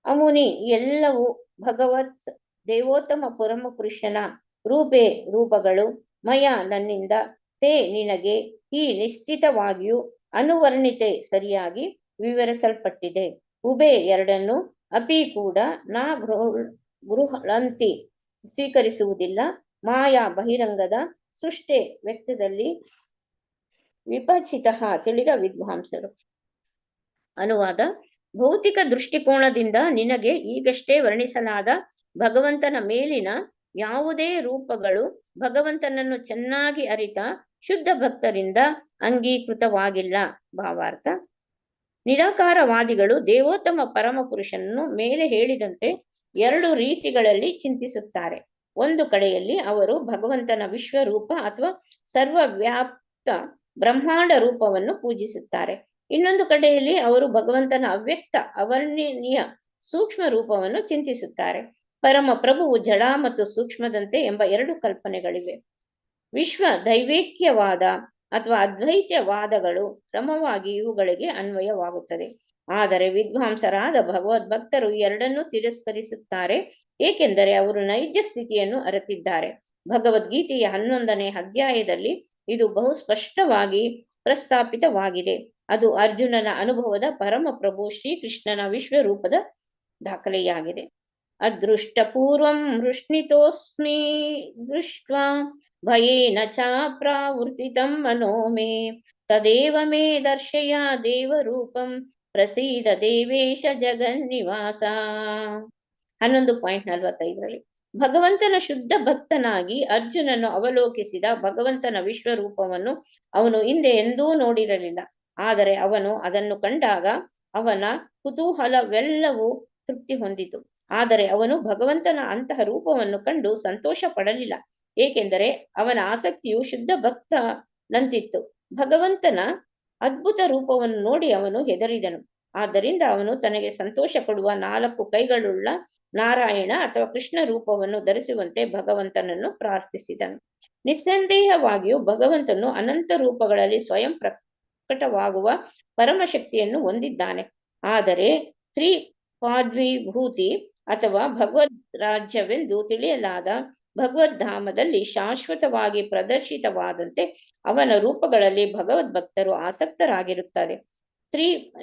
ಅಮುನಿ ಎಲ್ಲವೂ ಭಗವತ್ ದೇವೋತ್ತಮ ಪರಮ ಪುರುಷನ ರೂಪೇ ರೂಪಗಳು, ಮಯ ನನ್ನಿಂದ, ತೇ ನಿನಗೆ, ಈ ನಿಶ್ಚಿತವಾಗಿಯೂ, ಅನುವರ್ಣಿತೆ ಸರಿಯಾಗಿ ವಿವರಿಸಲ್ಪಟ್ಟಿದೆ, ಉಭೆ ಎರಡನ್ನು, ಅಪಿ ಕೂಡ, ನಾ ಗೃಹಂತಿ ಸ್ವೀಕರಿಸುವುದಿಲ್ಲ, ಮಾಯಾ ಬಹಿರಂಗದ, ಸೃಷ್ಟೆ ವ್ಯಕ್ತದಲ್ಲಿ, ವಿಪಚಿತಃ ತಿಳಿದ ವಿದ್ವಾಂಸರು. ಅನುವಾದ: ಭೌತಿಕ ದೃಷ್ಟಿಕೋನದಿಂದ ನಿನಗೆ ಈಗಷ್ಟೇ ವರ್ಣಿಸಲಾದ ಭಗವಂತನ ಮೇಲಿನ ಯಾವುದೇ ರೂಪಗಳು ಭಗವಂತನನ್ನು ಚೆನ್ನಾಗಿ ಅರಿತ ಶುದ್ಧ ಭಕ್ತರಿಂದ ಅಂಗೀಕೃತವಾಗಿಲ್ಲ. ಭಾವಾರ್ಥ: ನಿರಾಕಾರವಾದಿಗಳು ದೇವೋತ್ತಮ ಪರಮ ಪುರುಷನನ್ನು ಮೇಲೆ ಹೇಳಿದಂತೆ 2 ರೀತಿಗಳಲ್ಲಿ ಚಿಂತಿಸುತ್ತಾರೆ. ಒಂದು ಕಡೆಯಲ್ಲಿ ಅವರು ಭಗವಂತನ ವಿಶ್ವರೂಪ ಅಥವಾ ಸರ್ವವ್ಯಾಪ್ತ ಬ್ರಹ್ಮಾಂಡ ರೂಪವನ್ನು ಪೂಜಿಸುತ್ತಾರೆ. ಇನ್ನೊಂದು ಕಡೆಯಲ್ಲಿ ಅವರು ಭಗವಂತನ ಅವ್ಯಕ್ತ ಅವರ್ಣನೀಯ ಸೂಕ್ಷ್ಮ ರೂಪವನ್ನು ಚಿಂತಿಸುತ್ತಾರೆ. ಪರಮ ಪ್ರಭುವು ಜಡ ಮತ್ತು ಸೂಕ್ಷ್ಮದಂತೆ ಎಂಬ 2 ಕಲ್ಪನೆಗಳಿವೆ. ವಿಶ್ವ ದೈವೇಕ್ಯವಾದ ಅಥವಾ ಅದ್ವೈತ್ಯವಾದಗಳು ಕ್ರಮವಾಗಿ ಇವುಗಳಿಗೆ ಅನ್ವಯವಾಗುತ್ತದೆ. ಆದರೆ ವಿದ್ವಾಂಸರಾದ ಭಗವದ್ಭಕ್ತರು ಎರಡನ್ನೂ ತಿರಸ್ಕರಿಸುತ್ತಾರೆ, ಏಕೆಂದರೆ ಅವರು ನೈಜ ಸ್ಥಿತಿಯನ್ನು ಅರಿತಿದ್ದಾರೆ. ಭಗವದ್ಗೀತೆಯ 11ನೇ ಅಧ್ಯಾಯದಲ್ಲಿ ಇದು ಬಹು ಸ್ಪಷ್ಟವಾಗಿ ಪ್ರಸ್ತಾಪಿತವಾಗಿದೆ. ಅದು ಅರ್ಜುನನ ಅನುಭವದ ಪರಮ ಪ್ರಭು ಶ್ರೀಕೃಷ್ಣನ ವಿಶ್ವರೂಪದ ದಾಖಲೆಯಾಗಿದೆ. ಅದೃಷ್ಟ ಪೂರ್ವಂ ವೃಷ್ಣಿತೋಸ್ಮಿ ದೃಷ್ಟ್ವಾ ಭಯೇನ ಚ ಪ್ರಾವೃತ್ತಿತಂ ಮನೋ ಮೇ ತದೇವ ಮೇ ದರ್ಶಯ ದೇವರೂಪಂ ಪ್ರಸೀದ ದೇವೇಶ ಜಗನ್ನಿವಾಸ. 11.45 ಭಗವಂತನ ಶುದ್ಧ ಭಕ್ತನಾಗಿ ಅರ್ಜುನನು ಅವಲೋಕಿಸಿದ ಭಗವಂತನ ವಿಶ್ವರೂಪವನ್ನು ಅವನು ಹಿಂದೆ ಎಂದೂ ನೋಡಿರಲಿಲ್ಲ. ಆದರೆ ಅವನು ಅದನ್ನು ಕಂಡಾಗ ಅವನ ಕುತೂಹಲವೆಲ್ಲವೂ ತೃಪ್ತಿ ಹೊಂದಿತು. ಆದರೆ ಅವನು ಭಗವಂತನ ಅಂತಹ ರೂಪವನ್ನು ಕಂಡು ಸಂತೋಷ ಪಡಲಿಲ್ಲ, ಏಕೆಂದರೆ ಅವನ ಆಸಕ್ತಿಯು ಶುದ್ಧ ಭಕ್ತನಂತಿತ್ತು. ಭಗವಂತನ ಅದ್ಭುತ ರೂಪವನ್ನು ನೋಡಿ ಅವನು ಹೆದರಿದನು. ಆದ್ದರಿಂದ ಅವನು ತನಗೆ ಸಂತೋಷ ಕೊಡುವ 4 ಕೈಗಳುಳ್ಳ ನಾರಾಯಣ ಅಥವಾ ಕೃಷ್ಣ ರೂಪವನ್ನು ಧರಿಸುವಂತೆ ಭಗವಂತನನ್ನು ಪ್ರಾರ್ಥಿಸಿದನು. ನಿಸ್ಸಂದೇಹವಾಗಿಯೂ ಭಗವಂತನು ಅನಂತ ರೂಪಗಳಲ್ಲಿ ಸ್ವಯಂ ಪ್ರಕಟವಾಗುವ ಪರಮಶಕ್ತಿಯನ್ನು ಹೊಂದಿದ್ದಾನೆ. ಆದರೆ ತ್ರಿಪಾದ್ವಿಭೂತಿ ಅಥವಾ ಭಗವದ್ ರಾಜ್ಯವೆಂದು ತಿಳಿಯಲಾದ ಭಗವದ್ಧಾಮದಲ್ಲಿ ಶಾಶ್ವತವಾಗಿ ಪ್ರದರ್ಶಿತವಾದಂತೆ ಅವನ ರೂಪಗಳಲ್ಲಿ ಭಗವದ್ಭಕ್ತರು ಆಸಕ್ತರಾಗಿರುತ್ತಾರೆ.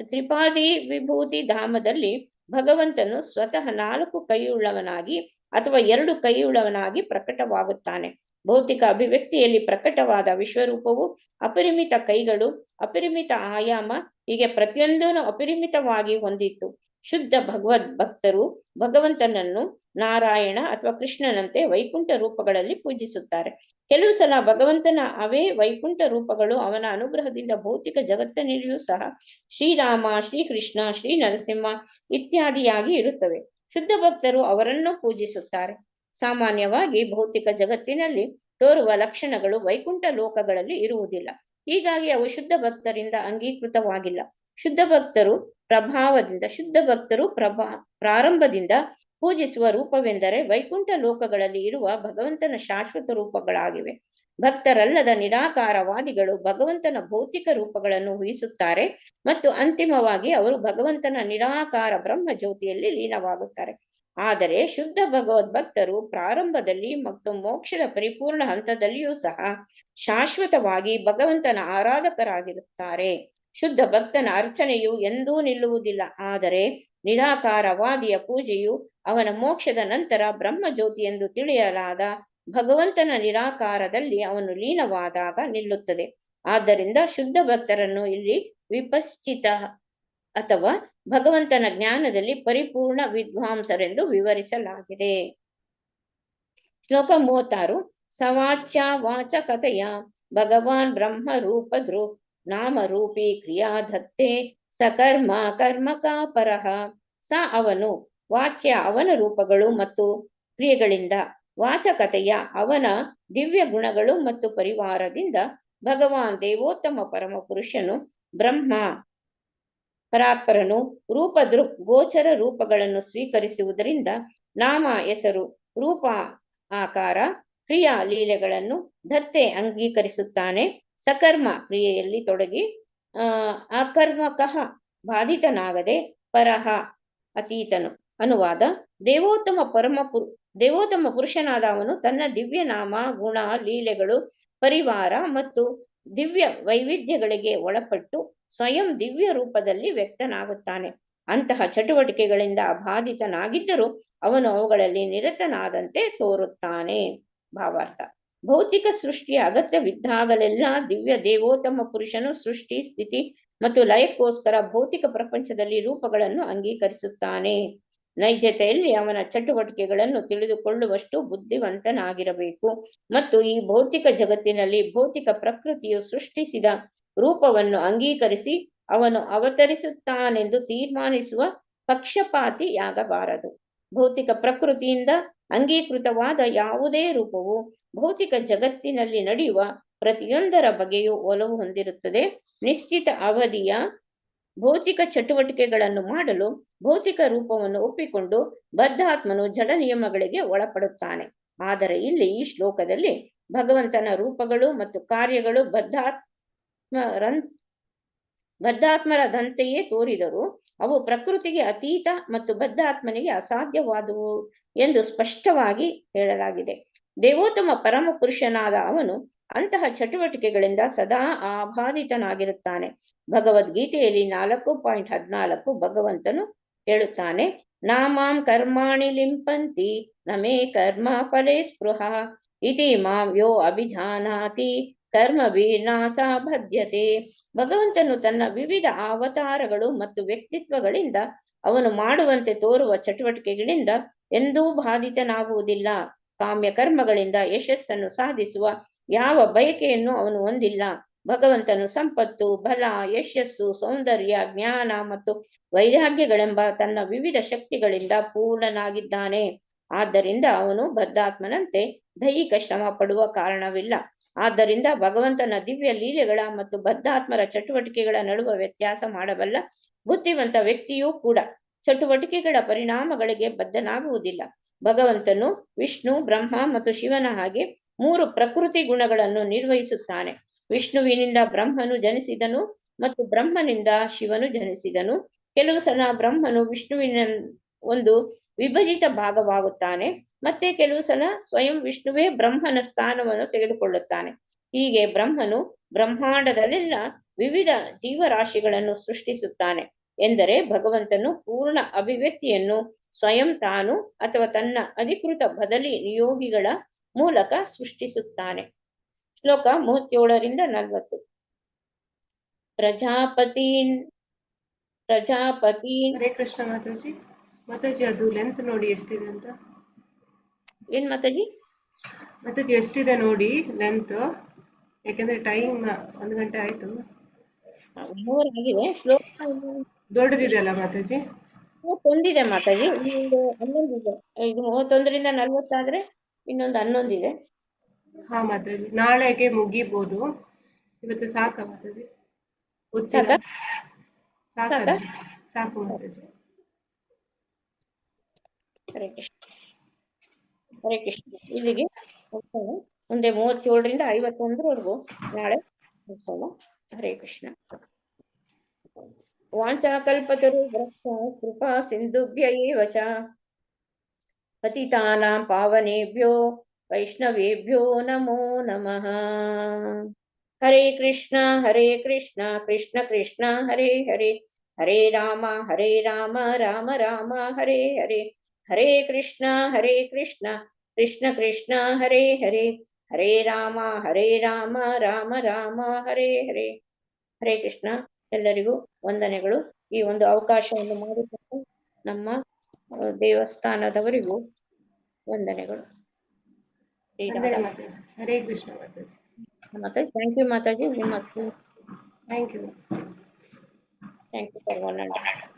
ತ್ರಿಪಾದಿ ವಿಭೂತಿ ಧಾಮದಲ್ಲಿ ಭಗವಂತನು ಸ್ವತಃ 4 ಕೈಯುಳ್ಳವನಾಗಿ ಅಥವಾ 2 ಕೈಯುಳ್ಳವನಾಗಿ ಪ್ರಕಟವಾಗುತ್ತಾನೆ. ಭೌತಿಕ ಅಭಿವ್ಯಕ್ತಿಯಲ್ಲಿ ಪ್ರಕಟವಾದ ವಿಶ್ವರೂಪವು ಅಪರಿಮಿತ ಕೈಗಳು, ಅಪರಿಮಿತ ಆಯಾಮ, ಹೀಗೆ ಪ್ರತಿಯೊಂದನ್ನು ಅಪರಿಮಿತವಾಗಿ ಹೊಂದಿತ್ತು. ಶುದ್ಧ ಭಗವದ್ ಭಕ್ತರು ಭಗವಂತನನ್ನು ನಾರಾಯಣ ಅಥವಾ ಕೃಷ್ಣನಂತೆ ವೈಕುಂಠ ರೂಪಗಳಲ್ಲಿ ಪೂಜಿಸುತ್ತಾರೆ. ಕೆಲವು ಸಲ ಭಗವಂತನ ಅವೇ ವೈಕುಂಠ ರೂಪಗಳು ಅವನ ಅನುಗ್ರಹದಿಂದ ಭೌತಿಕ ಜಗತ್ತಿನಲ್ಲಿಯೂ ಸಹ ಶ್ರೀರಾಮ, ಶ್ರೀಕೃಷ್ಣ, ಶ್ರೀ ನರಸಿಂಹ ಇತ್ಯಾದಿಯಾಗಿ ಇರುತ್ತವೆ. ಶುದ್ಧ ಭಕ್ತರು ಅವರನ್ನು ಪೂಜಿಸುತ್ತಾರೆ. ಸಾಮಾನ್ಯವಾಗಿ ಭೌತಿಕ ಜಗತ್ತಿನಲ್ಲಿ ತೋರುವ ಲಕ್ಷಣಗಳು ವೈಕುಂಠ ಲೋಕಗಳಲ್ಲಿ ಇರುವುದಿಲ್ಲ. ಹೀಗಾಗಿ ಅವು ಶುದ್ಧ ಭಕ್ತರಿಂದ ಅಂಗೀಕೃತವಾಗಿಲ್ಲ. ಶುದ್ಧ ಭಕ್ತರು ಪ್ರಾರಂಭದಿಂದ ಪೂಜಿಸುವ ರೂಪವೆಂದರೆ ವೈಕುಂಠ ಲೋಕಗಳಲ್ಲಿ ಇರುವ ಭಗವಂತನ ಶಾಶ್ವತ ರೂಪಗಳಾಗಿವೆ. ಭಕ್ತರಲ್ಲದ ನಿರಾಕಾರವಾದಿಗಳು ಭಗವಂತನ ಭೌತಿಕ ರೂಪಗಳನ್ನು ಊಹಿಸುತ್ತಾರೆ ಮತ್ತು ಅಂತಿಮವಾಗಿ ಅವರು ಭಗವಂತನ ನಿರಾಕಾರ ಬ್ರಹ್ಮ ಜ್ಯೋತಿಯಲ್ಲಿ ಲೀನವಾಗುತ್ತಾರೆ. ಆದರೆ ಶುದ್ಧ ಭಗವದ್ಭಕ್ತರು ಪ್ರಾರಂಭದಲ್ಲಿ ಮತ್ತು ಮೋಕ್ಷದ ಪರಿಪೂರ್ಣ ಹಂತದಲ್ಲಿಯೂ ಸಹ ಶಾಶ್ವತವಾಗಿ ಭಗವಂತನ ಆರಾಧಕರಾಗಿರುತ್ತಾರೆ. ಶುದ್ಧ ಭಕ್ತನ ಅರ್ಚನೆಯು ಎಂದೂ ನಿಲ್ಲುವುದಿಲ್ಲ. ಆದರೆ ನಿರಾಕಾರವಾದಿಯ ಪೂಜೆಯು ಅವನ ಮೋಕ್ಷದ ನಂತರ ಬ್ರಹ್ಮ ಜ್ಯೋತಿ ಎಂದು ತಿಳಿಯಲಾದ ಭಗವಂತನ ನಿರಾಕಾರದಲ್ಲಿ ಅವನು ಲೀನವಾದಾಗ ನಿಲ್ಲುತ್ತದೆ. ಆದ್ದರಿಂದ ಶುದ್ಧ ಭಕ್ತರನ್ನು ಇಲ್ಲಿ ವಿಪಶ್ಚಿತ ಅಥವಾ ಭಗವಂತನ ಜ್ಞಾನದಲ್ಲಿ ಪರಿಪೂರ್ಣ ವಿದ್ವಾಂಸರೆಂದು ವಿವರಿಸಲಾಗಿದೆ. ಶ್ಲೋಕ 36. ಸವಾಚ್ಯ ವಾಚಕತೆಯ ಭಗವಾನ್ ಬ್ರಹ್ಮ ರೂಪದೃಕ್ ನಾಮರೂಪಿ ಕ್ರಿಯಾ ದತ್ತೆ ಸಕರ್ಮ ಕರ್ಮಕಾ ಪರಃ. ಸ ಅವನು, ವಾಚ್ಯ ಅವನ ರೂಪಗಳು ಮತ್ತು ಕ್ರಿಯೆಗಳಿಂದ, ವಾಚಕತೆಯ ಅವನ ದಿವ್ಯ ಗುಣಗಳು ಮತ್ತು ಪರಿವಾರದಿಂದ, ಭಗವಾನ್ ದೇವೋತ್ತಮ ಪರಮ ಪುರುಷನು, ಬ್ರಹ್ಮ ಪರಾತ್ಪರನು, ರೂಪದೃಕ್ ಗೋಚರ ರೂಪಗಳನ್ನು ಸ್ವೀಕರಿಸುವುದರಿಂದ, ನಾಮ ಹೆಸರು, ರೂಪ ಆಕಾರ, ಕ್ರಿಯಾ ಲೀಲೆಗಳನ್ನು ದತ್ತೆ ಅಂಗೀಕರಿಸುತ್ತಾನೆ. ಸಕರ್ಮ ಕ್ರಿಯೆಯಲ್ಲಿ ತೊಡಗಿ ಅಕರ್ಮಕಃ ಬಾಧಿತನಾಗದೆ, ಪರಹ ಅತೀತನು. ಅನುವಾದ: ದೇವೋತ್ತಮ ಪುರುಷನಾದ ಅವನು ತನ್ನ ದಿವ್ಯ ನಾಮ, ಗುಣ, ಲೀಲೆಗಳು, ಪರಿವಾರ ಮತ್ತು ದಿವ್ಯ ವೈವಿಧ್ಯಗಳಿಗೆ ಒಳಪಟ್ಟು ಸ್ವಯಂ ದಿವ್ಯ ರೂಪದಲ್ಲಿ ವ್ಯಕ್ತನಾಗುತ್ತಾನೆ. ಅಂತಹ ಚಟುವಟಿಕೆಗಳಿಂದ ಬಾಧಿತನಾಗಿದ್ದರೂ ಅವನು ಅವುಗಳಲ್ಲಿ ನಿರತನಾದಂತೆ ತೋರುತ್ತಾನೆ. ಭಾವಾರ್ಥ: ಭೌತಿಕ ಸೃಷ್ಟಿಯ ಅಗತ್ಯವಿದ್ದಾಗಲೆಲ್ಲ ದಿವ್ಯ ದೇವೋತ್ತಮ ಪುರುಷನು ಸೃಷ್ಟಿ, ಸ್ಥಿತಿ ಮತ್ತು ಲಯಕ್ಕೋಸ್ಕರ ಭೌತಿಕ ಪ್ರಪಂಚದಲ್ಲಿ ರೂಪಗಳನ್ನು ಅಂಗೀಕರಿಸುತ್ತಾನೆ. ನೈಜತೆಯಲ್ಲಿ ಅವನ ಚಟುವಟಿಕೆಗಳನ್ನು ತಿಳಿದುಕೊಳ್ಳುವಷ್ಟು ಬುದ್ಧಿವಂತನಾಗಿರಬೇಕು ಮತ್ತು ಈ ಭೌತಿಕ ಜಗತ್ತಿನಲ್ಲಿ ಭೌತಿಕ ಪ್ರಕೃತಿಯು ಸೃಷ್ಟಿಸಿದ ರೂಪವನ್ನು ಅಂಗೀಕರಿಸಿ ಅವನು ಅವತರಿಸುತ್ತಾನೆಂದು ತೀರ್ಮಾನಿಸುವ ಪಕ್ಷಪಾತಿಯಾಗಬಾರದು. ಭೌತಿಕ ಪ್ರಕೃತಿಯಿಂದ ಅಂಗೀಕೃತವಾದ ಯಾವುದೇ ರೂಪವು ಭೌತಿಕ ಜಗತ್ತಿನಲ್ಲಿ ನಡೆಯುವ ಪ್ರತಿಯೊಂದರ ಬಗೆಯೂ ಒಲವು ಹೊಂದಿರುತ್ತದೆ. ನಿಶ್ಚಿತ ಅವಧಿಯ ಭೌತಿಕ ಚಟುವಟಿಕೆಗಳನ್ನು ಮಾಡಲು ಭೌತಿಕ ರೂಪವನ್ನು ಒಪ್ಪಿಕೊಂಡು ಬದ್ಧಾತ್ಮನು ಜಡ ನಿಯಮಗಳಿಗೆ ಒಳಪಡುತ್ತಾನೆ. ಆದರೆ ಇಲ್ಲಿ ಈ ಶ್ಲೋಕದಲ್ಲಿ ಭಗವಂತನ ರೂಪಗಳು ಮತ್ತು ಕಾರ್ಯಗಳು ಬದ್ಧಾತ್ಮರದಂತೆಯೇ ತೋರಿದರೂ ಅವು ಪ್ರಕೃತಿಗೆ ಅತೀತ ಮತ್ತು ಬದ್ಧಾತ್ಮನಿಗೆ ಅಸಾಧ್ಯವಾದುವು ಎಂದು ಸ್ಪಷ್ಟವಾಗಿ ಹೇಳಲಾಗಿದೆ. ದೇವೋತ್ತಮ ಪರಮ ಪುರುಷನಾದ ಅವನು ಅಂತಹ ಚಟುವಟಿಕೆಗಳಿಂದ ಸದಾ ಆಬಾಧಿತನಾಗಿರುತ್ತಾನೆ. ಭಗವದ್ಗೀತೆಯಲ್ಲಿ 4.14 ಭಗವಂತನು ಹೇಳುತ್ತಾನೆ, ನಾಮಾಂ ಕರ್ಮಾಣಿ ಲಿಂಪಂತಿ ನಮೇ ಕರ್ಮ ಫಲೇ ಸ್ಪೃಹ ಇತಿ ಮಾಂ ಯೋ ಅಭಿಜಾನಾತಿ ಕರ್ಮಭಿರ್ನಾಸ ಬದ್ಧತೆ. ಭಗವಂತನು ತನ್ನ ವಿವಿಧ ಅವತಾರಗಳು ಮತ್ತು ವ್ಯಕ್ತಿತ್ವಗಳಿಂದ ಅವನು ಮಾಡುವಂತೆ ತೋರುವ ಚಟುವಟಿಕೆಗಳಿಂದ ಎಂದೂ ಬಾಧಿತನಾಗುವುದಿಲ್ಲ. ಕಾಮ್ಯ ಕರ್ಮಗಳಿಂದ ಯಶಸ್ಸನ್ನು ಸಾಧಿಸುವ ಯಾವ ಬಯಕೆಯನ್ನು ಅವನು ಹೊಂದಿಲ್ಲ. ಭಗವಂತನು ಸಂಪತ್ತು, ಬಲ, ಯಶಸ್ಸು, ಸೌಂದರ್ಯ, ಜ್ಞಾನ ಮತ್ತು ವೈರಾಗ್ಯಗಳೆಂಬ ತನ್ನ ವಿವಿಧ ಶಕ್ತಿಗಳಿಂದ ಪೂರ್ಣನಾಗಿದ್ದಾನೆ. ಆದ್ದರಿಂದ ಅವನು ಬದ್ಧಾತ್ಮನಂತೆ ದೈಹಿಕ ಶ್ರಮ ಪಡುವ ಕಾರಣವಿಲ್ಲ. ಆದ್ದರಿಂದ ಭಗವಂತನ ದಿವ್ಯ ಲೀಲೆಗಳ ಮತ್ತು ಬದ್ಧಾತ್ಮರ ಚಟುವಟಿಕೆಗಳ ನಡುವೆ ವ್ಯತ್ಯಾಸ ಮಾಡಬಲ್ಲ ಬುದ್ಧಿವಂತ ವ್ಯಕ್ತಿಯೂ ಕೂಡ ಚಟುವಟಿಕೆಗಳ ಪರಿಣಾಮಗಳಿಗೆ ಬದ್ಧನಾಗುವುದಿಲ್ಲ. ಭಗವಂತನು ವಿಷ್ಣು, ಬ್ರಹ್ಮ ಮತ್ತು ಶಿವನ ಹಾಗೆ 3 ಪ್ರಕೃತಿ ಗುಣಗಳನ್ನು ನಿರ್ವಹಿಸುತ್ತಾನೆ. ವಿಷ್ಣುವಿನಿಂದ ಬ್ರಹ್ಮನು ಜನಿಸಿದನು ಮತ್ತು ಬ್ರಹ್ಮನಿಂದ ಶಿವನು ಜನಿಸಿದನು. ಕೆಲವು ಸಲ ಬ್ರಹ್ಮನು ವಿಷ್ಣುವಿನ ಒಂದು ವಿಭಜಿತ ಭಾಗವಾಗುತ್ತಾನೆ, ಮತ್ತೆ ಕೆಲವು ಸಲ ಸ್ವಯಂ ವಿಷ್ಣುವೇ ಬ್ರಹ್ಮನ ಸ್ಥಾನವನ್ನು ತೆಗೆದುಕೊಳ್ಳುತ್ತಾನೆ. ಹೀಗೆ ಬ್ರಹ್ಮನು ಬ್ರಹ್ಮಾಂಡದಲ್ಲೆಲ್ಲ ವಿವಿಧ ಜೀವರಾಶಿಗಳನ್ನು ಸೃಷ್ಟಿಸುತ್ತಾನೆ. ಎಂದರೆ ಭಗವಂತನು ಪೂರ್ಣ ಅಭಿವ್ಯಕ್ತಿಯನ್ನು ಸ್ವಯಂ ತಾನು ಅಥವಾ ತನ್ನ ಅಧಿಕೃತ ಬದಲಿ ನಿಯೋಗಿಗಳ ಮೂಲಕ ಸೃಷ್ಟಿಸುತ್ತಾನೆ. ಶ್ಲೋಕ 37ರಿಂದ 40. ಪ್ರಜಾಪತೀನ್ ಹರೇ ಕೃಷ್ಣ ಮಾತಾಜಿ. ಮಾತಾಜಿ ಅದು ಲೆಂತ್ ನೋಡಿ ಎಷ್ಟಿದೆ ಅಂತ. ಏನ್ ಮಾತಾಜಿ? ಮಾತಾಜಿ ಎಷ್ಟಿದೆ ನೋಡಿ ಲೆಂತ್, ಯಾಕಂದ್ರೆ ಟೈಮ್ 1 ಗಂಟೆ ಆಯ್ತು. ಆಗಿದೆ. ಶ್ಲೋಕ ದೊಡ್ಡದಿದೆಯಲ್ಲ ಮಾತಾಜಿ? 31 ಮಾತಾಜಿ. ಇನ್ನೊಂದು 11 ಇದೆ. ಇದು 31ರಿಂದ 40 ಆದ್ರೆ ಇನ್ನೊಂದು 11 ಇದೆ. ಹಾ ಮಾತಾಜಿ, ನಾಳೆಗೆ ಮುಗಿಬಹುದು. ಇವತ್ತು ಸಾಕ ಮಾತಾಜಿ? ಸಾಕು ಮಾತಾಜಿ. ಹರೇ ಕೃಷ್ಣ. ಹರೇ ಕೃಷ್ಣ. ಇಲ್ಲಿಗೆ ಮುಂದೆ 37ರಿಂದ 51ರವರೆಗೂ ನಾಳೆ ಮುಗಿಸೋಣ. ಹರೇ ಕೃಷ್ಣ. ವಾಂಚಾಕಲ್ಪತರುಭ್ಯಶ್ಚ ಕೃಪಾ ಸಿಂಧುಭ್ಯ ಏವ ಚ ಪತಿತಾನಾಂ ಪಾವನೇಭ್ಯೋ ವೈಷ್ಣವೇಭ್ಯೋ ನಮೋ ನಮಃ. ಹರೇ ಕೃಷ್ಣ ಕೃಷ್ಣ ಕೃಷ್ಣ ಹರೇ ಹರೇ, ಹರೇ ರಾಮ ರಾಮ ರಾಮ ಹರೇ ಹರೇ, ಹರೇ ಕೃಷ್ಣ ಕೃಷ್ಣ ಕೃಷ್ಣ ಹರೇ ಹರೇ, ಹರೇ ರಾಮ ರಾಮ ರಾಮ ಹರೇ ಹರೇ. ಹರೇ ಕೃಷ್ಣ. ಎಲ್ಲರಿಗೂ ವಂದನೆಗಳು. ಈ ಒಂದು ಅವಕಾಶವನ್ನು ಮಾಡಿಕೊಟ್ಟು ನಮ್ಮ ದೇವಸ್ಥಾನದವರಿಗೂ ವಂದನೆಗಳು. ಹರೇ ಕೃಷ್ಣ ಮಾತಾಜಿ. Thank you Mataji. ನಿಮ್ಮ ಥ್ಯಾಂಕ್ ಯು ಫಾರ್ 100.